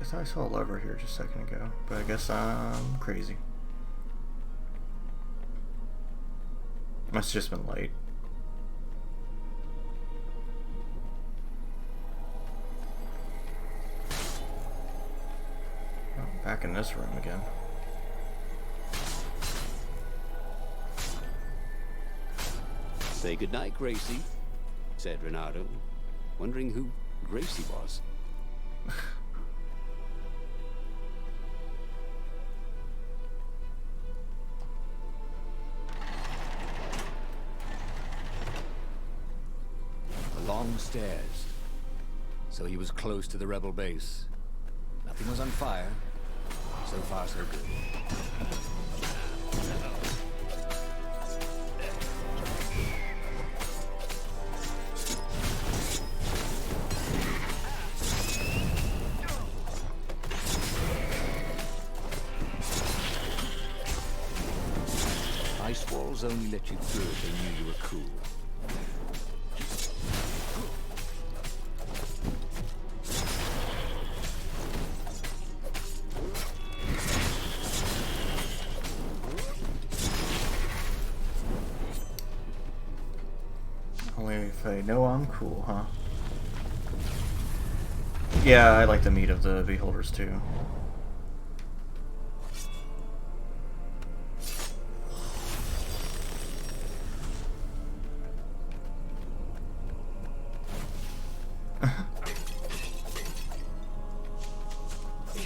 I thought I saw a lever here just a second ago, but I guess I'm crazy. Must have just been late. Oh, back in this room again. Say goodnight, Gracie, said Renato, wondering who Gracie was. Long stairs. So he was close to the rebel base. Nothing was on fire. So far, so good. Ice walls only let you through if they knew you were cool. Only if I know I'm cool, huh? Yeah, I like the meat of the beholders too.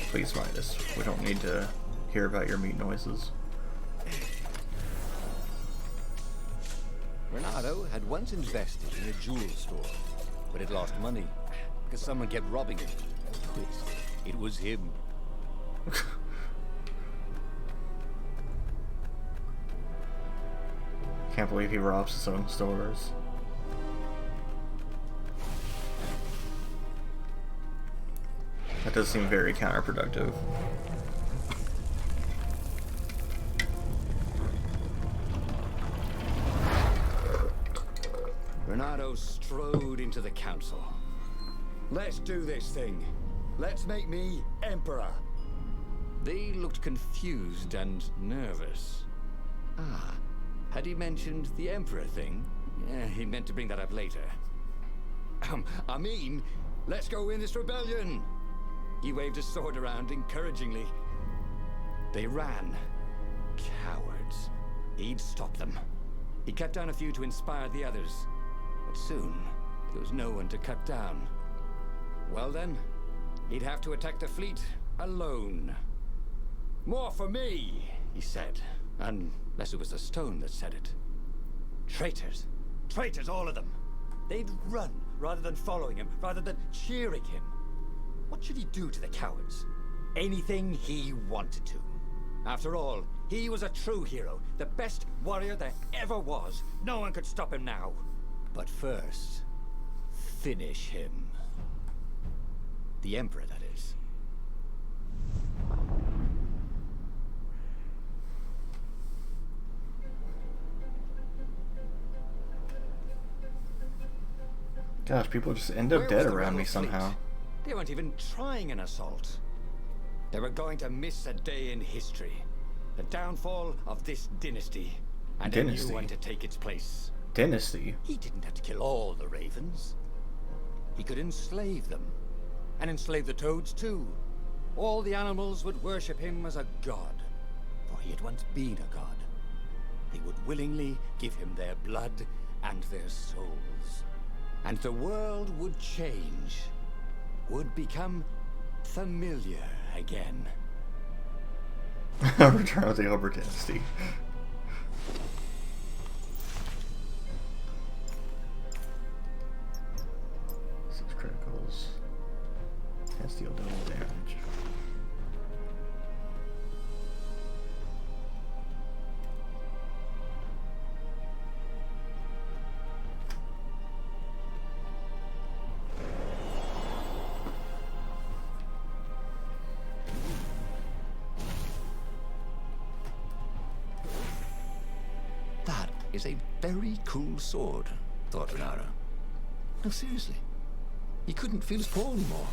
Please, Midas. We don't need to hear about your meat noises. Renato had once invested in a jewel store, but it lost money because someone kept robbing it. Twist. It was him. Can't believe he robs his own stores. That does seem very counterproductive. Renato strode into the council. Let's do this thing. Let's make me emperor. They looked confused and nervous. Ah, had he mentioned the emperor thing? Yeah, he meant to bring that up later. I mean, let's go win this rebellion. He waved his sword around encouragingly. They ran. Cowards. He'd stop them. He cut down a few to inspire the others. But soon, there was no one to cut down. Well then, he'd have to attack the fleet alone. More for me, he said. Unless it was the stone that said it. Traitors. Traitors, all of them. They'd run rather than following him, rather than cheering him. What should he do to the cowards? Anything he wanted to. After all, he was a true hero, the best warrior there ever was. No one could stop him now. But first, finish him. The Emperor, that is. Gosh, people just end up dead around me somehow. They weren't even trying an assault. They were going to miss a day in history. The downfall of this dynasty. And a new one to take its place. Dynasty? He didn't have to kill all the ravens. He could enslave them. And enslave the toads too. All the animals would worship him as a god, for he had once been a god. They would willingly give him their blood and their souls. And the world would change, would become familiar again. Return of the Ober Dynasty. Six criticals. Can't deal double damage. That is a very cool sword, thought Renara. No, seriously. He couldn't feel his paw anymore.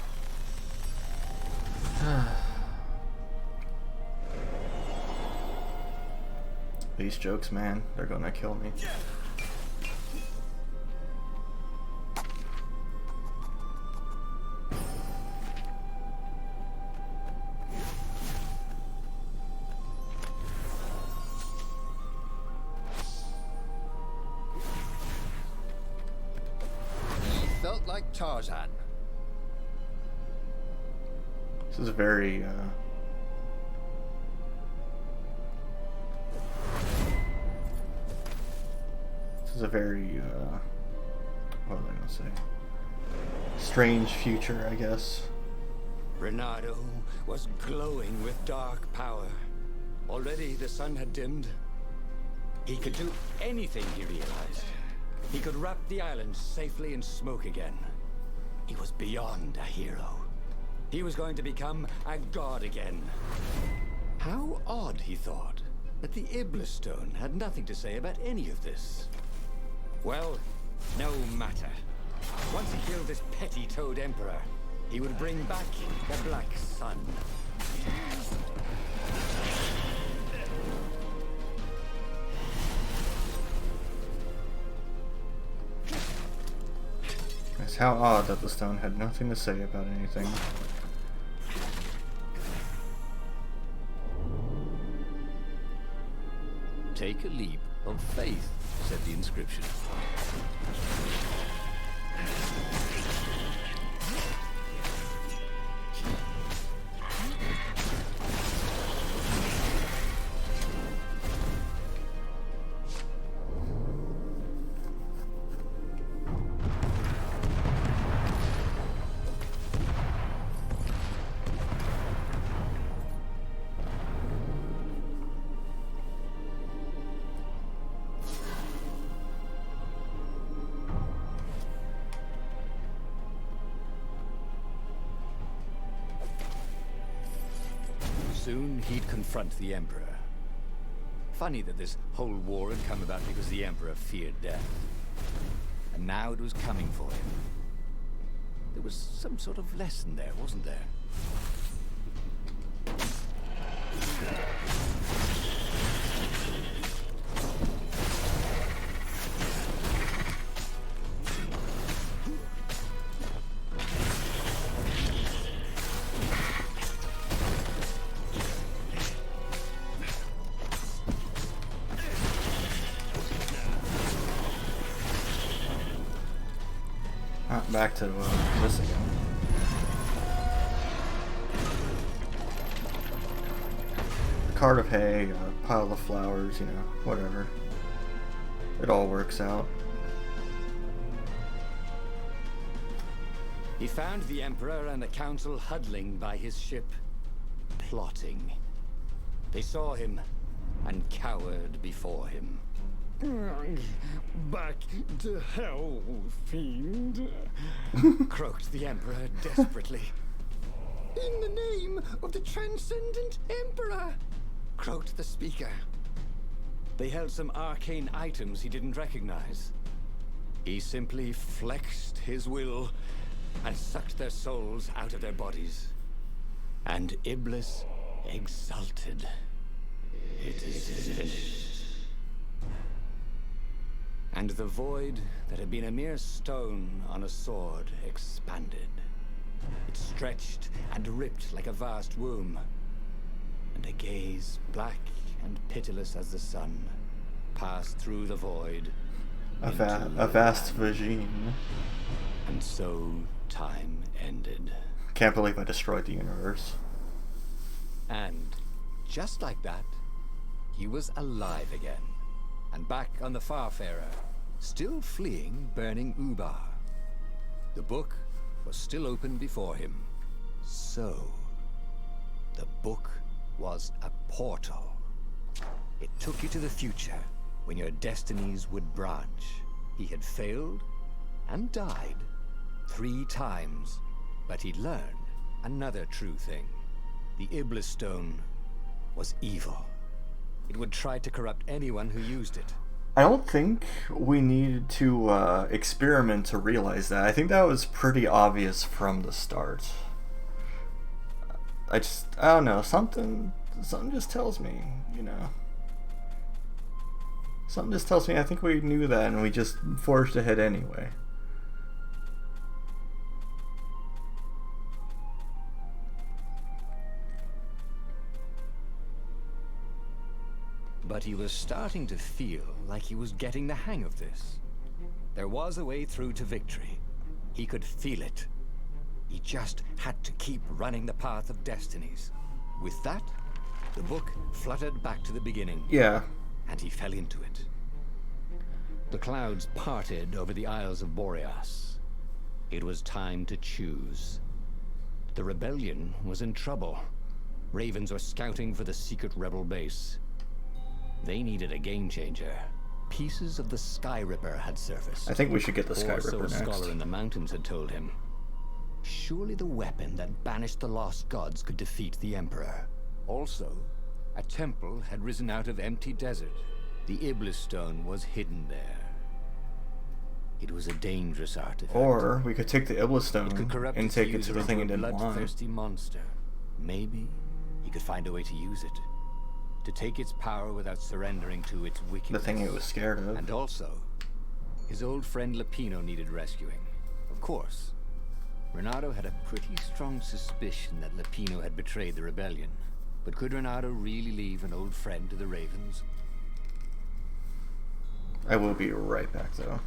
These jokes, man, they're gonna kill me. He felt like Tarzan. This is very, this is a very, what was I gonna say? Strange future, I guess. Renato was glowing with dark power. Already the sun had dimmed. He could do anything, he realized. He could wrap the island safely in smoke again. He was beyond a hero. He was going to become a god again. How odd, he thought, that the Iblis Stone had nothing to say about any of this. Well, no matter. Once he killed this petty Toad Emperor, he would bring back the Black Sun. It's how odd that the stone had nothing to say about anything. Take a leap of faith, said the inscription. Soon he'd confront the Emperor. Funny that this whole war had come about because the Emperor feared death. And now it was coming for him. There was some sort of lesson there, wasn't there? Back to this again. A cart of hay, a pile of flowers, you know, whatever. It all works out. He found the Emperor and the Council huddling by his ship, plotting. They saw him and cowered before him. Back to hell, fiend. Croaked the Emperor desperately. In the name of the Transcendent Emperor. Croaked the speaker. They held some arcane items he didn't recognize. He simply flexed his will and sucked their souls out of their bodies. And Iblis exulted. It is finished. And the void that had been a mere stone on a sword expanded. It stretched and ripped like a vast womb. And a gaze, black and pitiless as the sun, passed through the void. A vast vagine. And so time ended. Can't believe I destroyed the universe. And just like that, he was alive again. And back on the Farfarer, still fleeing burning Ubar. The book was still open before him. So, the book was a portal. It took you to the future, when your destinies would branch. He had failed and died 3 times, but he'd learned another true thing. The Iblis Stone was evil. It would try to corrupt anyone who used it. I don't think we needed to experiment to realize that. I think that was pretty obvious from the start. I don't know, something just tells me, you know. Something just tells me I think we knew that and we just forged ahead anyway. But he was starting to feel like he was getting the hang of this. There was a way through to victory. He could feel it. He just had to keep running the path of Destinies. With that, the book fluttered back to the beginning. Yeah. And he fell into it. The clouds parted over the Isles of Boreas. It was time to choose. The rebellion was in trouble. Ravens were scouting for the secret rebel base. They needed a game changer. Pieces of the Sky Ripper had surfaced. I think we should get the Sky Ripper so a next. scholar in the mountains had told him. Surely the weapon that banished the lost gods could defeat the Emperor. Also, a temple had risen out of empty desert. The Iblis Stone was hidden there. It was a dangerous artifact. Or we could take the Iblis It Stone could corrupt and its take it to user the thing into it a didn't want. bloodthirsty monster. Maybe he could find a way to use it. To take its power without surrendering to its The wickedness. thing it was scared of. And also, his old friend Lupino needed rescuing. Of course, Renato had a pretty strong suspicion that Lupino had betrayed the rebellion. But could Renato really leave an old friend to the Ravens? I will be right back though.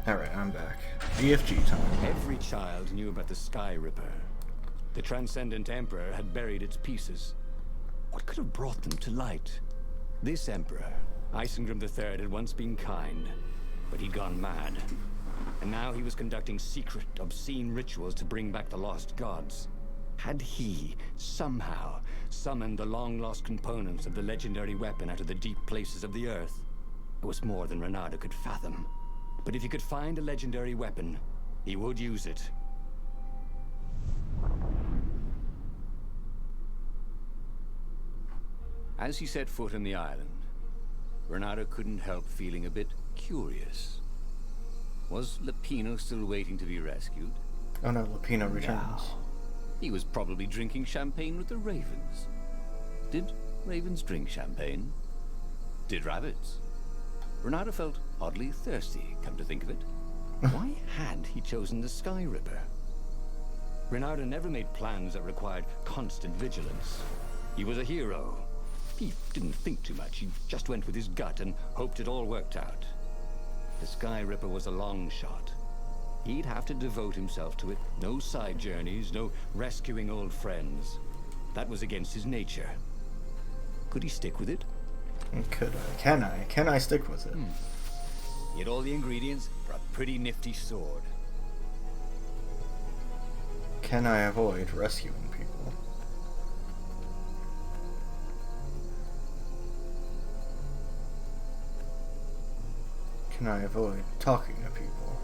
Alright, I'm back. GFG time. Every child knew about the Sky Ripper. The Transcendent Emperor had buried its pieces. What could have brought them to light? This Emperor, Isengrim III, had once been kind, but he'd gone mad. And now he was conducting secret, obscene rituals to bring back the lost gods. Had he, somehow, summoned the long-lost components of the legendary weapon out of the deep places of the Earth? It was more than Renato could fathom. But if he could find a legendary weapon, he would use it. As he set foot on the island, Renato couldn't help feeling a bit curious. Was Lapino still waiting to be rescued? Oh no, Lapino returns. He was probably drinking champagne with the ravens. Did ravens drink champagne? Did rabbits? Renato felt oddly thirsty, come to think of it. Why had he chosen the Sky Ripper? Renato never made plans that required constant vigilance. He was a hero. He didn't think too much. He just went with his gut and hoped it all worked out. The Sky Ripper was a long shot. He'd have to devote himself to it. No side journeys, no rescuing old friends. That was against his nature. Could he stick with it? Could I? Can I? Can I stick with it? He had all the ingredients for a pretty nifty sword. Can I avoid rescuing people? Can I avoid talking to people?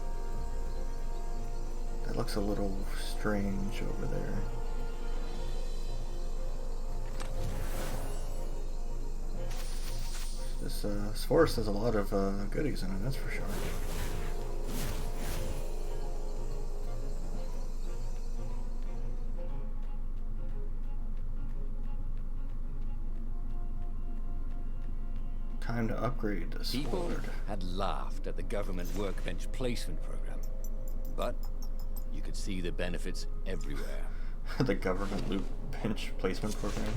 That looks a little strange over there. This forest has a lot of goodies in it, that's for sure. Time to upgrade this People sword. had laughed at the government workbench placement program, but you could see the benefits everywhere. The government loot bench placement program.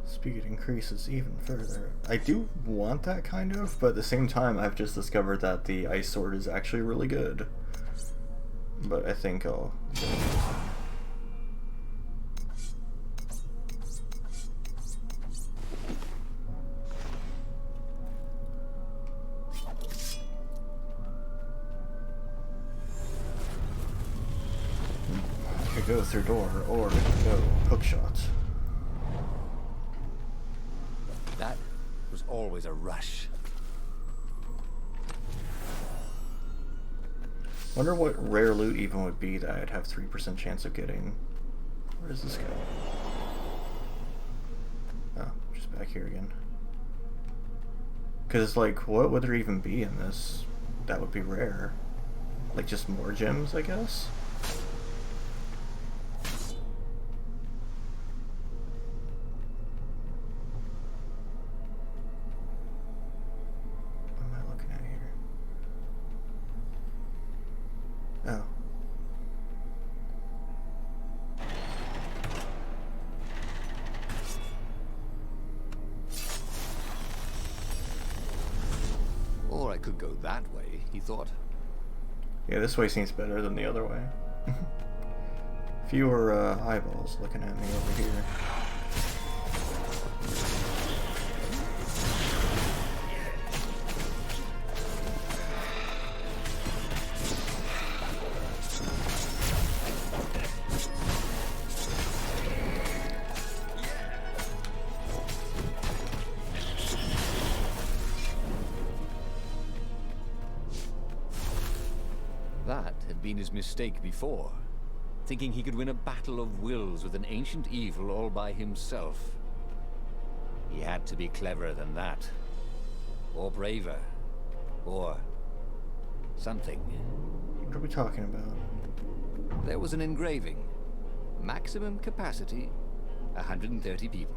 Speed increases even further. I do want that kind of, but at the same time I've just discovered that the ice sword is actually really good. But I think I'll go with this one. I could go through door, or I could go hook shots. That was always a rush. Wonder what rare loot even would be that I'd have 3% chance of getting. Where does this go? Oh, just back here again. Because, like, what would there even be in this that would be rare? Like, just more gems, I guess? What am I looking at here? Oh. Or I could go that way, he thought. Yeah, this way seems better than the other way. Fewer eyeballs looking at me over here. That had been his mistake before, thinking he could win a battle of wills with an ancient evil all by himself. He had to be cleverer than that. Or braver. Or something. What are we talking about? There was an engraving. Maximum capacity, 130 people.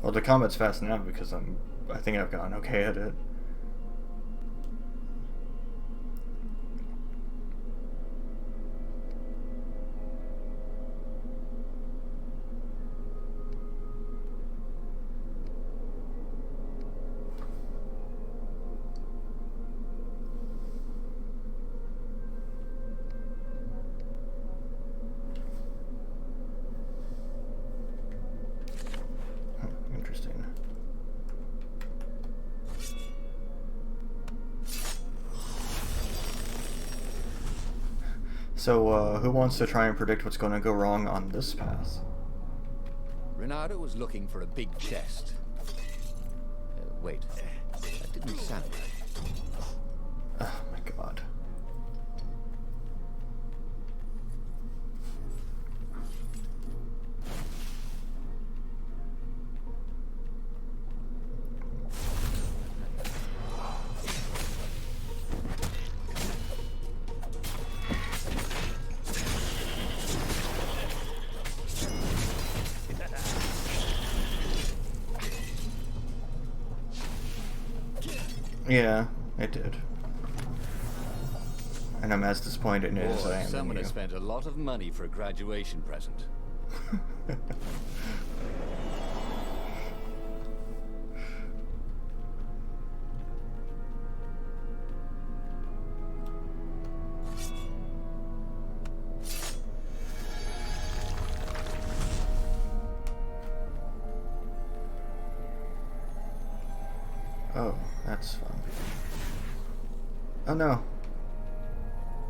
Well, the combat's fast now because I think I've gotten okay at it. Interesting. So, who wants to try and predict what's going to go wrong on this path? Renato was looking for a big chest. Wait, that didn't sound right. Oh my god. Yeah, it did. And I'm as disappointed in it as I am in Someone you. has spent a lot of money for a graduation present. Oh, that's fun. Oh no.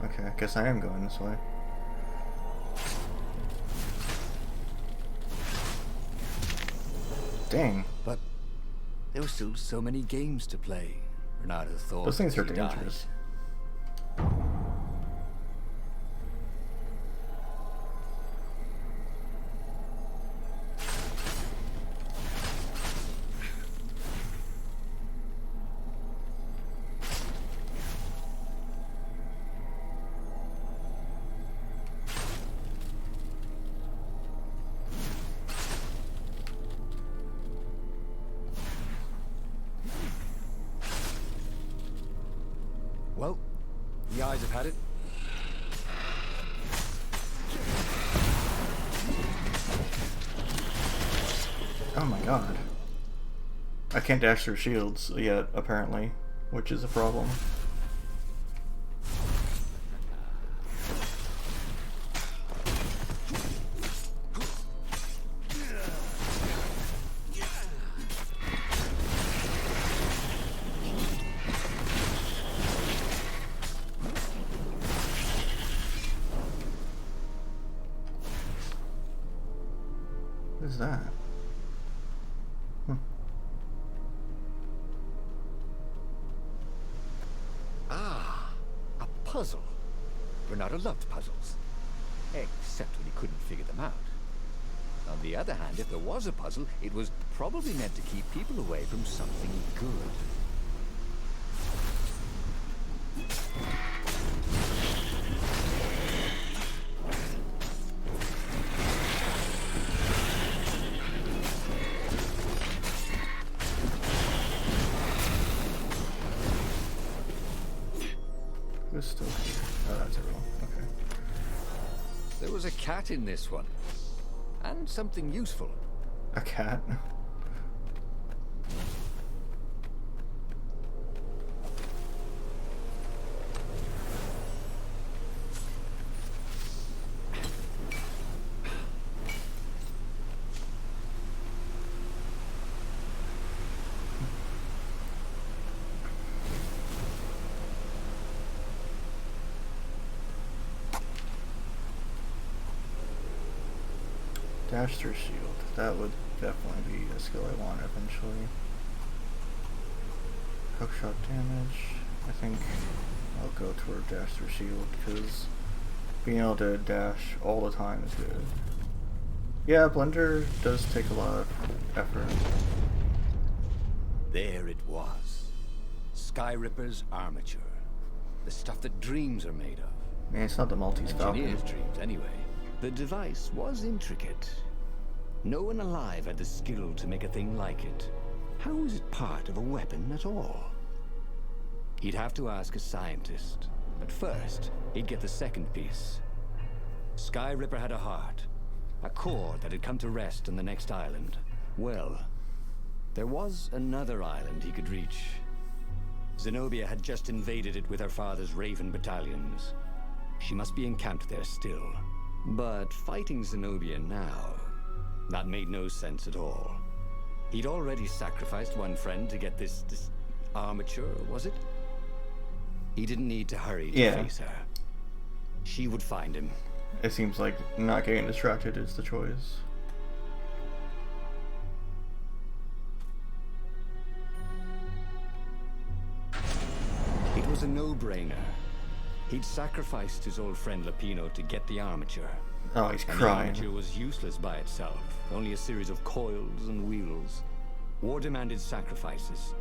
Okay, I guess I am going this way. Dang. But there were still so many games to play. Renato thought Those things are he died. dangerous. Well, the eyes have had it. Oh my god. I can't dash through shields yet, apparently, which is a problem. What is that? Ah, a puzzle. Renato loved puzzles. Except when he couldn't figure them out. On the other hand, if there was a puzzle, it was probably meant to keep people away from something good. Who's still here? Oh, that's everyone. Okay. There was a cat in this one. And something useful. A cat? Dash through shield. That would definitely be a skill I want eventually. Hookshot damage. I think I'll go toward dash through shield because being able to dash all the time is good. Yeah, Blender does take a lot of effort. There it was. Skyripper's armature. The stuff that dreams are made of. Man, it's not the Maltese Falcon. Engineers' dreams, anyway. The device was intricate. No one alive had the skill to make a thing like it. How was it part of a weapon at all? He'd have to ask a scientist. But first, he'd get the second piece. Skyripper had a heart. A core that had come to rest on the next island. Well, there was another island he could reach. Zenobia had just invaded it with her father's Raven battalions. She must be encamped there still. But fighting Zenobia now, that made no sense at all. He'd already sacrificed one friend to get this armature, was it? He didn't need to hurry to face her. She would find him. It seems like not getting distracted is the choice. It was a no-brainer. He'd sacrificed his old friend Lapino to get the armature. Oh, he's And crying. the armature was useless by itself, only a series of coils and wheels. War demanded sacrifices,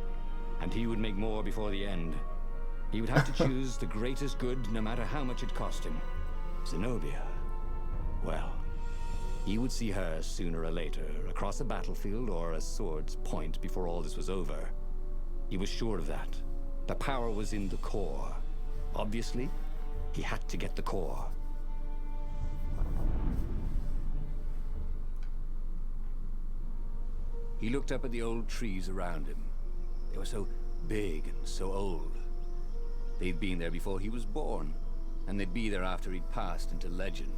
and he would make more before the end. He would have to choose the greatest good, no matter how much it cost him. Zenobia. Well, he would see her sooner or later, across a battlefield or a sword's point before all this was over. He was sure of that. The power was in the core. Obviously, he had to get the core. He looked up at the old trees around him. They were so big and so old. They'd been there before he was born, and they'd be there after he'd passed into legend.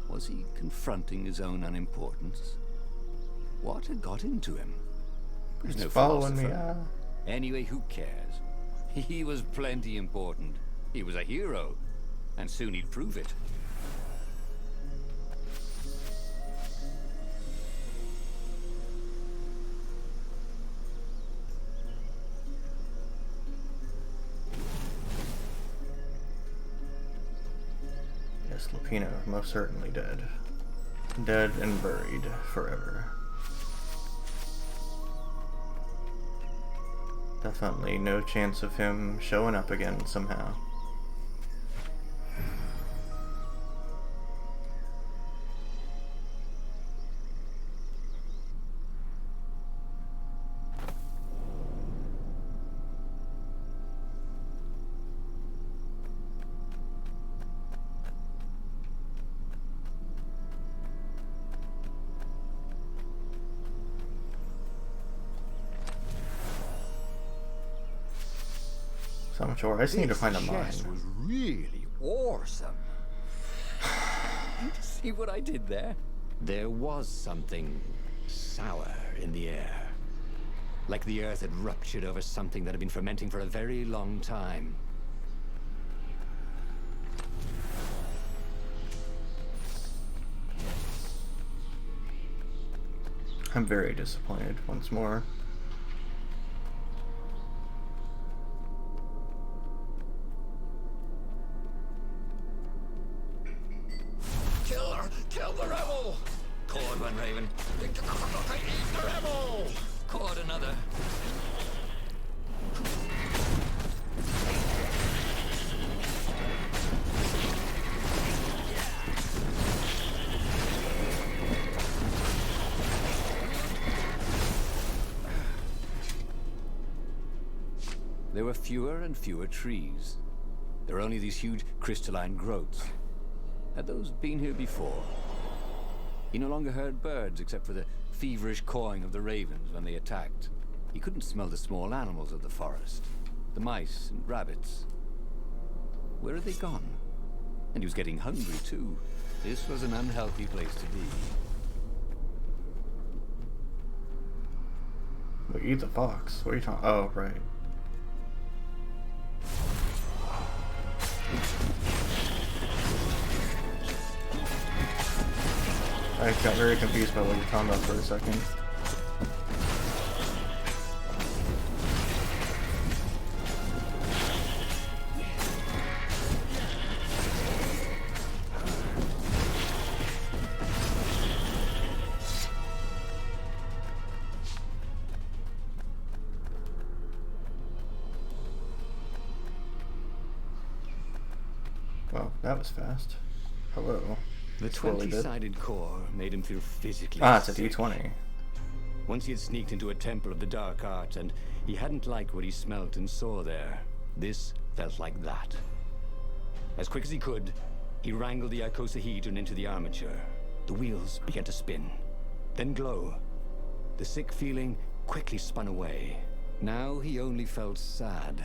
Was he confronting his own unimportance? What had got into him? He was It's no following me. philosopher. Anyway, who cares? He was plenty important. He was a hero, and soon he'd prove it. Yes, Lapino, most certainly dead. Dead and buried forever. Definitely no chance of him showing up again somehow. So I'm sure I just need to find a mine. This was really awesome. See what I did there? There was something sour in the air. Like the earth had ruptured over something that had been fermenting for a very long time. I'm very disappointed once more. Kill the rebel! Caught one, Raven. Eat the rebel! Caught another. There were fewer and fewer trees. There were only these huge crystalline growths. Had those been here before? He no longer heard birds except for the feverish cawing of the ravens when they attacked. He couldn't smell the small animals of the forest. The mice and rabbits. Where had they gone? And he was getting hungry too. This was an unhealthy place to be. But eat the fox. What are you talking? Oh, right. I got very confused by what you're talking about for a second. Well, that was fast. Hello. The Totally did. 20-sided core made him feel physically Ah, it's a sick. D20. Once he had sneaked into a temple of the dark art, and he hadn't liked what he smelt and saw there. This felt like that. As quick as he could, he wrangled the icosahedron into the armature. The wheels began to spin, then glow. The sick feeling quickly spun away. Now he only felt sad.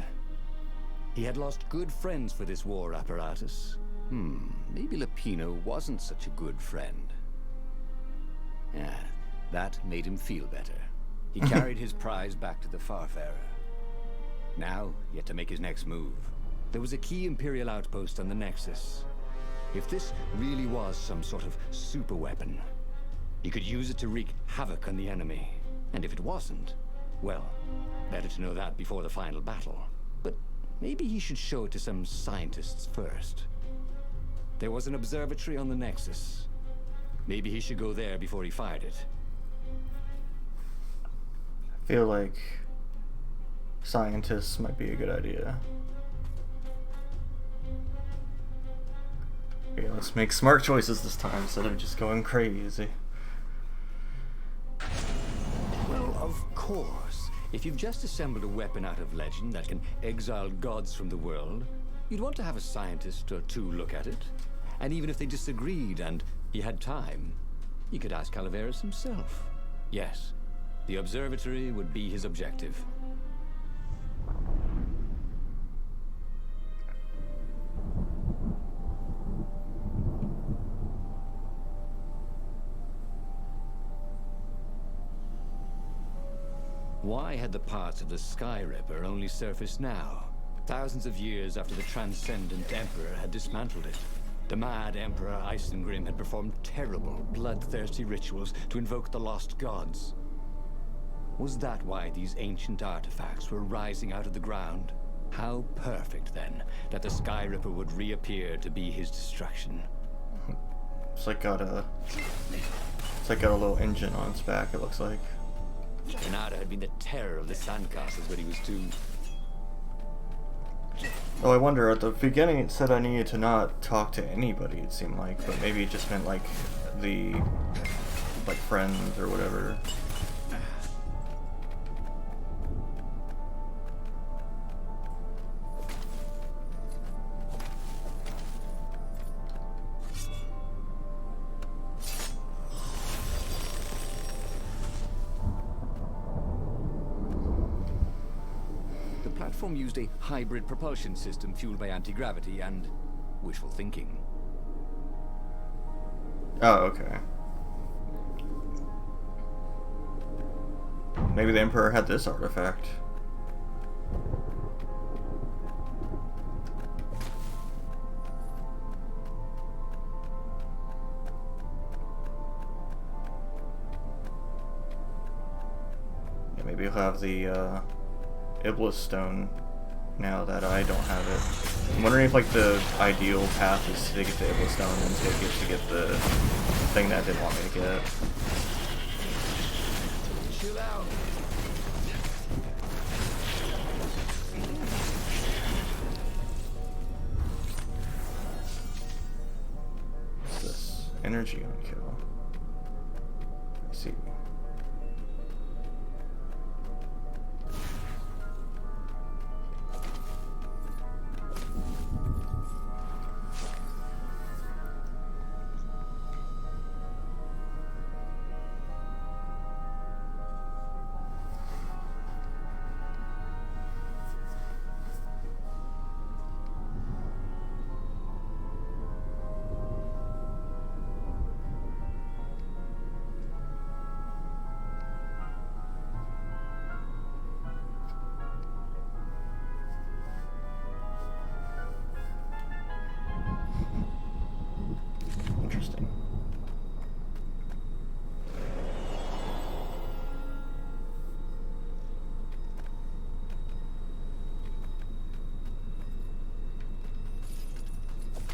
He had lost good friends for this war apparatus. Maybe Lapino wasn't such a good friend. Yeah, that made him feel better. He carried his prize back to the Farfarer. Now, he had to make his next move. There was a key Imperial outpost on the Nexus. If this really was some sort of super weapon, he could use it to wreak havoc on the enemy. And if it wasn't, well, better to know that before the final battle. But maybe he should show it to some scientists first. There was an observatory on the Nexus. Maybe he should go there before he fired it. I feel like scientists might be a good idea. Okay, let's make smart choices this time instead of just going crazy. Well, of course. If you've just assembled a weapon out of legend that can exile gods from the world, you'd want to have a scientist or two look at it. And even if they disagreed and he had time, he could ask Calaveras himself. Yes, the observatory would be his objective. Why had the parts of the Sky Ripper only surfaced now, thousands of years after the Transcendent Emperor had dismantled it? The mad Emperor Isengrim had performed terrible, bloodthirsty rituals to invoke the lost gods. Was that why these ancient artifacts were rising out of the ground? How perfect, then, that the Sky Ripper would reappear to be his destruction. It's like got a little engine on its back, it looks like. Granada had been the terror of the sandcastles when he was too... Oh, I wonder, at the beginning it said I needed to not talk to anybody, it seemed like, but maybe it just meant like friends or whatever. The platform used a hybrid propulsion system fueled by anti-gravity and wishful thinking. Oh, okay. Maybe the Emperor had this artifact. Yeah, maybe he'll have the Iblis Stone now that I don't have it. I'm wondering if like the ideal path is to get the Iblis Stone and to get the thing that I didn't want me to get. Chill out. What's this? Energy on kill. I see. Interesting.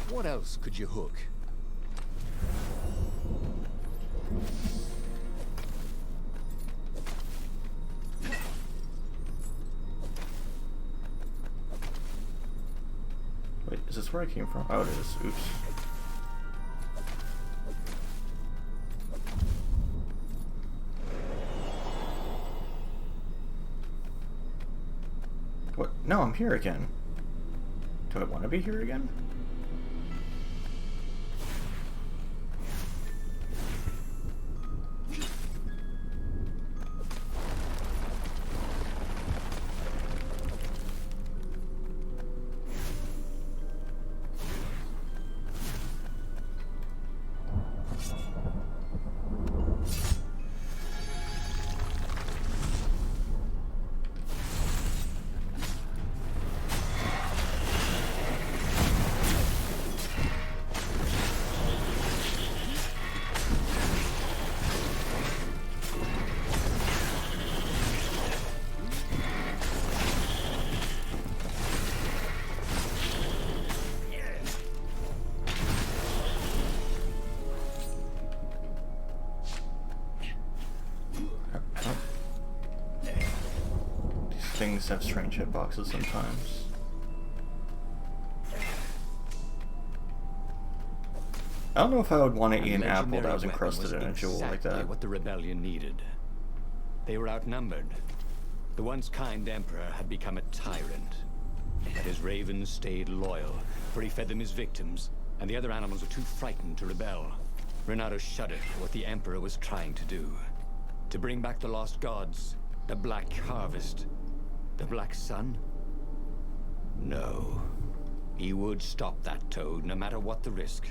What else could you hook? Wait, is this where I came from? Oh, it is. Oops. What? No, I'm here again. Do I want to be here again? Things have strange hitboxes sometimes. I don't know if I would want to eat an apple that was encrusted in a jewel like that. What the rebellion needed. They were outnumbered. The once kind emperor had become a tyrant. But his ravens stayed loyal, for he fed them his victims, and the other animals were too frightened to rebel. Renato shuddered at what the emperor was trying to do. To bring back the lost gods, the Black Harvest, the Black Sun? No. He would stop that toad, no matter what the risk.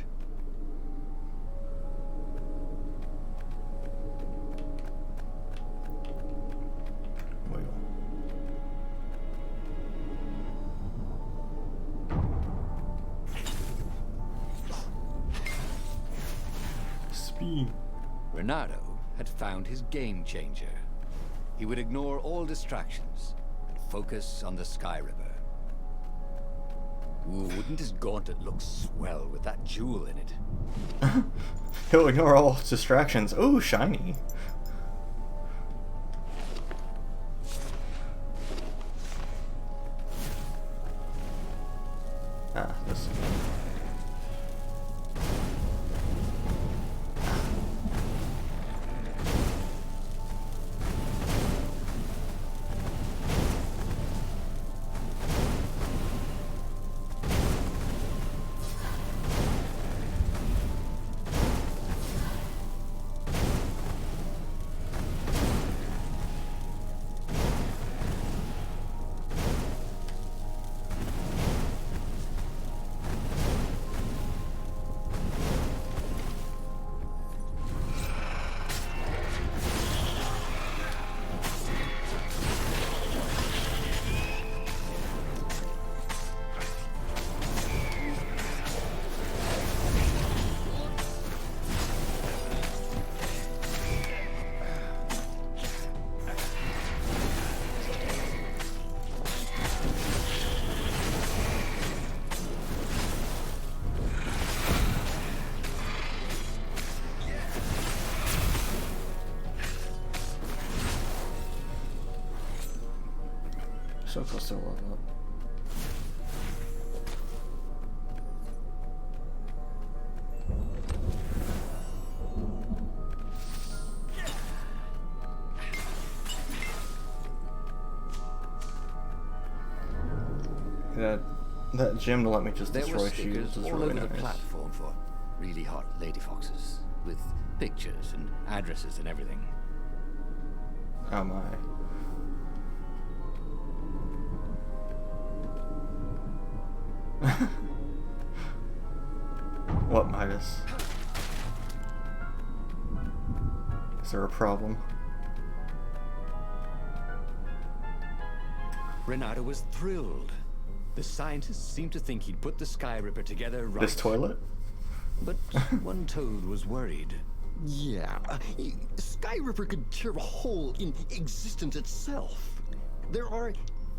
Renato had found his game changer. He would ignore all distractions and focus on the Sky Ripper. Ooh, wouldn't his gauntlet look swell with that jewel in it? He'll ignore all distractions. Ooh, shiny. Ah, this. So close to a level up. That gym to let me just destroy shields is all really over nice. the platform for really hot lady foxes, with pictures and addresses and everything. Oh my. What, Midas? Is there a problem? Renato was thrilled. The scientists seemed to think he'd put the Sky Ripper together right. This toilet? But one toad was worried. Yeah, Sky Ripper could tear a hole in existence itself. There are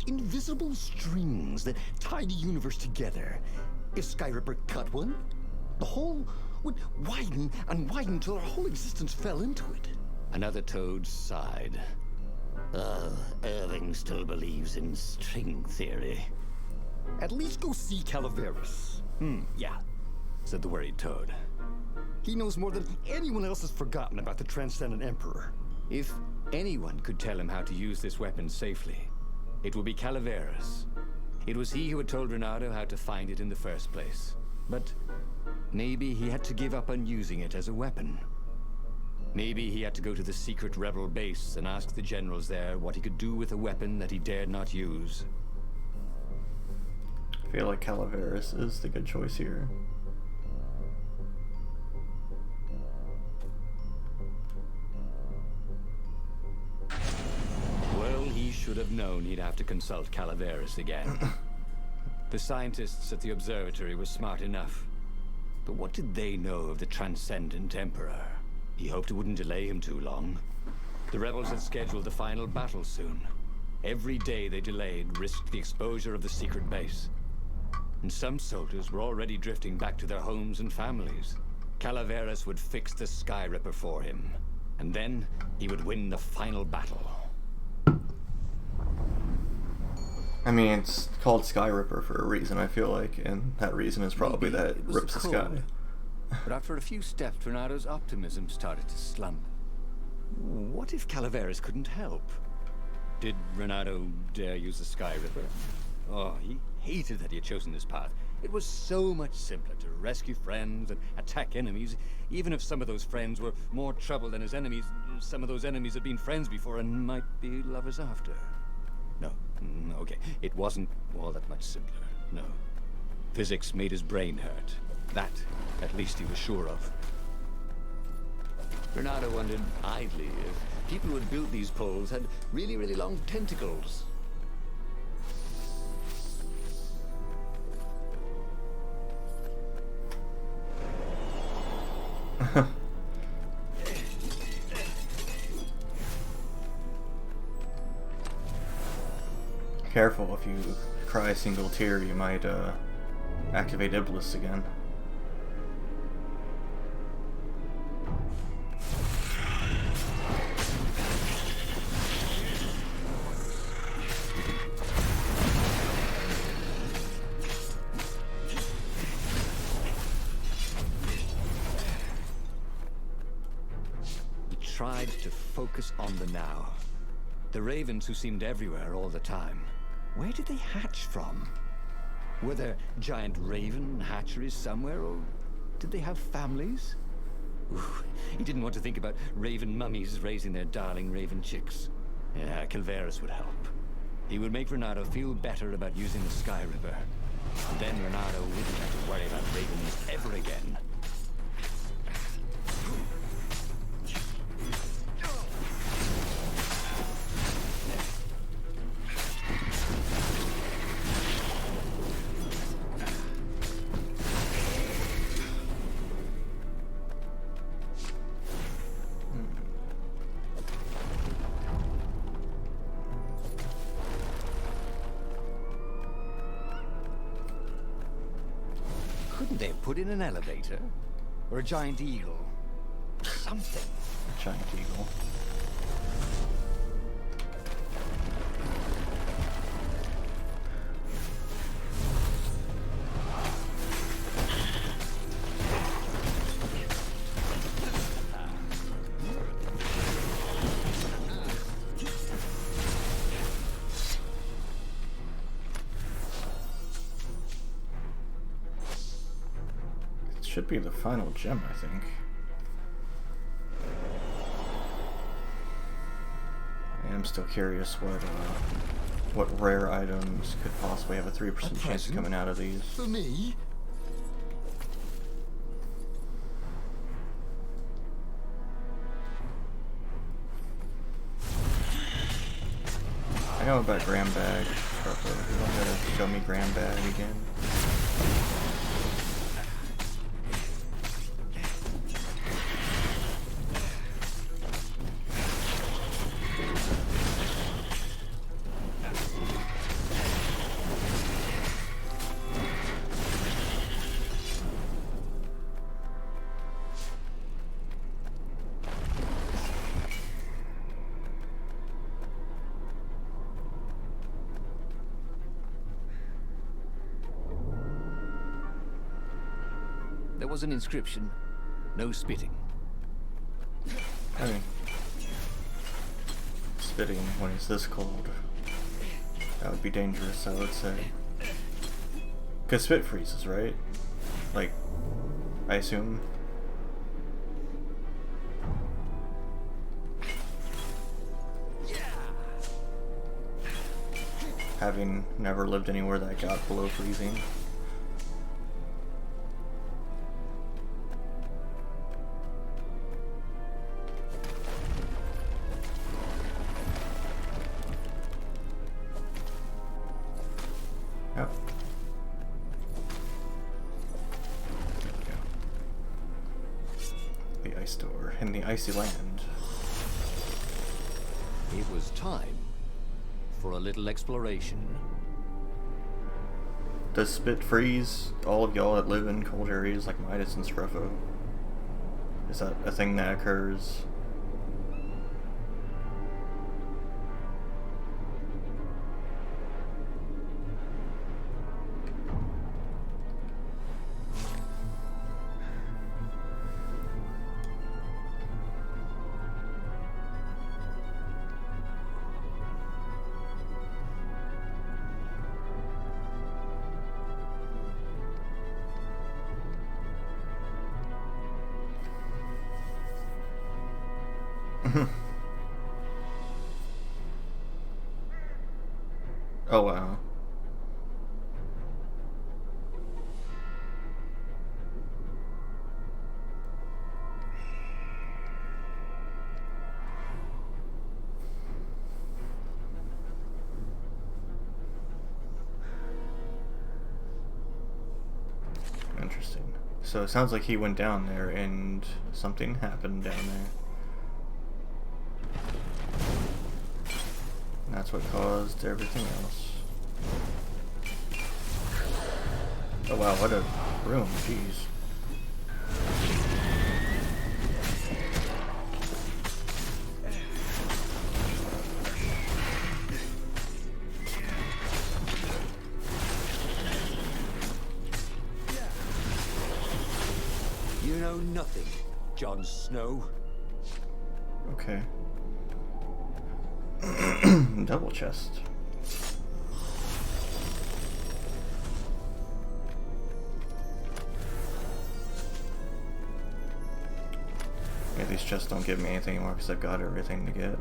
invisible strings that tie the universe together. If Sky Ripper cut one, the hole would widen and widen till our whole existence fell into it. Another toad sighed. Irving still believes in string theory. At least go see Calaveras. Yeah, said the worried toad. He knows more than anyone else has forgotten about the Transcendent Emperor. If anyone could tell him how to use this weapon safely, it would be Calaveras. It was he who had told Renato how to find it in the first place. But maybe he had to give up on using it as a weapon. Maybe he had to go to the secret rebel base and ask the generals there what he could do with a weapon that he dared not use. I feel like Calaveras is the good choice here. Well, he should have known he'd have to consult Calaveras again. The scientists at the observatory were smart enough. But what did they know of the Transcendent Emperor? He hoped it wouldn't delay him too long. The rebels had scheduled the final battle soon. Every day they delayed risked the exposure of the secret base. And some soldiers were already drifting back to their homes and families. Calaveras would fix the Sky Ripper for him. And then he would win the final battle. I mean, it's called Sky Ripper for a reason, I feel like, and that reason is probably Maybe that it it was rips the sky. cold. But after a few steps, Renado's optimism started to slump. What if Calaveras couldn't help? Did Renado dare use the Sky Ripper? Oh, he hated that he had chosen this path. It was so much simpler to rescue friends and attack enemies, even if some of those friends were more trouble than his enemies. Some of those enemies had been friends before and might be lovers after. No, okay, it wasn't all that much simpler, no. Physics made his brain hurt. That, at least he was sure of. Bernardo wondered idly if people who had built these poles had really, really long tentacles. Careful, if you cry a single tear, you might activate Iblis again. He tried to focus on the now. The ravens who seemed everywhere all the time. Where did they hatch from? Were there giant raven hatcheries somewhere, or did they have families? Ooh, he didn't want to think about raven mummies raising their darling raven chicks. Yeah, Calaveras would help. He would make Renado feel better about using the Sky Ripper. Then Renado wouldn't have to worry about ravens ever again. Couldn't they have put in an elevator? Or a giant eagle? Something. Giant eagle. Should be the final gem, I think. I am still curious what rare items could possibly have a 3% chance of coming out of these. For me? I know about Grand Bag, but you want to show me Grand Bag again? There was an inscription. No spitting. I mean, spitting when it's this cold, that would be dangerous, I would say. Because spit freezes, right? Like, I assume. Having never lived anywhere that got below freezing. Oh. There we go. The ice door in the icy land. It was time for a little exploration. Does spit freeze all of y'all that live in cold areas like Midas and Scruffo? Is that a thing that occurs? Oh wow. Interesting. So it sounds like he went down there and something happened down there. And that's what caused everything else. Oh wow, what a room, jeez. You know nothing, Jon Snow. Okay. Double chest. Yeah, these chests don't give me anything anymore because I've got everything to get.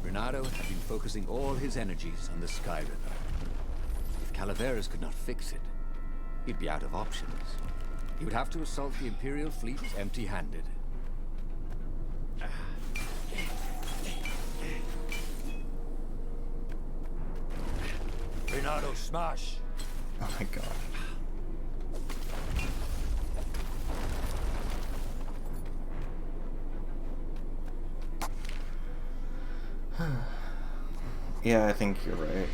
Renato had been focusing all his energies on the Sky River. If Calaveras could not fix it, he'd be out of options. He would have to assault the Imperial fleet empty-handed. Renato, smash! Oh my god. Yeah, I think you're right. Okay.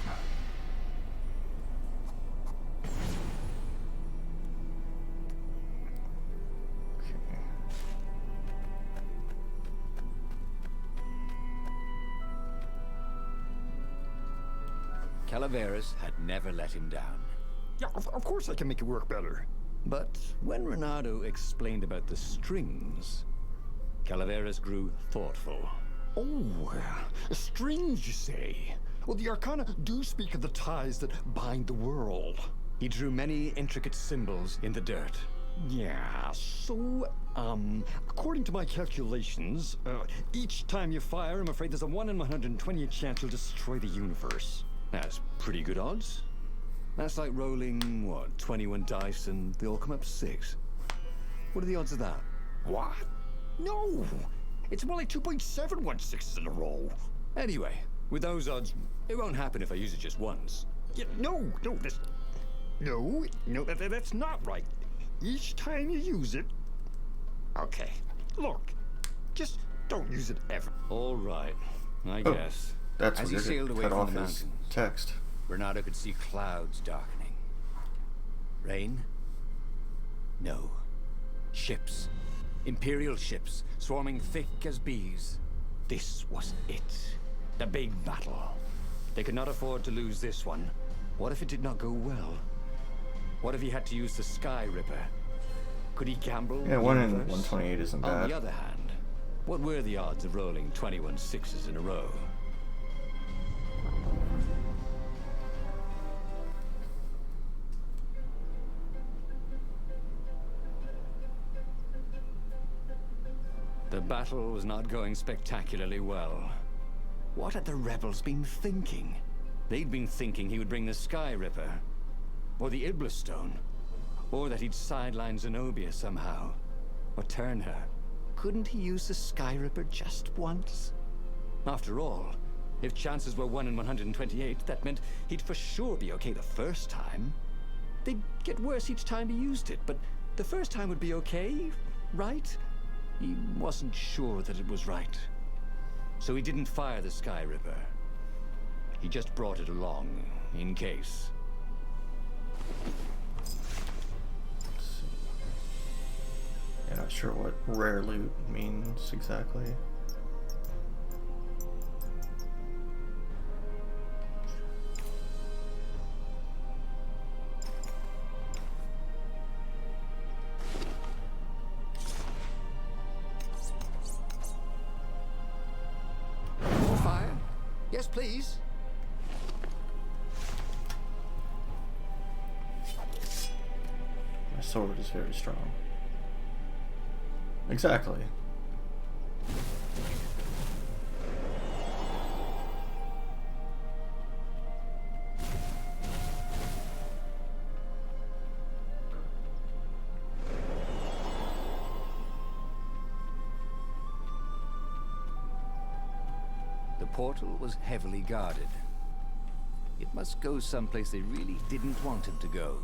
Calaveras had never let him down. Yeah, of course I can make it work better. But when Renato explained about the strings, Calaveras grew thoughtful. Oh, strings, you say? Well, the Arcana do speak of the ties that bind the world. He drew many intricate symbols in the dirt. Yeah, so, according to my calculations, each time you fire, I'm afraid there's a 1 in 128 chance you'll destroy the universe. That's pretty good odds. That's like rolling, what, 21 dice and they all come up 6. What are the odds of that? What? No! It's more like 2.716s in a row. Anyway, with those odds, it won't happen if I use it just once. Yeah, no, that's not right. Each time you use it... Okay, look, just don't use it ever. All right, I Oh, guess. that's As he weird. sailed It away cut from off the his mountains, text. Renato could see clouds darkening. Rain? No. Ships. Imperial ships, swarming thick as bees. This was it. The big battle. They could not afford to lose this one. What if it did not go well? What if he had to use the Sky Ripper? Could he gamble? Yeah, the 1 in universe? 128 isn't On bad. the other hand, what were the odds of rolling 21 sixes in a row? The battle was not going spectacularly well. What had the rebels been thinking? They'd been thinking he would bring the Sky Ripper, or the Iblis Stone, or that he'd sideline Zenobia somehow, or turn her. Couldn't he use the Sky Ripper just once? After all, if chances were 1 in 128, that meant he'd for sure be okay the first time. They'd get worse each time he used it, but the first time would be okay, right? He wasn't sure that it was right. So he didn't fire the Sky Ripper. He just brought it along, in case. Let's see. Yeah, not sure what rare loot means exactly. Yes, please. My sword is very strong. Exactly. The portal was heavily guarded. It must go someplace they really didn't want him to go.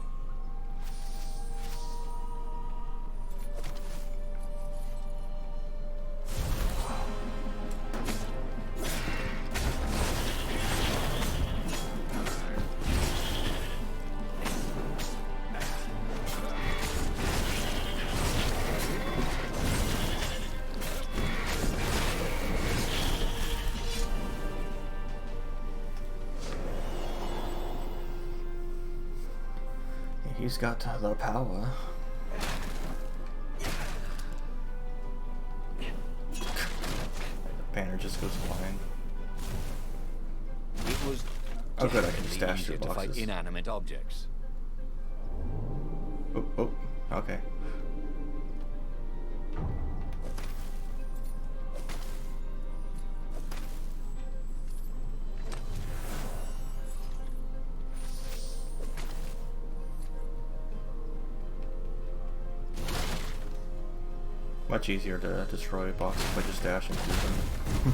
He's got the power. The banner just goes flying. It was Oh good, I can definitely stash easier your to fight boxes. inanimate objects. Oh, oh, okay. Much easier to destroy boxes by just dashing through them.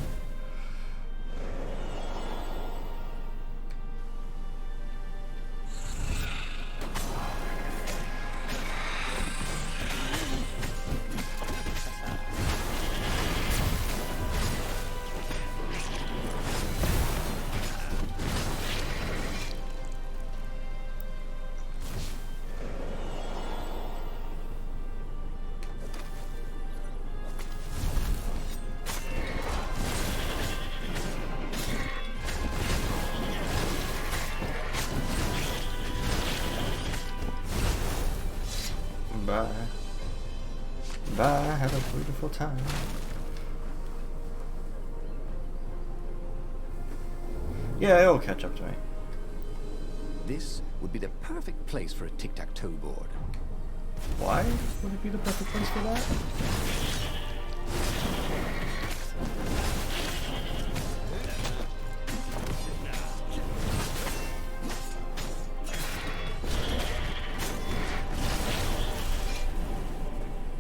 Bye. Bye. Have a beautiful time. Yeah, it'll catch up to me. This would be the perfect place for a tic-tac-toe board. Why would it be the perfect place for that?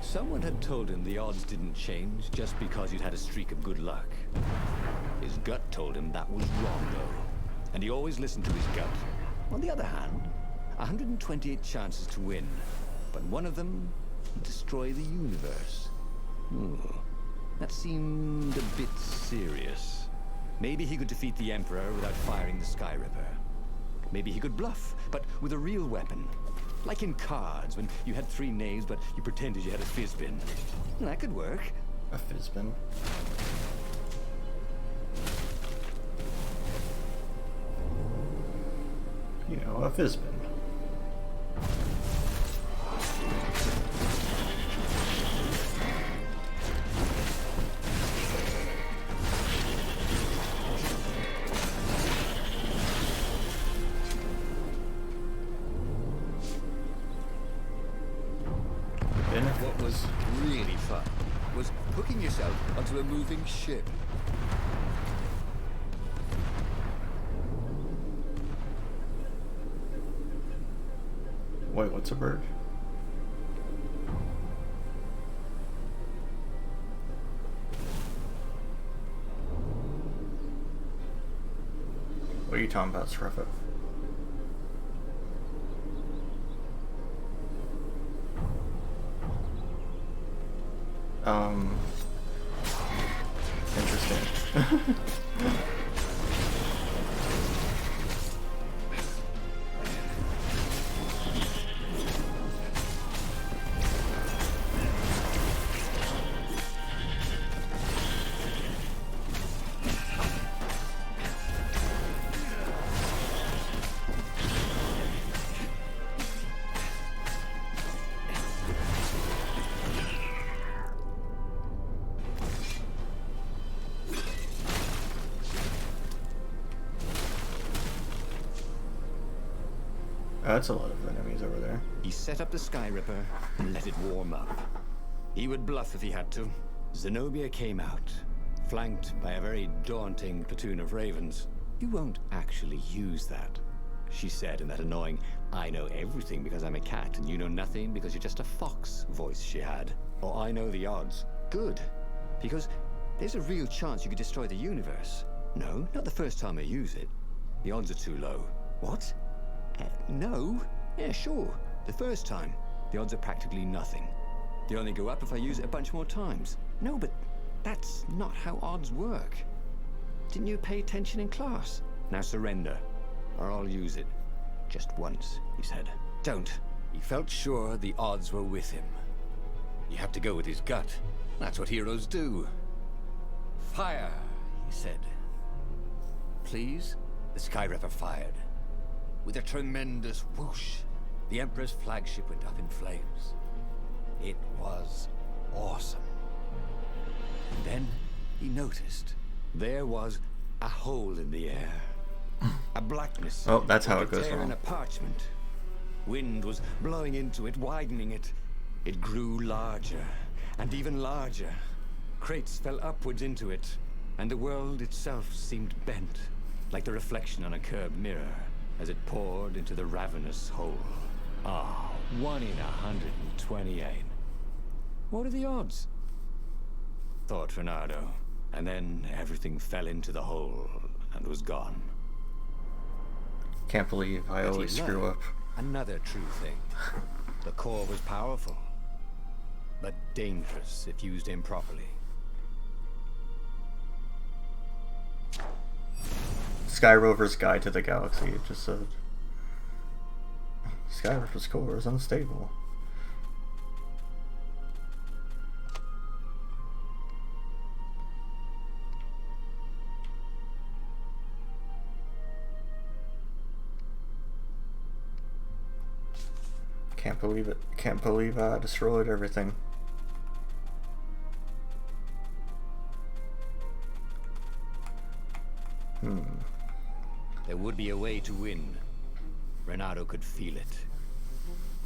Someone had told him the odds didn't change just because you'd had a streak of good luck. His gut told him that was wrong, though. And he always listened to his gut. On the other hand, 128 chances to win. But one of them would destroy the universe. Ooh, that seemed a bit serious. Maybe he could defeat the Emperor without firing the Sky Ripper. Maybe he could bluff, but with a real weapon. Like in cards, when you had 3 knaves, but you pretended you had a fizzbin. That could work. A fizzbin. You know, a fizzbin. What was really fun was hooking yourself onto a moving ship. Wait, what's a bird? What are you talking about, Scruffit? Interesting. That's a lot of enemies over there. He set up the Sky Ripper and let it warm up. He would bluff if he had to. Zenobia came out, flanked by a very daunting platoon of ravens. You won't actually use that, she said in that annoying, I know everything because I'm a cat and you know nothing because you're just a fox voice she had. Or I know the odds. Good, because there's a real chance you could destroy the universe. No, not the first time I use it. The odds are too low. What? No? Yeah, sure. The first time, the odds are practically nothing. They only go up if I use it a bunch more times. No, but that's not how odds work. Didn't you pay attention in class? Now surrender, or I'll use it. Just once, he said. Don't. He felt sure the odds were with him. You have to go with his gut. That's what heroes do. Fire, he said. Please? The Sky Ripper fired. With a tremendous whoosh, the Emperor's flagship went up in flames. It was awesome. And then he noticed there was a hole in the air. A blackness. Oh, that's how like it goes a tear in wrong. a parchment. Wind was blowing into it, widening it. It grew larger and even larger. Crates fell upwards into it, and the world itself seemed bent, like the reflection on a curved mirror, as it poured into the ravenous hole. Ah, 1 in 128. What are the odds? Thought Renato. And then everything fell into the hole and was gone. Can't believe I But he always screw learned up. Another true thing. The core was powerful, but dangerous if used improperly. Sky Rover's Guide to the Galaxy, it just said. Sky Rover's core is unstable. Can't believe it. Can't believe I destroyed everything. There would be a way to win. Renato could feel it.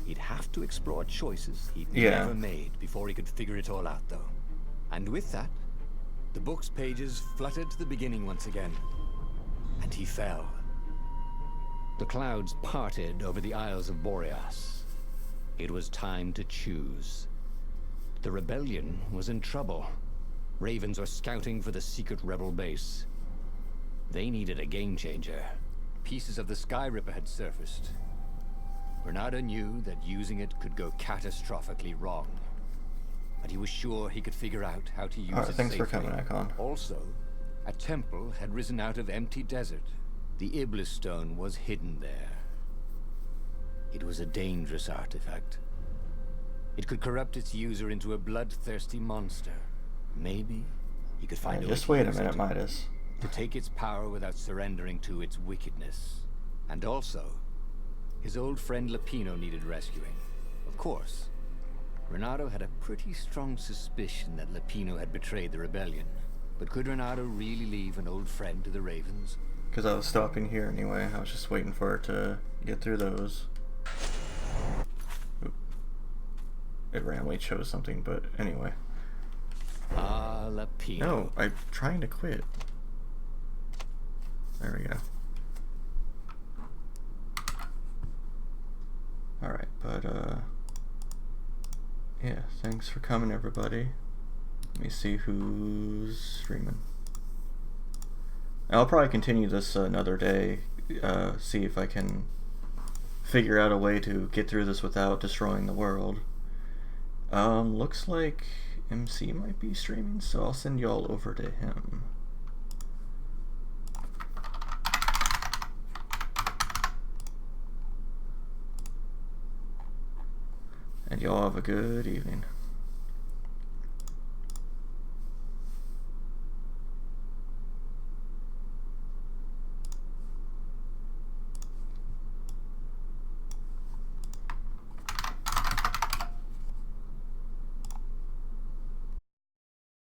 He'd have to explore choices he'd Yeah. never made before he could figure it all out, though. And with that, the book's pages fluttered to the beginning once again. And he fell. The clouds parted over the Isles of Boreas. It was time to choose. The rebellion was in trouble. Ravens were scouting for the secret rebel base. They needed a game changer. Pieces of the Sky Ripper had surfaced. Renato knew that using it could go catastrophically wrong. But he was sure he could figure out how to use Alright, it thanks for safely. coming, Icon. Also, a temple had risen out of empty desert. The Iblis stone was hidden there. It was a dangerous artifact. It could corrupt its user into a bloodthirsty monster. Maybe he could find a way Just to wait a use minute, it Midas. to take its power without surrendering to its wickedness. And also, his old friend Lapino needed rescuing. Of course, Renato had a pretty strong suspicion that Lapino had betrayed the rebellion. But could Renato really leave an old friend to the Ravens? Because I was stopping here anyway. I was just waiting for it to get through those. Oop. It randomly chose something, but anyway. Ah, Lapino. No, I'm trying to quit. There we go. Alright, but yeah, thanks for coming, everybody. Let me see who's streaming. I'll probably continue this another day, see if I can figure out a way to get through this without destroying the world. Looks like MC might be streaming, so I'll send y'all over to him. And y'all have a good evening.